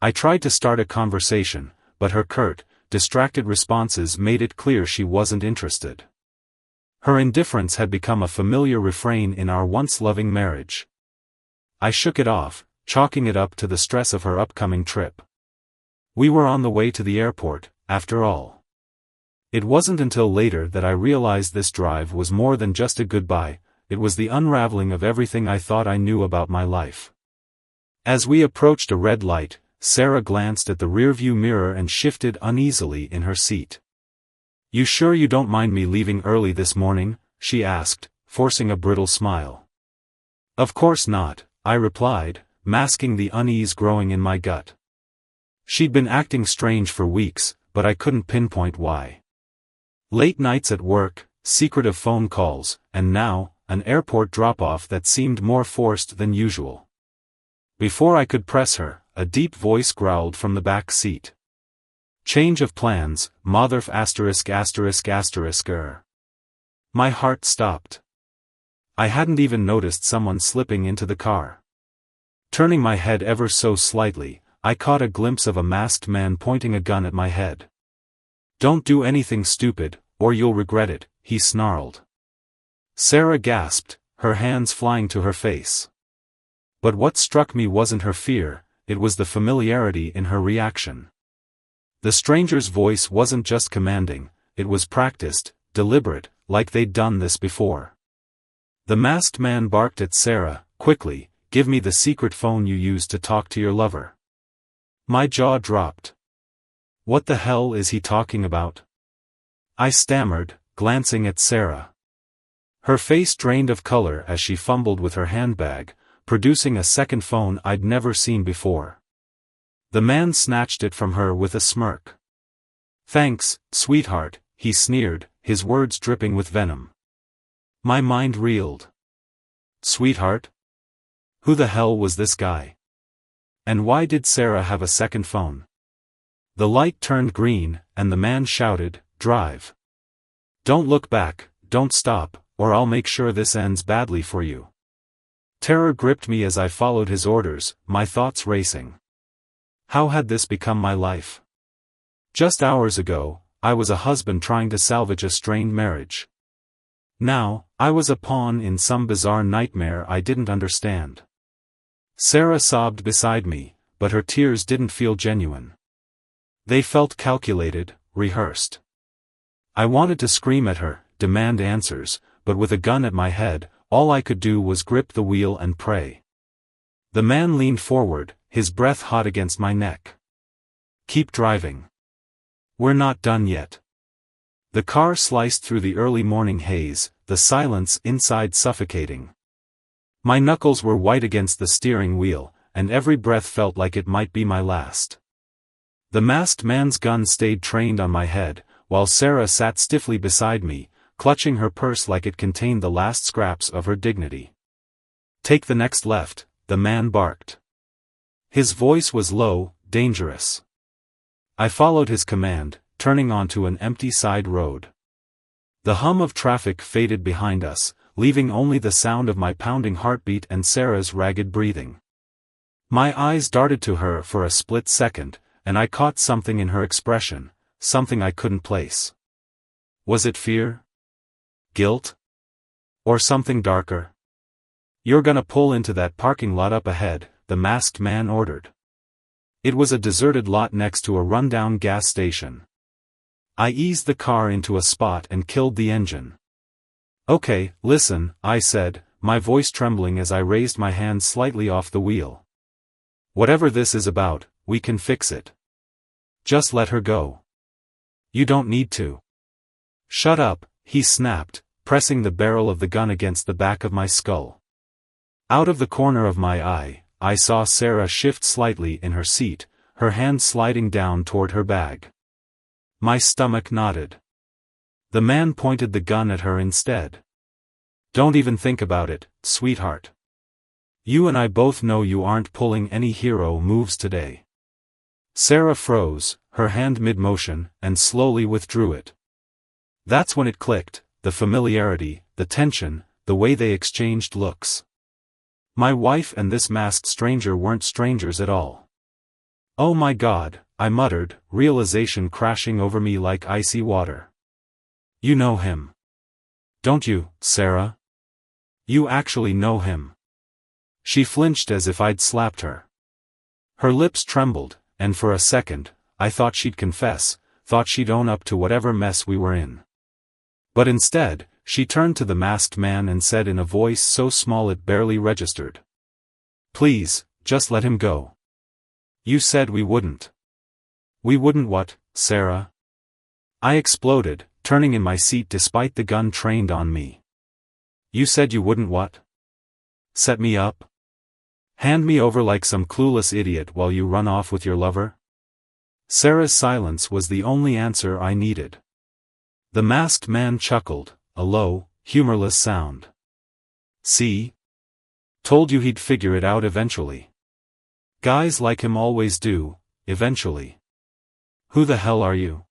I tried to start a conversation, but her curt, distracted responses made it clear she wasn't interested. Her indifference had become a familiar refrain in our once loving marriage. I shook it off, chalking it up to the stress of her upcoming trip. We were on the way to the airport, after all. It wasn't until later that I realized this drive was more than just a goodbye, it was the unraveling of everything I thought I knew about my life. As we approached a red light, Sarah glanced at the rearview mirror and shifted uneasily in her seat. You sure you don't mind me leaving early this morning? She asked, forcing a brittle smile. Of course not, I replied, masking the unease growing in my gut. She'd been acting strange for weeks, but I couldn't pinpoint why. Late nights at work, secretive phone calls, and now, an airport drop-off that seemed more forced than usual. Before I could press her, a deep voice growled from the back seat. Change of plans, motherf ******. My heart stopped. I hadn't even noticed someone slipping into the car. Turning my head ever so slightly, I caught a glimpse of a masked man pointing a gun at my head. Don't do anything stupid, or you'll regret it, he snarled. Sarah gasped, her hands flying to her face. But what struck me wasn't her fear, it was the familiarity in her reaction. The stranger's voice wasn't just commanding, it was practiced, deliberate, like they'd done this before. The masked man barked at Sarah, quickly, give me the secret phone you used to talk to your lover. My jaw dropped. What the hell is he talking about? I stammered, glancing at Sarah. Her face drained of color as she fumbled with her handbag, producing a second phone I'd never seen before. The man snatched it from her with a smirk. Thanks, sweetheart, he sneered, his words dripping with venom. My mind reeled. Sweetheart? Who the hell was this guy? And why did Sarah have a second phone? The light turned green, and the man shouted, drive. Don't look back, don't stop, or I'll make sure this ends badly for you. Terror gripped me as I followed his orders, my thoughts racing. How had this become my life? Just hours ago, I was a husband trying to salvage a strained marriage. Now, I was a pawn in some bizarre nightmare I didn't understand. Sarah sobbed beside me, but her tears didn't feel genuine. They felt calculated, rehearsed. I wanted to scream at her, demand answers, but with a gun at my head, all I could do was grip the wheel and pray. The man leaned forward, his breath hot against my neck. Keep driving. We're not done yet. The car sliced through the early morning haze, the silence inside suffocating. My knuckles were white against the steering wheel, and every breath felt like it might be my last. The masked man's gun stayed trained on my head, while Sarah sat stiffly beside me, clutching her purse like it contained the last scraps of her dignity. Take the next left, the man barked. His voice was low, dangerous. I followed his command, turning onto an empty side road. The hum of traffic faded behind us, leaving only the sound of my pounding heartbeat and Sarah's ragged breathing. My eyes darted to her for a split second, and I caught something in her expression, something I couldn't place. Was it fear? Guilt? Or something darker? You're gonna pull into that parking lot up ahead, the masked man ordered. It was a deserted lot next to a rundown gas station. I eased the car into a spot and killed the engine. Okay, listen, I said, my voice trembling as I raised my hand slightly off the wheel. Whatever this is about, we can fix it. Just let her go. You don't need to. Shut up, he snapped, pressing the barrel of the gun against the back of my skull. Out of the corner of my eye, I saw Sarah shift slightly in her seat, her hand sliding down toward her bag. My stomach knotted. The man pointed the gun at her instead. Don't even think about it, sweetheart. You and I both know you aren't pulling any hero moves today. Sarah froze, her hand mid-motion, and slowly withdrew it. That's when it clicked, the familiarity, the tension, the way they exchanged looks. My wife and this masked stranger weren't strangers at all. Oh my God, I muttered, realization crashing over me like icy water. You know him. Don't you, Sarah? You actually know him. She flinched as if I'd slapped her. Her lips trembled, and for a second, I thought she'd confess, thought she'd own up to whatever mess we were in. But instead, she turned to the masked man and said in a voice so small it barely registered. Please, just let him go. You said we wouldn't. We wouldn't what, Sarah? I exploded, turning in my seat despite the gun trained on me. You said you wouldn't what? Set me up? Hand me over like some clueless idiot while you run off with your lover? Sarah's silence was the only answer I needed. The masked man chuckled, a low, humorless sound. See? Told you he'd figure it out eventually. Guys like him always do, eventually. Who the hell are you?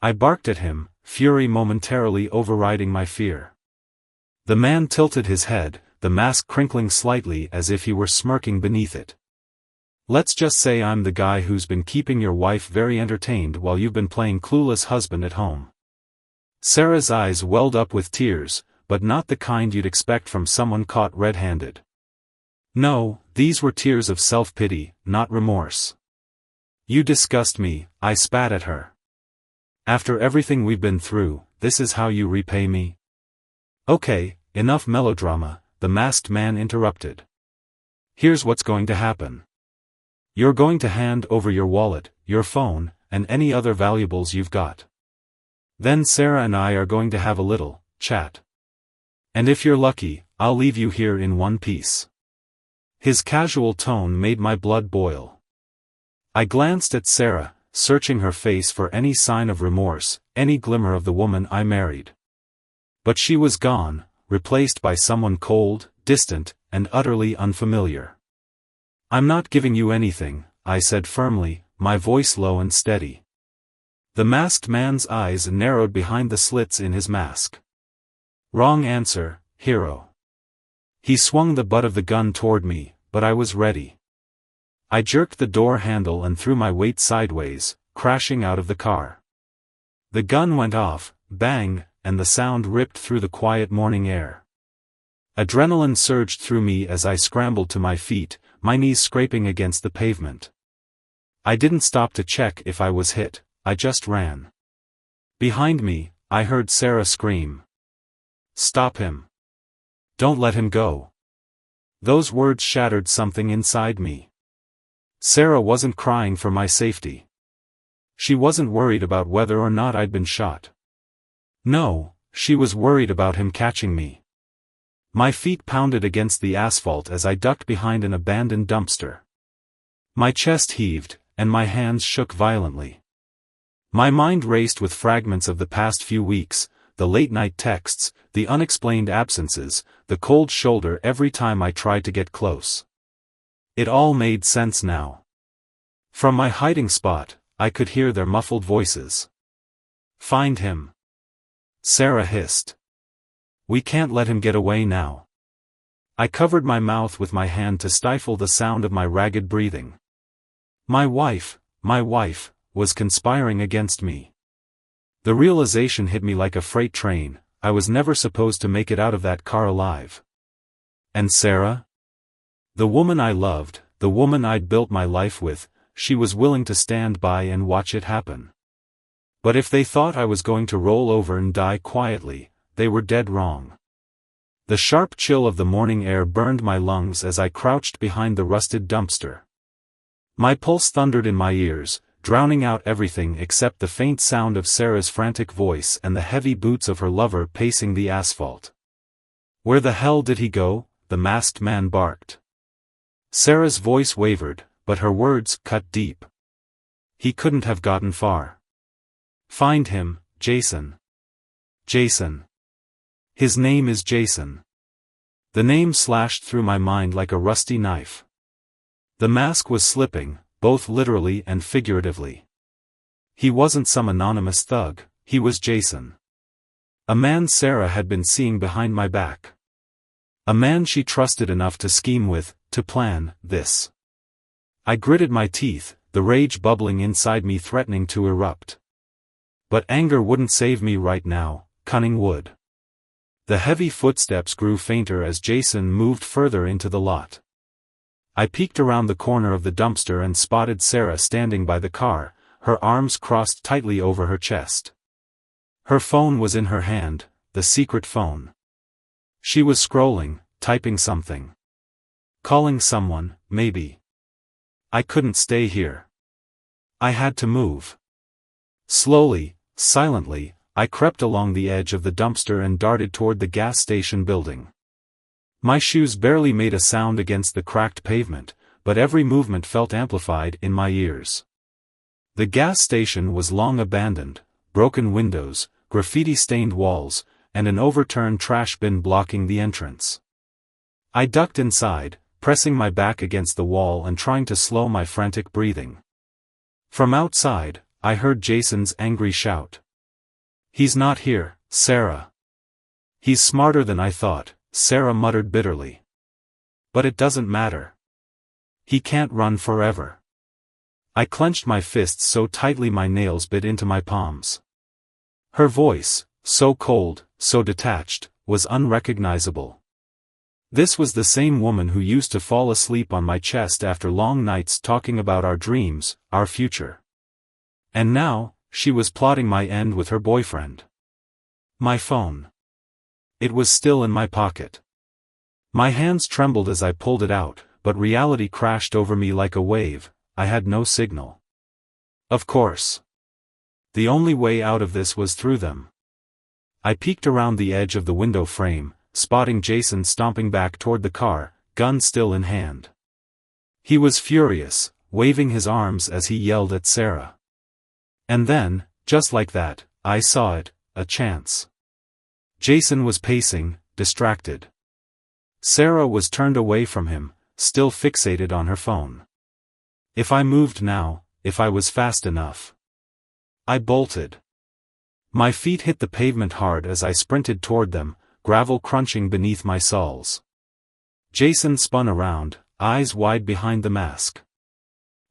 I barked at him, fury momentarily overriding my fear. The man tilted his head, the mask crinkling slightly as if he were smirking beneath it. Let's just say I'm the guy who's been keeping your wife very entertained while you've been playing clueless husband at home. Sarah's eyes welled up with tears, but not the kind you'd expect from someone caught red-handed. No, these were tears of self-pity, not remorse. You disgust me, I spat at her. After everything we've been through, this is how you repay me? Okay, enough melodrama, the masked man interrupted. Here's what's going to happen. You're going to hand over your wallet, your phone, and any other valuables you've got. Then Sarah and I are going to have a little chat. And if you're lucky, I'll leave you here in one piece. His casual tone made my blood boil. I glanced at Sarah, searching her face for any sign of remorse, any glimmer of the woman I married. But she was gone, replaced by someone cold, distant, and utterly unfamiliar. I'm not giving you anything, I said firmly, my voice low and steady. The masked man's eyes narrowed behind the slits in his mask. Wrong answer, hero. He swung the butt of the gun toward me, but I was ready. I jerked the door handle and threw my weight sideways, crashing out of the car. The gun went off, bang, and the sound ripped through the quiet morning air. Adrenaline surged through me as I scrambled to my feet, my knees scraping against the pavement. I didn't stop to check if I was hit, I just ran. Behind me, I heard Sarah scream. Stop him. Don't let him go. Those words shattered something inside me. Sarah wasn't crying for my safety. She wasn't worried about whether or not I'd been shot. No, she was worried about him catching me. My feet pounded against the asphalt as I ducked behind an abandoned dumpster. My chest heaved, and my hands shook violently. My mind raced with fragments of the past few weeks, the late-night texts, the the unexplained absences, the cold shoulder every time I tried to get close. It all made sense now. From my hiding spot, I could hear their muffled voices. "Find him," Sarah hissed. "We can't let him get away now." I covered my mouth with my hand to stifle the sound of my ragged breathing. My wife, was conspiring against me. The realization hit me like a freight train. I was never supposed to make it out of that car alive. And Sarah? The woman I loved, the woman I'd built my life with, she was willing to stand by and watch it happen. But if they thought I was going to roll over and die quietly, they were dead wrong. The sharp chill of the morning air burned my lungs as I crouched behind the rusted dumpster. My pulse thundered in my ears, drowning out everything except the faint sound of Sarah's frantic voice and the heavy boots of her lover pacing the asphalt. "Where the hell did he go?" the masked man barked. Sarah's voice wavered, but her words cut deep. "He couldn't have gotten far. Find him, Jason. Jason. His name is Jason." The name slashed through my mind like a rusty knife. The mask was slipping, both literally and figuratively. He wasn't some anonymous thug, he was Jason. A man Sarah had been seeing behind my back. A man she trusted enough to scheme with, to plan this. I gritted my teeth, the rage bubbling inside me threatening to erupt. But anger wouldn't save me right now, cunning would. The heavy footsteps grew fainter as Jason moved further into the lot. I peeked around the corner of the dumpster and spotted Sarah standing by the car, her arms crossed tightly over her chest. Her phone was in her hand, the secret phone. She was scrolling, typing something. Calling someone, maybe. I couldn't stay here. I had to move. Slowly, silently, I crept along the edge of the dumpster and darted toward the gas station building. My shoes barely made a sound against the cracked pavement, but every movement felt amplified in my ears. The gas station was long abandoned, broken windows, graffiti-stained walls, and an overturned trash bin blocking the entrance. I ducked inside, pressing my back against the wall and trying to slow my frantic breathing. From outside, I heard Jason's angry shout. "He's not here, Sarah." "He's smarter than I thought," Sarah muttered bitterly. "But it doesn't matter. He can't run forever." I clenched my fists so tightly my nails bit into my palms. Her voice, so cold, so detached, was unrecognizable. This was the same woman who used to fall asleep on my chest after long nights talking about our dreams, our future. And now, she was plotting my end with her boyfriend. My phone. It was still in my pocket. My hands trembled as I pulled it out, but reality crashed over me like a wave. I had no signal. Of course. The only way out of this was through them. I peeked around the edge of the window frame, spotting Jason stomping back toward the car, gun still in hand. He was furious, waving his arms as he yelled at Sarah. And then, just like that, I saw it, a chance. Jason was pacing, distracted. Sarah was turned away from him, still fixated on her phone. If I moved now, if I was fast enough. I bolted. My feet hit the pavement hard as I sprinted toward them, gravel crunching beneath my soles. Jason spun around, eyes wide behind the mask.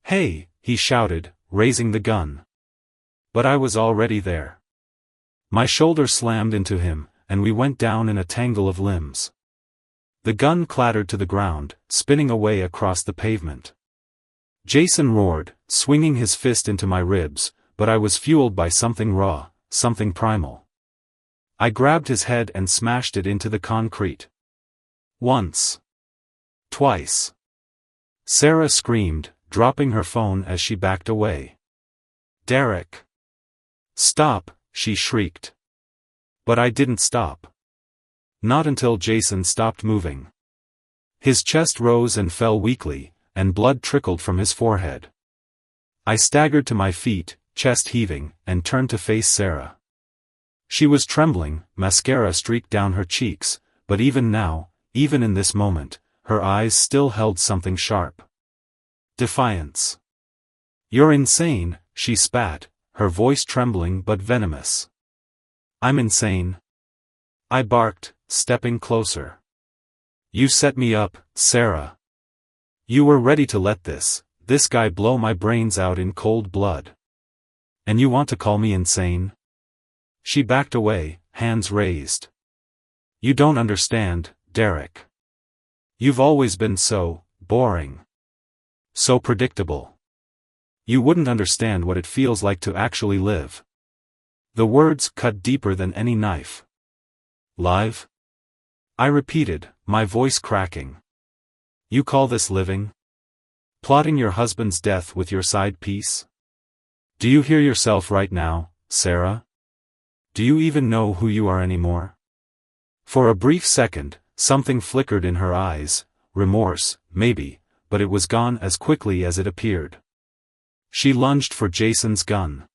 "Hey," he shouted, raising the gun. But I was already there. My shoulder slammed into him, and we went down in a tangle of limbs. The gun clattered to the ground, spinning away across the pavement. Jason roared, swinging his fist into my ribs, but I was fueled by something raw, something primal. I grabbed his head and smashed it into the concrete. Once. Twice. Sarah screamed, dropping her phone as she backed away. "Derek! Stop!" she shrieked. But I didn't stop. Not until Jason stopped moving. His chest rose and fell weakly, and blood trickled from his forehead. I staggered to my feet, chest heaving, and turned to face Sarah. She was trembling, mascara streaked down her cheeks, but even now, even in this moment, her eyes still held something sharp. Defiance. "You're insane," she spat, her voice trembling but venomous. "I'm insane?" I barked, stepping closer. "You set me up, Sarah. You were ready to let this guy blow my brains out in cold blood. And you want to call me insane?" She backed away, hands raised. "You don't understand, Derek. You've always been so boring. So predictable. You wouldn't understand what it feels like to actually live." The words cut deeper than any knife. "Live?" I repeated, my voice cracking. "You call this living? Plotting your husband's death with your side piece? Do you hear yourself right now, Sarah? Do you even know who you are anymore?" For a brief second, something flickered in her eyes, remorse, maybe, but it was gone as quickly as it appeared. She lunged for Jason's gun.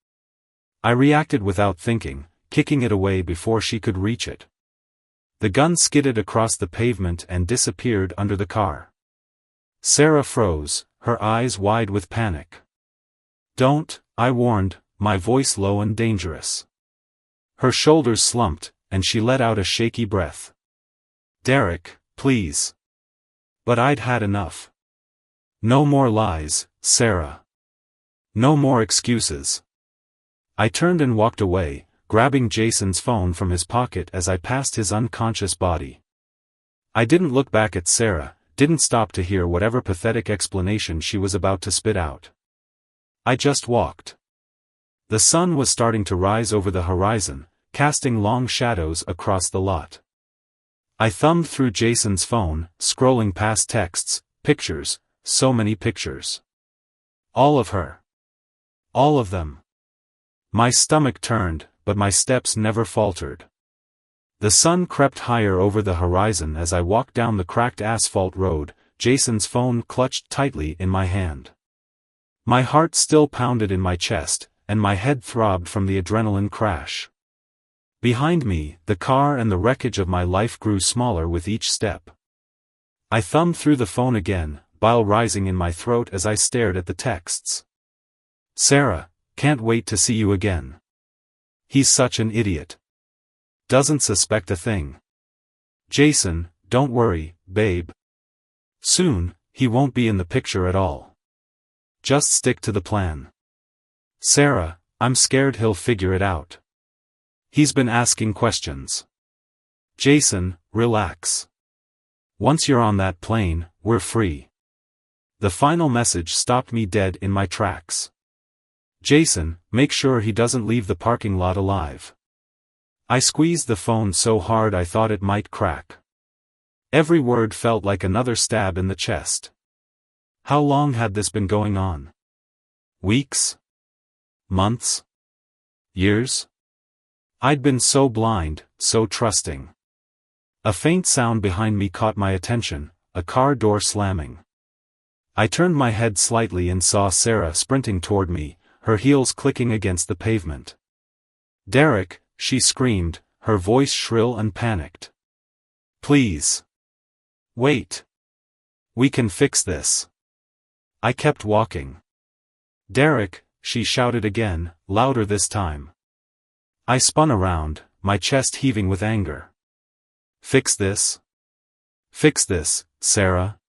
I reacted without thinking, kicking it away before she could reach it. The gun skidded across the pavement and disappeared under the car. Sarah froze, her eyes wide with panic. "Don't," I warned, my voice low and dangerous. Her shoulders slumped, and she let out a shaky breath. "Derek, please." But I'd had enough. No more lies, Sarah. No more excuses. I turned and walked away, grabbing Jason's phone from his pocket as I passed his unconscious body. I didn't look back at Sarah, didn't stop to hear whatever pathetic explanation she was about to spit out. I just walked. The sun was starting to rise over the horizon, casting long shadows across the lot. I thumbed through Jason's phone, scrolling past texts, pictures, so many pictures. All of her. All of them. My stomach turned, but my steps never faltered. The sun crept higher over the horizon as I walked down the cracked asphalt road, Jason's phone clutched tightly in my hand. My heart still pounded in my chest, and my head throbbed from the adrenaline crash. Behind me, the car and the wreckage of my life grew smaller with each step. I thumbed through the phone again, bile rising in my throat as I stared at the texts. "Sarah, can't wait to see you again. He's such an idiot. Doesn't suspect a thing. Jason, don't worry, babe. Soon, he won't be in the picture at all. Just stick to the plan. Sarah, I'm scared he'll figure it out. He's been asking questions. Jason, relax. Once you're on that plane, we're free." The final message stopped me dead in my tracks. "Jason, make sure he doesn't leave the parking lot alive." I squeezed the phone so hard I thought it might crack. Every word felt like another stab in the chest. How long had this been going on? Weeks? Months? Years? I'd been so blind, so trusting. A faint sound behind me caught my attention, a car door slamming. I turned my head slightly and saw Sarah sprinting toward me, her heels clicking against the pavement. "Derek," she screamed, her voice shrill and panicked. "Please. Wait. We can fix this." I kept walking. "Derek," she shouted again, louder this time. I spun around, my chest heaving with anger. "Fix this? Fix this, Sarah?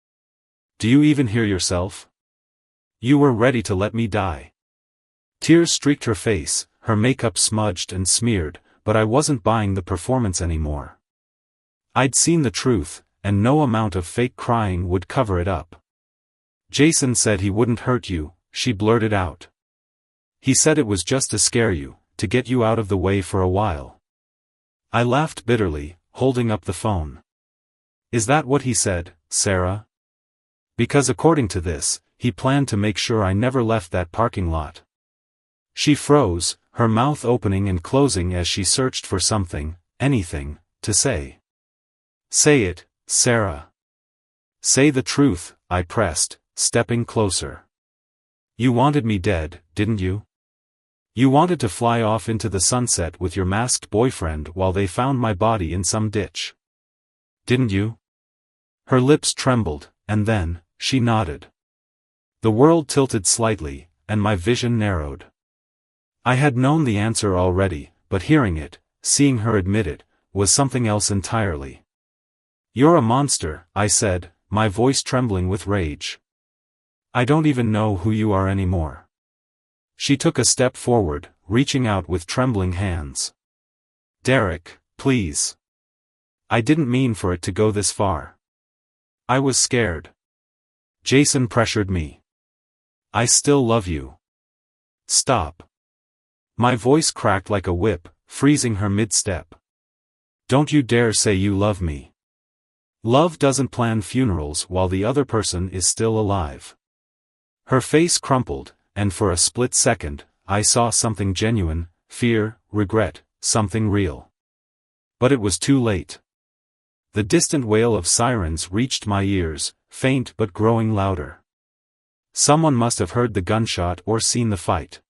Do you even hear yourself? You were ready to let me die." Tears streaked her face, her makeup smudged and smeared, but I wasn't buying the performance anymore. I'd seen the truth, and no amount of fake crying would cover it up. "Jason said he wouldn't hurt you," she blurted out. "He said it was just to scare you, to get you out of the way for a while." I laughed bitterly, holding up the phone. "Is that what he said, Sarah? Because according to this, he planned to make sure I never left that parking lot." She froze, her mouth opening and closing as she searched for something, anything, to say. "Say it, Sarah. Say the truth," I pressed, stepping closer. "You wanted me dead, didn't you? You wanted to fly off into the sunset with your masked boyfriend while they found my body in some ditch. Didn't you? Her lips trembled, and then, she nodded. The world tilted slightly, and my vision narrowed. I had known the answer already, but hearing it, seeing her admit it, was something else entirely. You're a monster, I said, my voice trembling with rage. I don't even know who you are anymore. She took a step forward, reaching out with trembling hands. Derek, please. I didn't mean for it to go this far. I was scared. Jason pressured me. I still love you. Stop. My voice cracked like a whip, freezing her mid-step. Don't you dare say you love me. Love doesn't plan funerals while the other person is still alive. Her face crumpled, and for a split second, I saw something genuine, fear, regret, something real. But it was too late. The distant wail of sirens reached my ears, faint but growing louder. Someone must have heard the gunshot or seen the fight.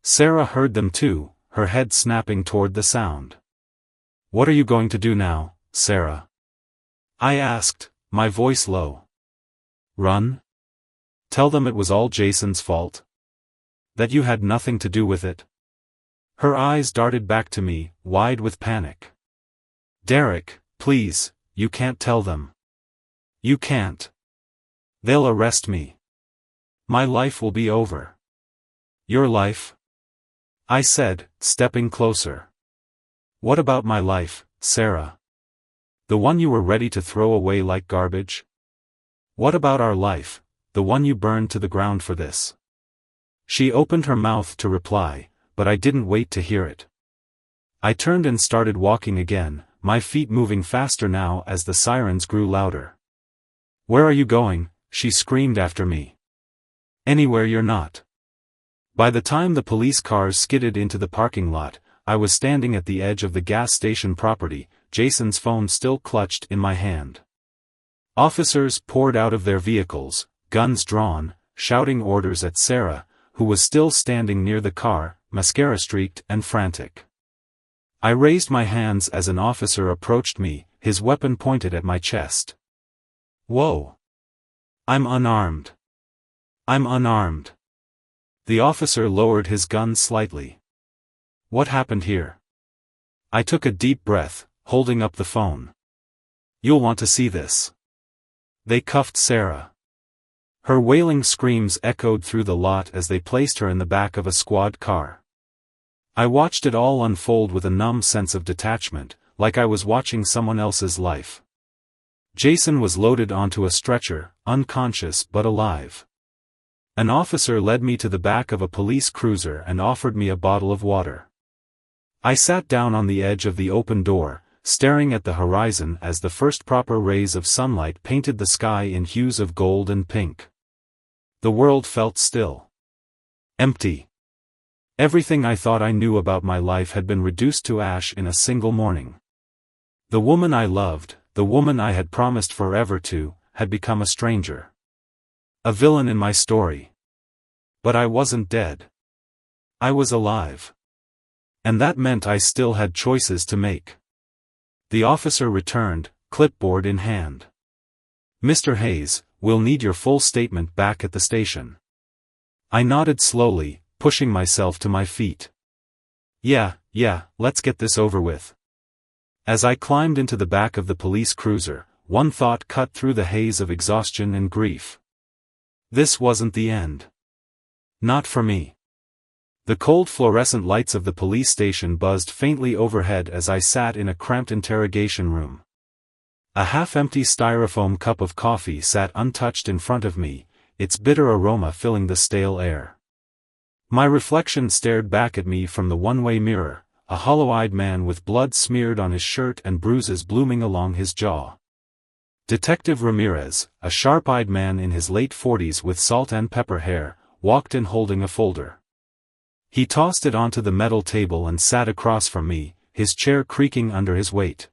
Sarah heard them too, her head snapping toward the sound. What are you going to do now, Sarah? I asked, my voice low. Run? Tell them it was all Jason's fault? That you had nothing to do with it? Her eyes darted back to me, wide with panic. Derek, please, you can't tell them. You can't. They'll arrest me. My life will be over. Your life? I said, stepping closer. What about my life, Sarah? The one you were ready to throw away like garbage? What about our life, the one you burned to the ground for this? She opened her mouth to reply, but I didn't wait to hear it. I turned and started walking again, my feet moving faster now as the sirens grew louder. Where are you going? She screamed after me. Anywhere you're not. By the time the police cars skidded into the parking lot, I was standing at the edge of the gas station property, Jason's phone still clutched in my hand. Officers poured out of their vehicles, guns drawn, shouting orders at Sarah, who was still standing near the car, mascara-streaked and frantic. I raised my hands as an officer approached me, his weapon pointed at my chest. Whoa! I'm unarmed. I'm unarmed. The officer lowered his gun slightly. What happened here? I took a deep breath, holding up the phone. You'll want to see this. They cuffed Sarah. Her wailing screams echoed through the lot as they placed her in the back of a squad car. I watched it all unfold with a numb sense of detachment, like I was watching someone else's life. Jason was loaded onto a stretcher, unconscious but alive. An officer led me to the back of a police cruiser and offered me a bottle of water. I sat down on the edge of the open door, staring at the horizon as the first proper rays of sunlight painted the sky in hues of gold and pink. The world felt still. Empty. Everything I thought I knew about my life had been reduced to ash in a single morning. The woman I loved, the woman I had promised forever to, had become a stranger. A villain in my story. But I wasn't dead. I was alive. And that meant I still had choices to make. The officer returned, clipboard in hand. Mr. Hayes, we'll need your full statement back at the station. I nodded slowly, pushing myself to my feet. Yeah, let's get this over with. As I climbed into the back of the police cruiser, one thought cut through the haze of exhaustion and grief. This wasn't the end. Not for me. The cold fluorescent lights of the police station buzzed faintly overhead as I sat in a cramped interrogation room. A half-empty styrofoam cup of coffee sat untouched in front of me, its bitter aroma filling the stale air. My reflection stared back at me from the one-way mirror, a hollow-eyed man with blood smeared on his shirt and bruises blooming along his jaw. Detective Ramirez, a sharp-eyed man in his late 40s with salt and pepper hair, walked in holding a folder. He tossed it onto the metal table and sat across from me, his chair creaking under his weight.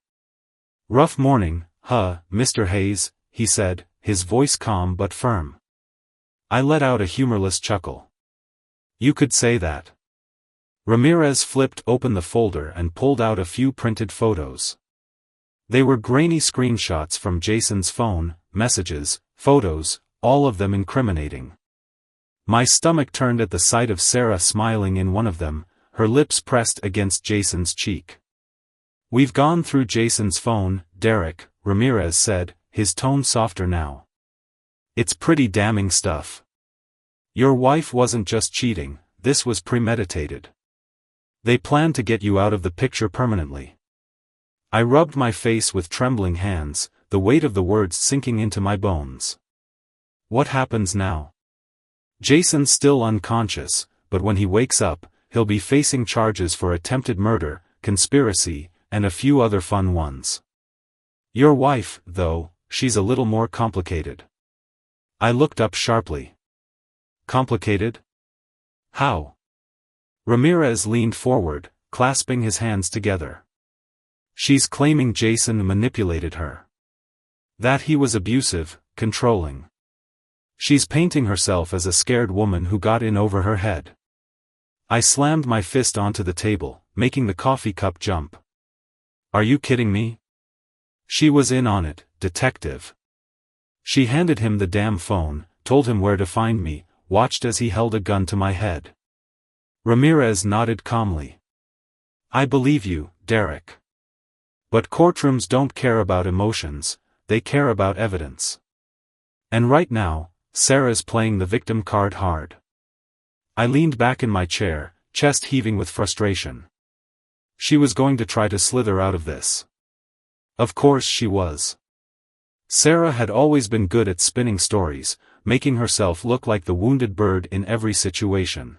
Rough morning, huh, Mr. Hayes, he said, his voice calm but firm. I let out a humorless chuckle. You could say that. Ramirez flipped open the folder and pulled out a few printed photos. They were grainy screenshots from Jason's phone, messages, photos, all of them incriminating. My stomach turned at the sight of Sarah smiling in one of them, her lips pressed against Jason's cheek. "We've gone through Jason's phone, Derek," Ramirez said, his tone softer now. "It's pretty damning stuff. Your wife wasn't just cheating, this was premeditated. They planned to get you out of the picture permanently." I rubbed my face with trembling hands, the weight of the words sinking into my bones. What happens now? Jason's still unconscious, but when he wakes up, he'll be facing charges for attempted murder, conspiracy, and a few other fun ones. Your wife, though, she's a little more complicated. I looked up sharply. Complicated? How? Ramirez leaned forward, clasping his hands together. She's claiming Jason manipulated her. That he was abusive, controlling. She's painting herself as a scared woman who got in over her head. I slammed my fist onto the table, making the coffee cup jump. Are you kidding me? She was in on it, detective. She handed him the damn phone, told him where to find me, watched as he held a gun to my head. Ramirez nodded calmly. I believe you, Derek. But courtrooms don't care about emotions, they care about evidence. And right now, Sarah's playing the victim card hard. I leaned back in my chair, chest heaving with frustration. She was going to try to slither out of this. Of course she was. Sarah had always been good at spinning stories, making herself look like the wounded bird in every situation.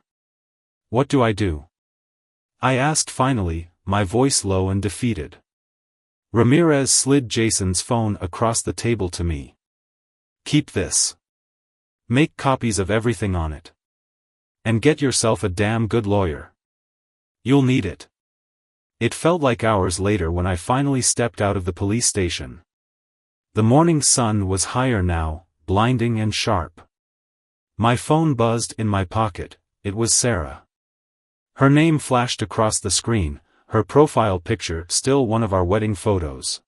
What do I do? I asked finally, my voice low and defeated. Ramirez slid Jason's phone across the table to me. Keep this. Make copies of everything on it. And get yourself a damn good lawyer. You'll need it. It felt like hours later when I finally stepped out of the police station. The morning sun was higher now, blinding and sharp. My phone buzzed in my pocket, it was Sarah. Her name flashed across the screen, her profile picture still one of our wedding photos.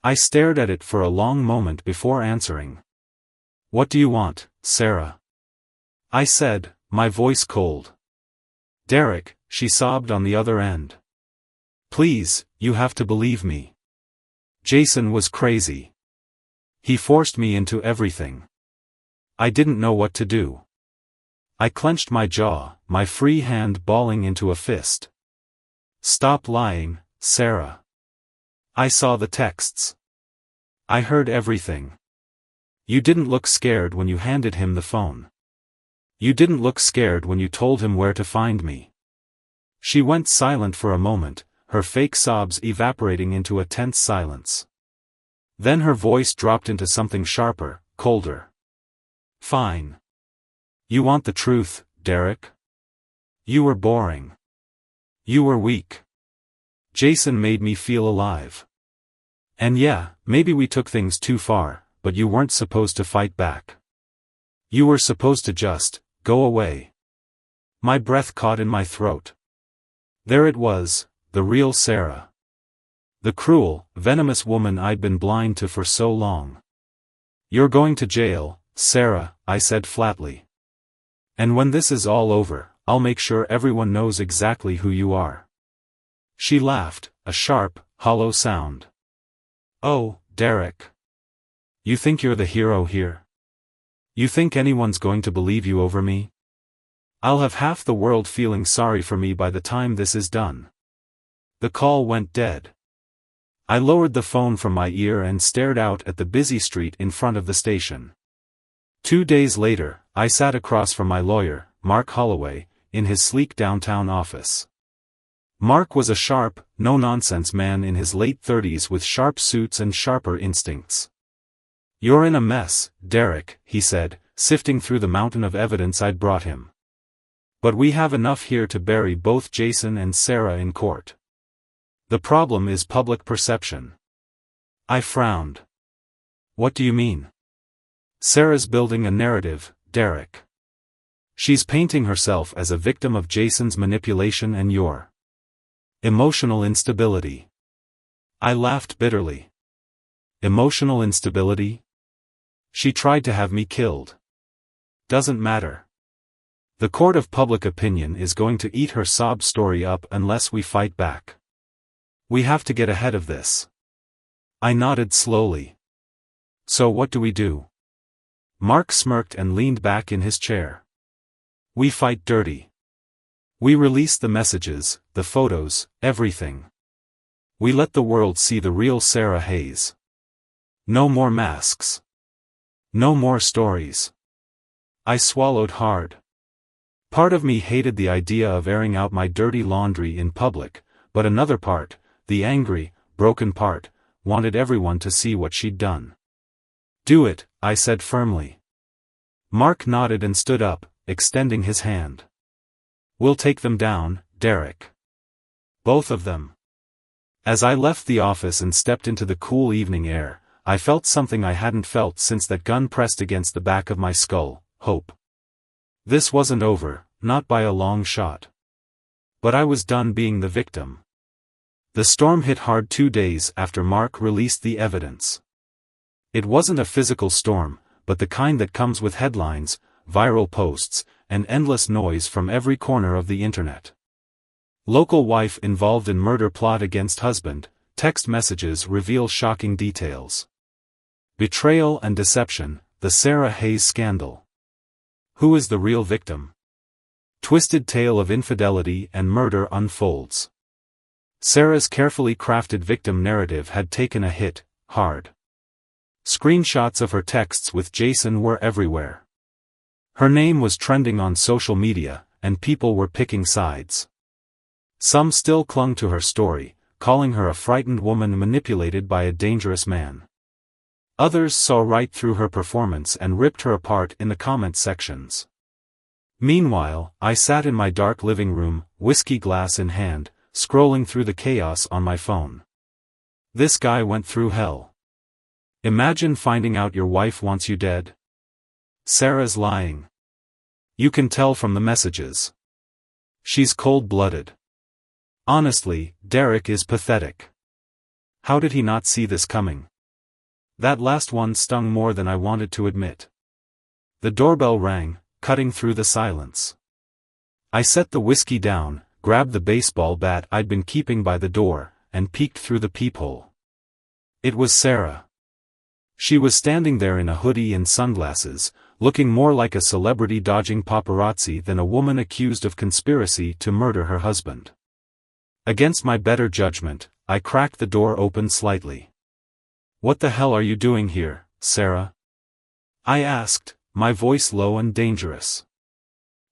I stared at it for a long moment before answering. What do you want, Sarah? I said, my voice cold. Derek, she sobbed on the other end. Please, you have to believe me. Jason was crazy. He forced me into everything. I didn't know what to do. I clenched my jaw, my free hand balling into a fist. Stop lying, Sarah. I saw the texts. I heard everything. You didn't look scared when you handed him the phone. You didn't look scared when you told him where to find me. She went silent for a moment, her fake sobs evaporating into a tense silence. Then her voice dropped into something sharper, colder. Fine. You want the truth, Derek? You were boring. You were weak. Jason made me feel alive. And yeah, maybe we took things too far, but you weren't supposed to fight back. You were supposed to just go away. My breath caught in my throat. There it was, the real Sarah. The cruel, venomous woman I'd been blind to for so long. You're going to jail, Sarah, I said flatly. And when this is all over, I'll make sure everyone knows exactly who you are. She laughed, a sharp, hollow sound. Oh, Derek. You think you're the hero here? You think anyone's going to believe you over me? I'll have half the world feeling sorry for me by the time this is done. The call went dead. I lowered the phone from my ear and stared out at the busy street in front of the station. 2 days later, I sat across from my lawyer, Mark Holloway, in his sleek downtown office. Mark was a sharp, no-nonsense man in his late 30s with sharp suits and sharper instincts. You're in a mess, Derek, he said, sifting through the mountain of evidence I'd brought him. But we have enough here to bury both Jason and Sarah in court. The problem is public perception. I frowned. What do you mean? Sarah's building a narrative, Derek. She's painting herself as a victim of Jason's manipulation and your emotional instability. I laughed bitterly. Emotional instability? She tried to have me killed. Doesn't matter. The court of public opinion is going to eat her sob story up unless we fight back. We have to get ahead of this. I nodded slowly. So what do we do? Mark smirked and leaned back in his chair. We fight dirty. We release the messages, the photos, everything. We let the world see the real Sarah Hayes. No more masks. No more stories. I swallowed hard. Part of me hated the idea of airing out my dirty laundry in public, but another part, the angry, broken part, wanted everyone to see what she'd done. Do it, I said firmly. Mark nodded and stood up, extending his hand. We'll take them down, Derek. Both of them. As I left the office and stepped into the cool evening air, I felt something I hadn't felt since that gun pressed against the back of my skull, hope. This wasn't over, not by a long shot. But I was done being the victim. The storm hit hard 2 days after Mark released the evidence. It wasn't a physical storm, but the kind that comes with headlines, viral posts, and endless noise from every corner of the internet. Local wife involved in murder plot against husband, text messages reveal shocking details. Betrayal and deception, the Sarah Hayes scandal. Who is the real victim? Twisted tale of infidelity and murder unfolds. Sarah's carefully crafted victim narrative had taken a hit, hard. Screenshots of her texts with Jason were everywhere. Her name was trending on social media, and people were picking sides. Some still clung to her story, calling her a frightened woman manipulated by a dangerous man. Others saw right through her performance and ripped her apart in the comment sections. Meanwhile, I sat in my dark living room, whiskey glass in hand, scrolling through the chaos on my phone. This guy went through hell. Imagine finding out your wife wants you dead. Sarah's lying. You can tell from the messages. She's cold-blooded. Honestly, Derek is pathetic. How did he not see this coming? That last one stung more than I wanted to admit. The doorbell rang, cutting through the silence. I set the whiskey down, grabbed the baseball bat I'd been keeping by the door, and peeked through the peephole. It was Sarah. She was standing there in a hoodie and sunglasses, looking more like a celebrity dodging paparazzi than a woman accused of conspiracy to murder her husband. Against my better judgment, I cracked the door open slightly. What the hell are you doing here, Sarah? I asked, my voice low and dangerous.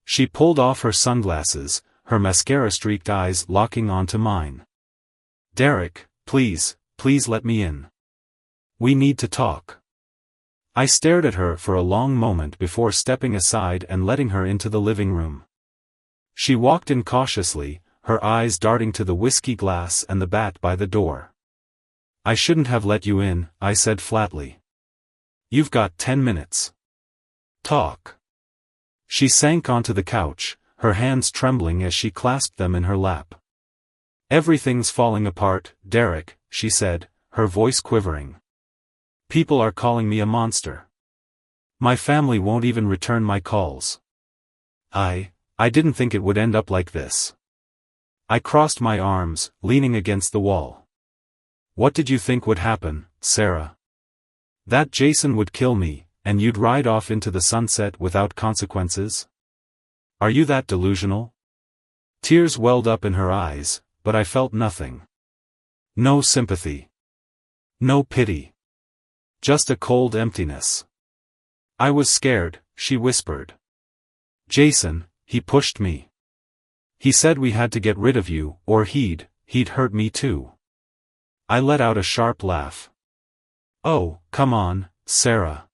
She pulled off her sunglasses, her mascara-streaked eyes locking onto mine. Derek, please let me in. We need to talk. I stared at her for a long moment before stepping aside and letting her into the living room. She walked in cautiously, her eyes darting to the whiskey glass and the bat by the door. I shouldn't have let you in, I said flatly. You've got 10 minutes. Talk. She sank onto the couch, her hands trembling as she clasped them in her lap. Everything's falling apart, Derek, she said, her voice quivering. People are calling me a monster. My family won't even return my calls. I didn't think it would end up like this. I crossed my arms, leaning against the wall. What did you think would happen, Sarah? That Jason would kill me, and you'd ride off into the sunset without consequences? Are you that delusional? Tears welled up in her eyes, but I felt nothing. No sympathy. No pity. Just a cold emptiness. I was scared, she whispered. Jason, he pushed me. He said we had to get rid of you, or he'd hurt me too. I let out a sharp laugh. Oh, come on, Sarah.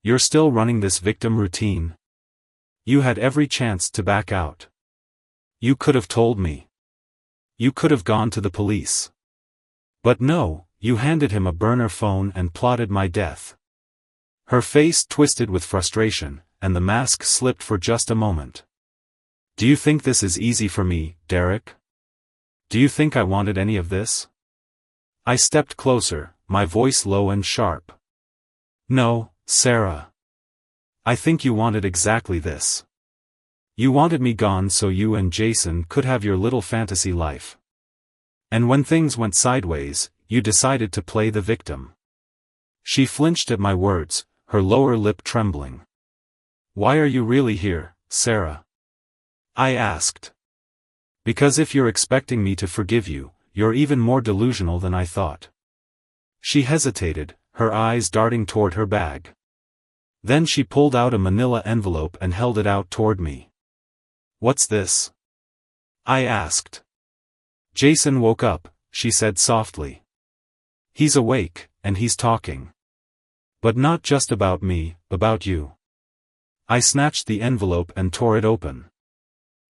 You're still running this victim routine. You had every chance to back out. You could have told me. You could have gone to the police. But no, you handed him a burner phone and plotted my death. Her face twisted with frustration, and the mask slipped for just a moment. "Do you think this is easy for me, Derek? Do you think I wanted any of this?" I stepped closer, my voice low and sharp. "No, Sarah. I think you wanted exactly this. You wanted me gone so you and Jason could have your little fantasy life. And when things went sideways, you decided to play the victim." She flinched at my words, her lower lip trembling. "Why are you really here, Sarah?" I asked. "Because if you're expecting me to forgive you, you're even more delusional than I thought." She hesitated, her eyes darting toward her bag. Then she pulled out a manila envelope and held it out toward me. "What's this?" I asked. "Jason woke up," she said softly. "He's awake, and he's talking. But not just about me, about you." I snatched the envelope and tore it open.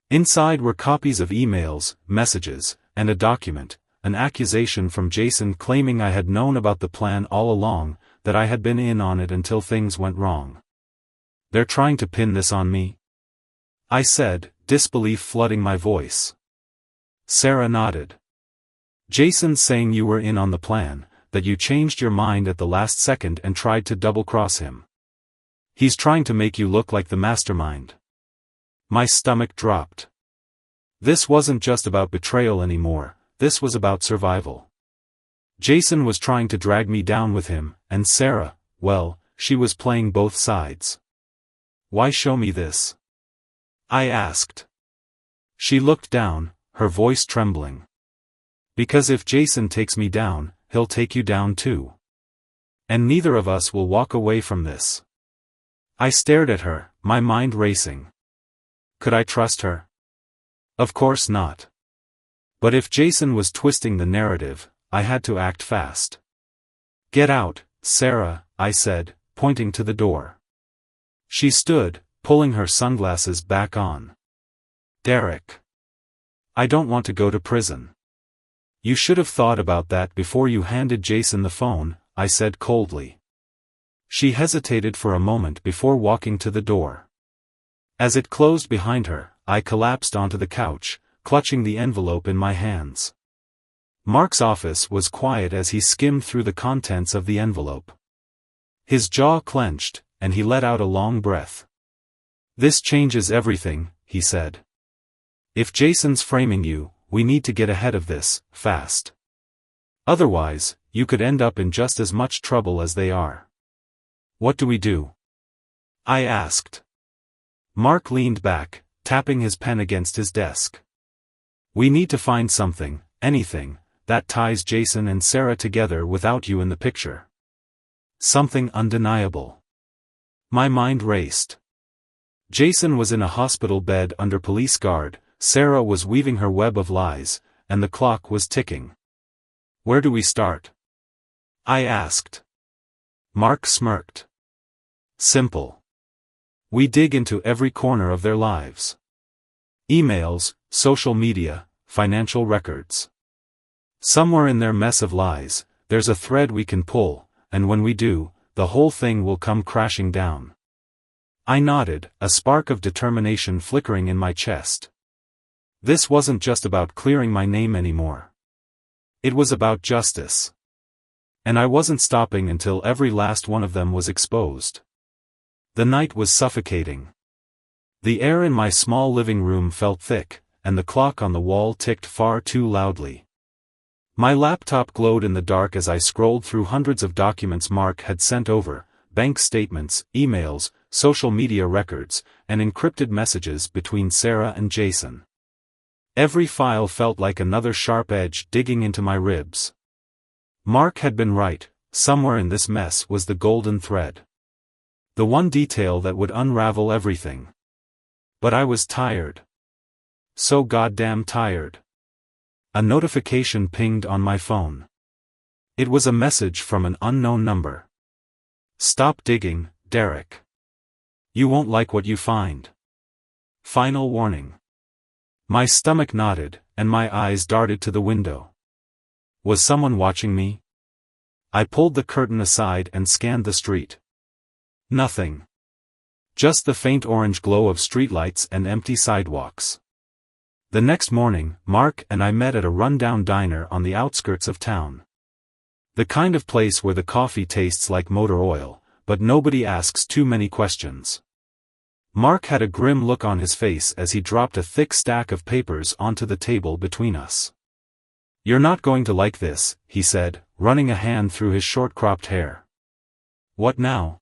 Inside were copies of emails, messages, and a document, an accusation from Jason claiming I had known about the plan all along, that I had been in on it until things went wrong. "They're trying to pin this on me?" I said, disbelief flooding my voice. Sarah nodded. "Jason's saying you were in on the plan, that you changed your mind at the last second and tried to double-cross him. He's trying to make you look like the mastermind." My stomach dropped. This wasn't just about betrayal anymore, this was about survival. Jason was trying to drag me down with him, and Sarah, well, she was playing both sides. "Why show me this?" I asked. She looked down, her voice trembling. "Because if Jason takes me down, he'll take you down too. And neither of us will walk away from this." I stared at her, my mind racing. Could I trust her? Of course not. But if Jason was twisting the narrative, I had to act fast. "Get out, Sarah," I said, pointing to the door. She stood, pulling her sunglasses back on. "Derek. I don't want to go to prison." "You should have thought about that before you handed Jason the phone," I said coldly. She hesitated for a moment before walking to the door. As it closed behind her, I collapsed onto the couch, clutching the envelope in my hands. Mark's office was quiet as he skimmed through the contents of the envelope. His jaw clenched, and he let out a long breath. "This changes everything," he said. "If Jason's framing you, we need to get ahead of this, fast. Otherwise, you could end up in just as much trouble as they are." "What do we do?" I asked. Mark leaned back, tapping his pen against his desk. "We need to find something, anything, that ties Jason and Sarah together without you in the picture. Something undeniable." My mind raced. Jason was in a hospital bed under police guard, Sarah was weaving her web of lies, and the clock was ticking. "Where do we start?" I asked. Mark smirked. "Simple. We dig into every corner of their lives. Emails, social media, financial records. Somewhere in their mess of lies, there's a thread we can pull, and when we do, the whole thing will come crashing down." I nodded, a spark of determination flickering in my chest. This wasn't just about clearing my name anymore. It was about justice. And I wasn't stopping until every last one of them was exposed. The night was suffocating. The air in my small living room felt thick, and the clock on the wall ticked far too loudly. My laptop glowed in the dark as I scrolled through hundreds of documents Mark had sent over, bank statements, emails, social media records, and encrypted messages between Sarah and Jason. Every file felt like another sharp edge digging into my ribs. Mark had been right, somewhere in this mess was the golden thread. The one detail that would unravel everything. But I was tired. So goddamn tired. A notification pinged on my phone. It was a message from an unknown number. "Stop digging, Derek. You won't like what you find. Final warning." My stomach knotted, and my eyes darted to the window. Was someone watching me? I pulled the curtain aside and scanned the street. Nothing. Just the faint orange glow of streetlights and empty sidewalks. The next morning, Mark and I met at a rundown diner on the outskirts of town. The kind of place where the coffee tastes like motor oil, but nobody asks too many questions. Mark had a grim look on his face as he dropped a thick stack of papers onto the table between us. "You're not going to like this," he said, running a hand through his short-cropped hair. "What now?"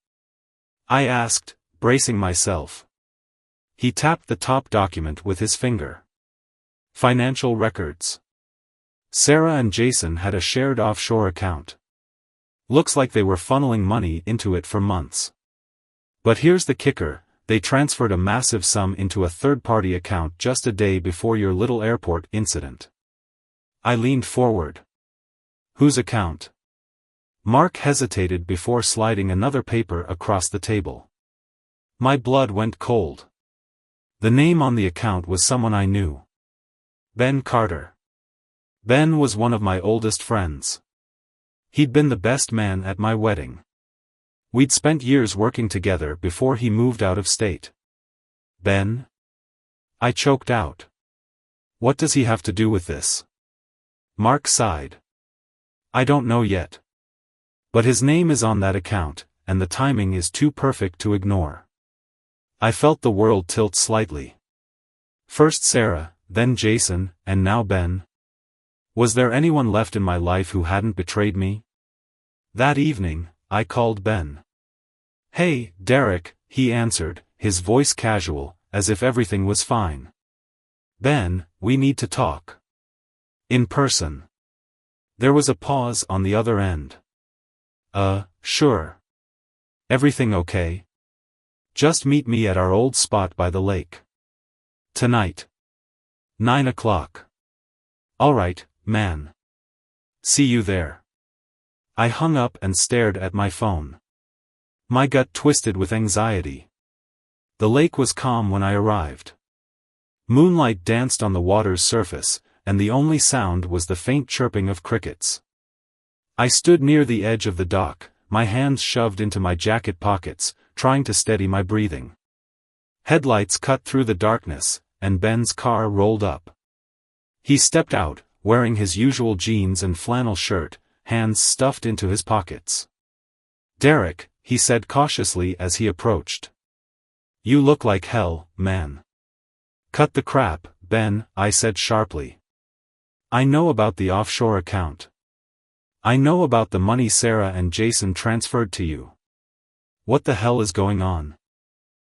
I asked, bracing myself. He tapped the top document with his finger. Financial records. Sarah and Jason had a shared offshore account. Looks like they were funneling money into it for months. But here's the kicker, they transferred a massive sum into a third-party account just a day before your little airport incident. I leaned forward. "Whose account?" Mark hesitated before sliding another paper across the table. My blood went cold. The name on the account was someone I knew. Ben Carter. Ben was one of my oldest friends. He'd been the best man at my wedding. We'd spent years working together before he moved out of state. Ben? I choked out. What does he have to do with this? Mark sighed. I don't know yet. But his name is on that account, and the timing is too perfect to ignore. I felt the world tilt slightly. First Sarah, then Jason, and now Ben. Was there anyone left in my life who hadn't betrayed me? That evening, I called Ben. "Hey, Derek," he answered, his voice casual, as if everything was fine. "Ben, we need to talk. In person." There was a pause on the other end. Sure. Everything okay? Just meet me at our old spot by the lake. Tonight. 9 o'clock. Alright, man. See you there. I hung up and stared at my phone. My gut twisted with anxiety. The lake was calm when I arrived. Moonlight danced on the water's surface, and the only sound was the faint chirping of crickets. I stood near the edge of the dock, my hands shoved into my jacket pockets, trying to steady my breathing. Headlights cut through the darkness, and Ben's car rolled up. He stepped out, wearing his usual jeans and flannel shirt, hands stuffed into his pockets. "Derek," he said cautiously as he approached. "You look like hell, man." "Cut the crap, Ben," I said sharply. "I know about the offshore account. I know about the money Sarah and Jason transferred to you. What the hell is going on?"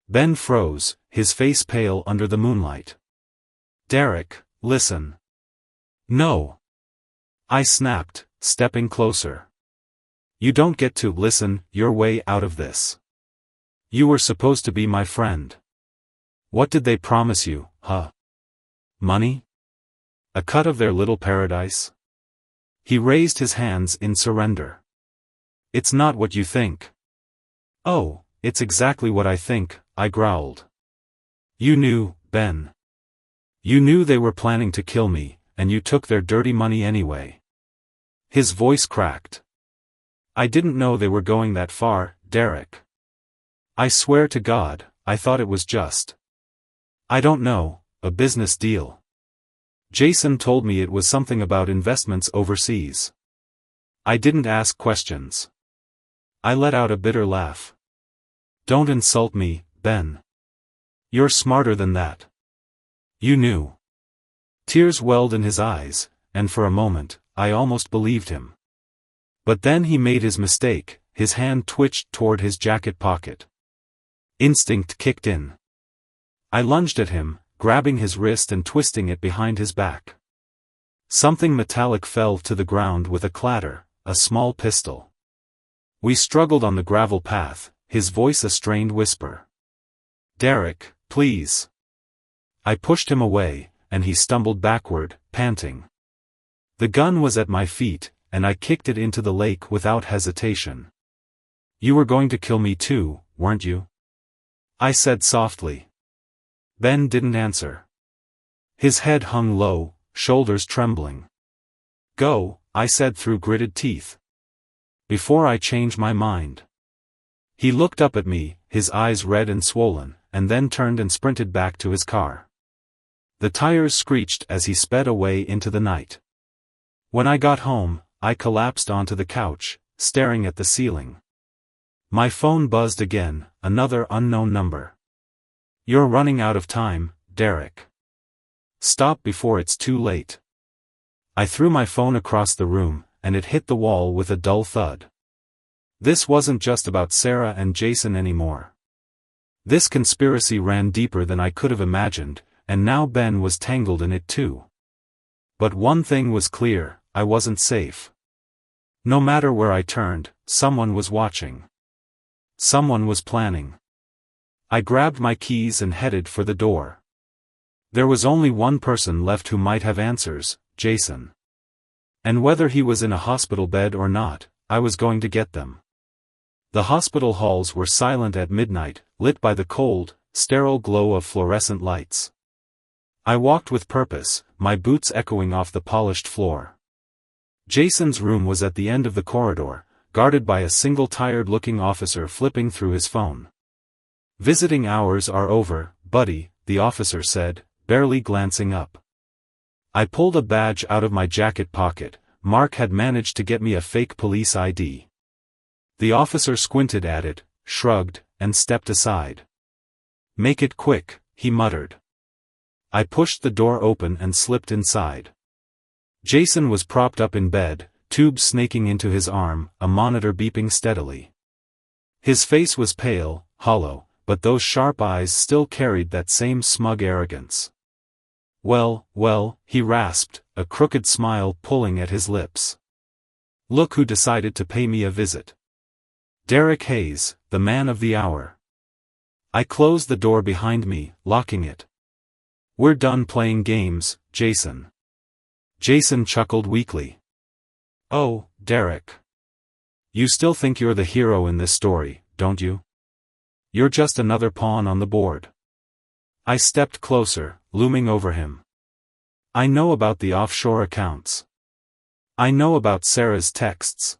Ben froze, his face pale under the moonlight. "Derek, listen." "No." I snapped, stepping closer. "You don't get to listen your way out of this. You were supposed to be my friend. What did they promise you, huh? Money? A cut of their little paradise?" He raised his hands in surrender. "It's not what you think." "Oh, it's exactly what I think," I growled. "You knew, Ben. You knew they were planning to kill me, and you took their dirty money anyway." His voice cracked. "I didn't know they were going that far, Derek. I swear to God, I thought it was just, I don't know, a business deal. Jason told me it was something about investments overseas. I didn't ask questions." I let out a bitter laugh. "Don't insult me, Ben. You're smarter than that. You knew." Tears welled in his eyes, and for a moment, I almost believed him. But then he made his mistake, his hand twitched toward his jacket pocket. Instinct kicked in. I lunged at him, grabbing his wrist and twisting it behind his back. Something metallic fell to the ground with a clatter, a small pistol. We struggled on the gravel path, his voice a strained whisper. "Derek, please." I pushed him away, and he stumbled backward, panting. The gun was at my feet, and I kicked it into the lake without hesitation. "You were going to kill me too, weren't you?" I said softly. Ben didn't answer. His head hung low, shoulders trembling. "Go," I said through gritted teeth. "Before I change my mind." He looked up at me, his eyes red and swollen, and then turned and sprinted back to his car. The tires screeched as he sped away into the night. When I got home, I collapsed onto the couch, staring at the ceiling. My phone buzzed again, another unknown number. "You're running out of time, Derek. Stop before it's too late." I threw my phone across the room, and it hit the wall with a dull thud. This wasn't just about Sarah and Jason anymore. This conspiracy ran deeper than I could have imagined, and now Ben was tangled in it too. But one thing was clear, I wasn't safe. No matter where I turned, someone was watching. Someone was planning. I grabbed my keys and headed for the door. There was only one person left who might have answers, Jason. And whether he was in a hospital bed or not, I was going to get them. The hospital halls were silent at midnight, lit by the cold, sterile glow of fluorescent lights. I walked with purpose, my boots echoing off the polished floor. Jason's room was at the end of the corridor, guarded by a single tired-looking officer flipping through his phone. "Visiting hours are over, buddy," the officer said, barely glancing up. I pulled a badge out of my jacket pocket. Mark had managed to get me a fake police ID. The officer squinted at it, shrugged, and stepped aside. "Make it quick," he muttered. I pushed the door open and slipped inside. Jason was propped up in bed, tubes snaking into his arm, a monitor beeping steadily. His face was pale, hollow, but those sharp eyes still carried that same smug arrogance. Well, he rasped, a crooked smile pulling at his lips. "Look who decided to pay me a visit. Derek Hayes, the man of the hour." I closed the door behind me, locking it. "We're done playing games, Jason." Jason chuckled weakly. "Oh, Derek. You still think you're the hero in this story, don't you? You're just another pawn on the board." I stepped closer, looming over him. "I know about the offshore accounts. I know about Sarah's texts.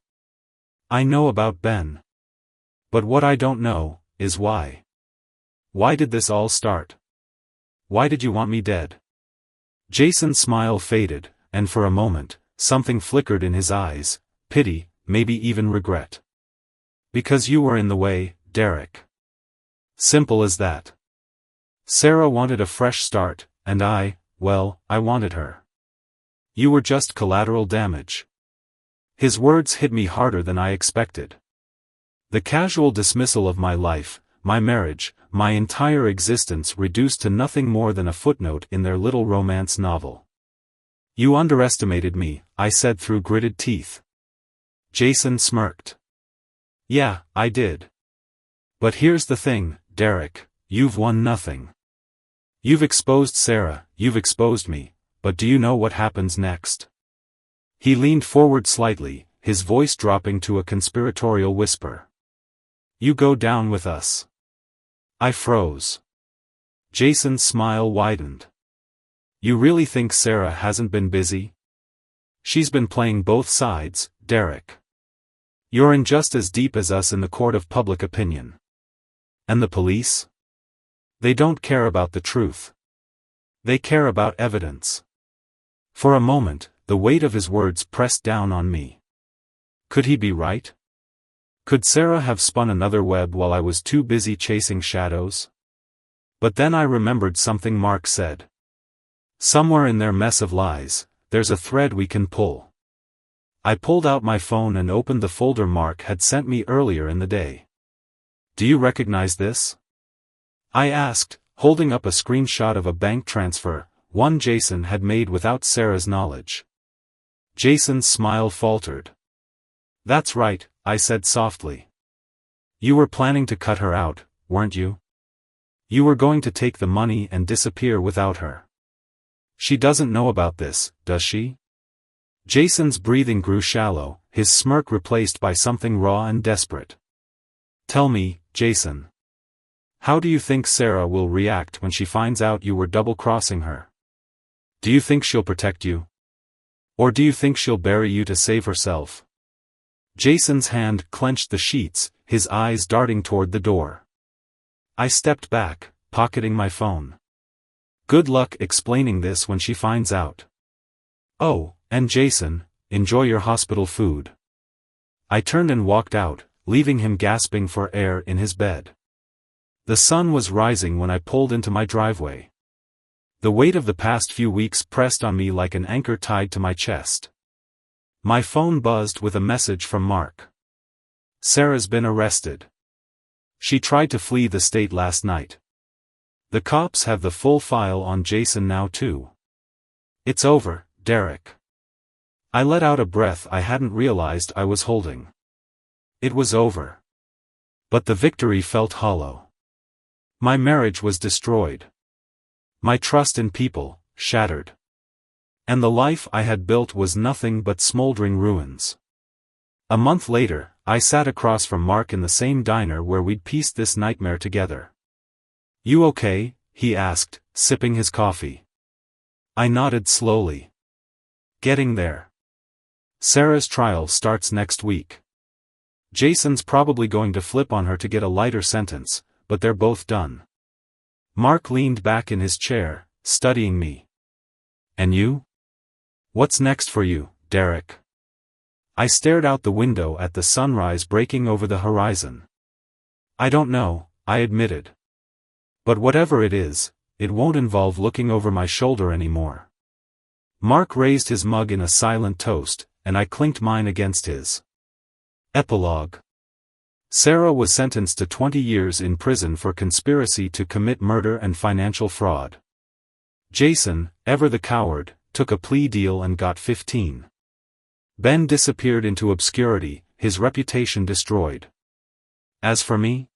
I know about Ben. But what I don't know, is why. Why did this all start? Why did you want me dead?" Jason's smile faded, and for a moment, something flickered in his eyes, pity, maybe even regret. "Because you were in the way, Derek. Simple as that. Sarah wanted a fresh start, and I wanted her. You were just collateral damage." His words hit me harder than I expected. The casual dismissal of my life, my marriage, my entire existence reduced to nothing more than a footnote in their little romance novel. "You underestimated me," I said through gritted teeth. Jason smirked. "Yeah, I did. But here's the thing, Derek, you've won nothing. You've exposed Sarah, you've exposed me, but do you know what happens next?" He leaned forward slightly, his voice dropping to a conspiratorial whisper. "You go down with us." I froze. Jason's smile widened. "You really think Sarah hasn't been busy? She's been playing both sides, Derek. You're in just as deep as us in the court of public opinion. And the police? They don't care about the truth. They care about evidence." For a moment, the weight of his words pressed down on me. Could he be right? Could Sarah have spun another web while I was too busy chasing shadows? But then I remembered something Mark said. Somewhere in their mess of lies, there's a thread we can pull. I pulled out my phone and opened the folder Mark had sent me earlier in the day. "Do you recognize this?" I asked, holding up a screenshot of a bank transfer, one Jason had made without Sarah's knowledge. Jason's smile faltered. "That's right," I said softly. "You were planning to cut her out, weren't you? You were going to take the money and disappear without her. She doesn't know about this, does she?" Jason's breathing grew shallow, his smirk replaced by something raw and desperate. "Tell me, Jason. How do you think Sarah will react when she finds out you were double-crossing her? Do you think she'll protect you? Or do you think she'll bury you to save herself?" Jason's hand clenched the sheets, his eyes darting toward the door. I stepped back, pocketing my phone. Good luck explaining this when she finds out. Oh, and Jason, enjoy your hospital food. I turned and walked out, leaving him gasping for air in his bed. The sun was rising when I pulled into my driveway. The weight of the past few weeks pressed on me like an anchor tied to my chest. My phone buzzed with a message from Mark. Sarah's been arrested. She tried to flee the state last night. The cops have the full file on Jason now too. It's over, Derek. I let out a breath I hadn't realized I was holding. It was over. But the victory felt hollow. My marriage was destroyed. My trust in people, shattered. And the life I had built was nothing but smoldering ruins. A month later, I sat across from Mark in the same diner where we'd pieced this nightmare together. You okay? He asked, sipping his coffee. I nodded slowly. Getting there. Sarah's trial starts next week. Jason's probably going to flip on her to get a lighter sentence, but they're both done. Mark leaned back in his chair, studying me. And you? What's next for you, Derek? I stared out the window at the sunrise breaking over the horizon. I don't know, I admitted. But whatever it is, it won't involve looking over my shoulder anymore. Mark raised his mug in a silent toast, and I clinked mine against his. Epilogue. Sarah was sentenced to 20 years in prison for conspiracy to commit murder and financial fraud. Jason, ever the coward, took a plea deal and got 15. Ben disappeared into obscurity, his reputation destroyed. As for me,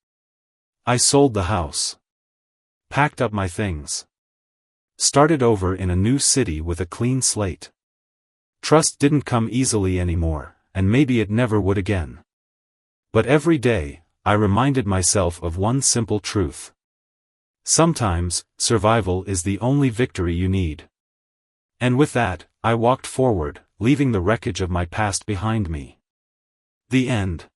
I sold the house. Packed up my things. Started over in a new city with a clean slate. Trust didn't come easily anymore, and maybe it never would again. But every day, I reminded myself of one simple truth. Sometimes, survival is the only victory you need. And with that, I walked forward, leaving the wreckage of my past behind me. The end.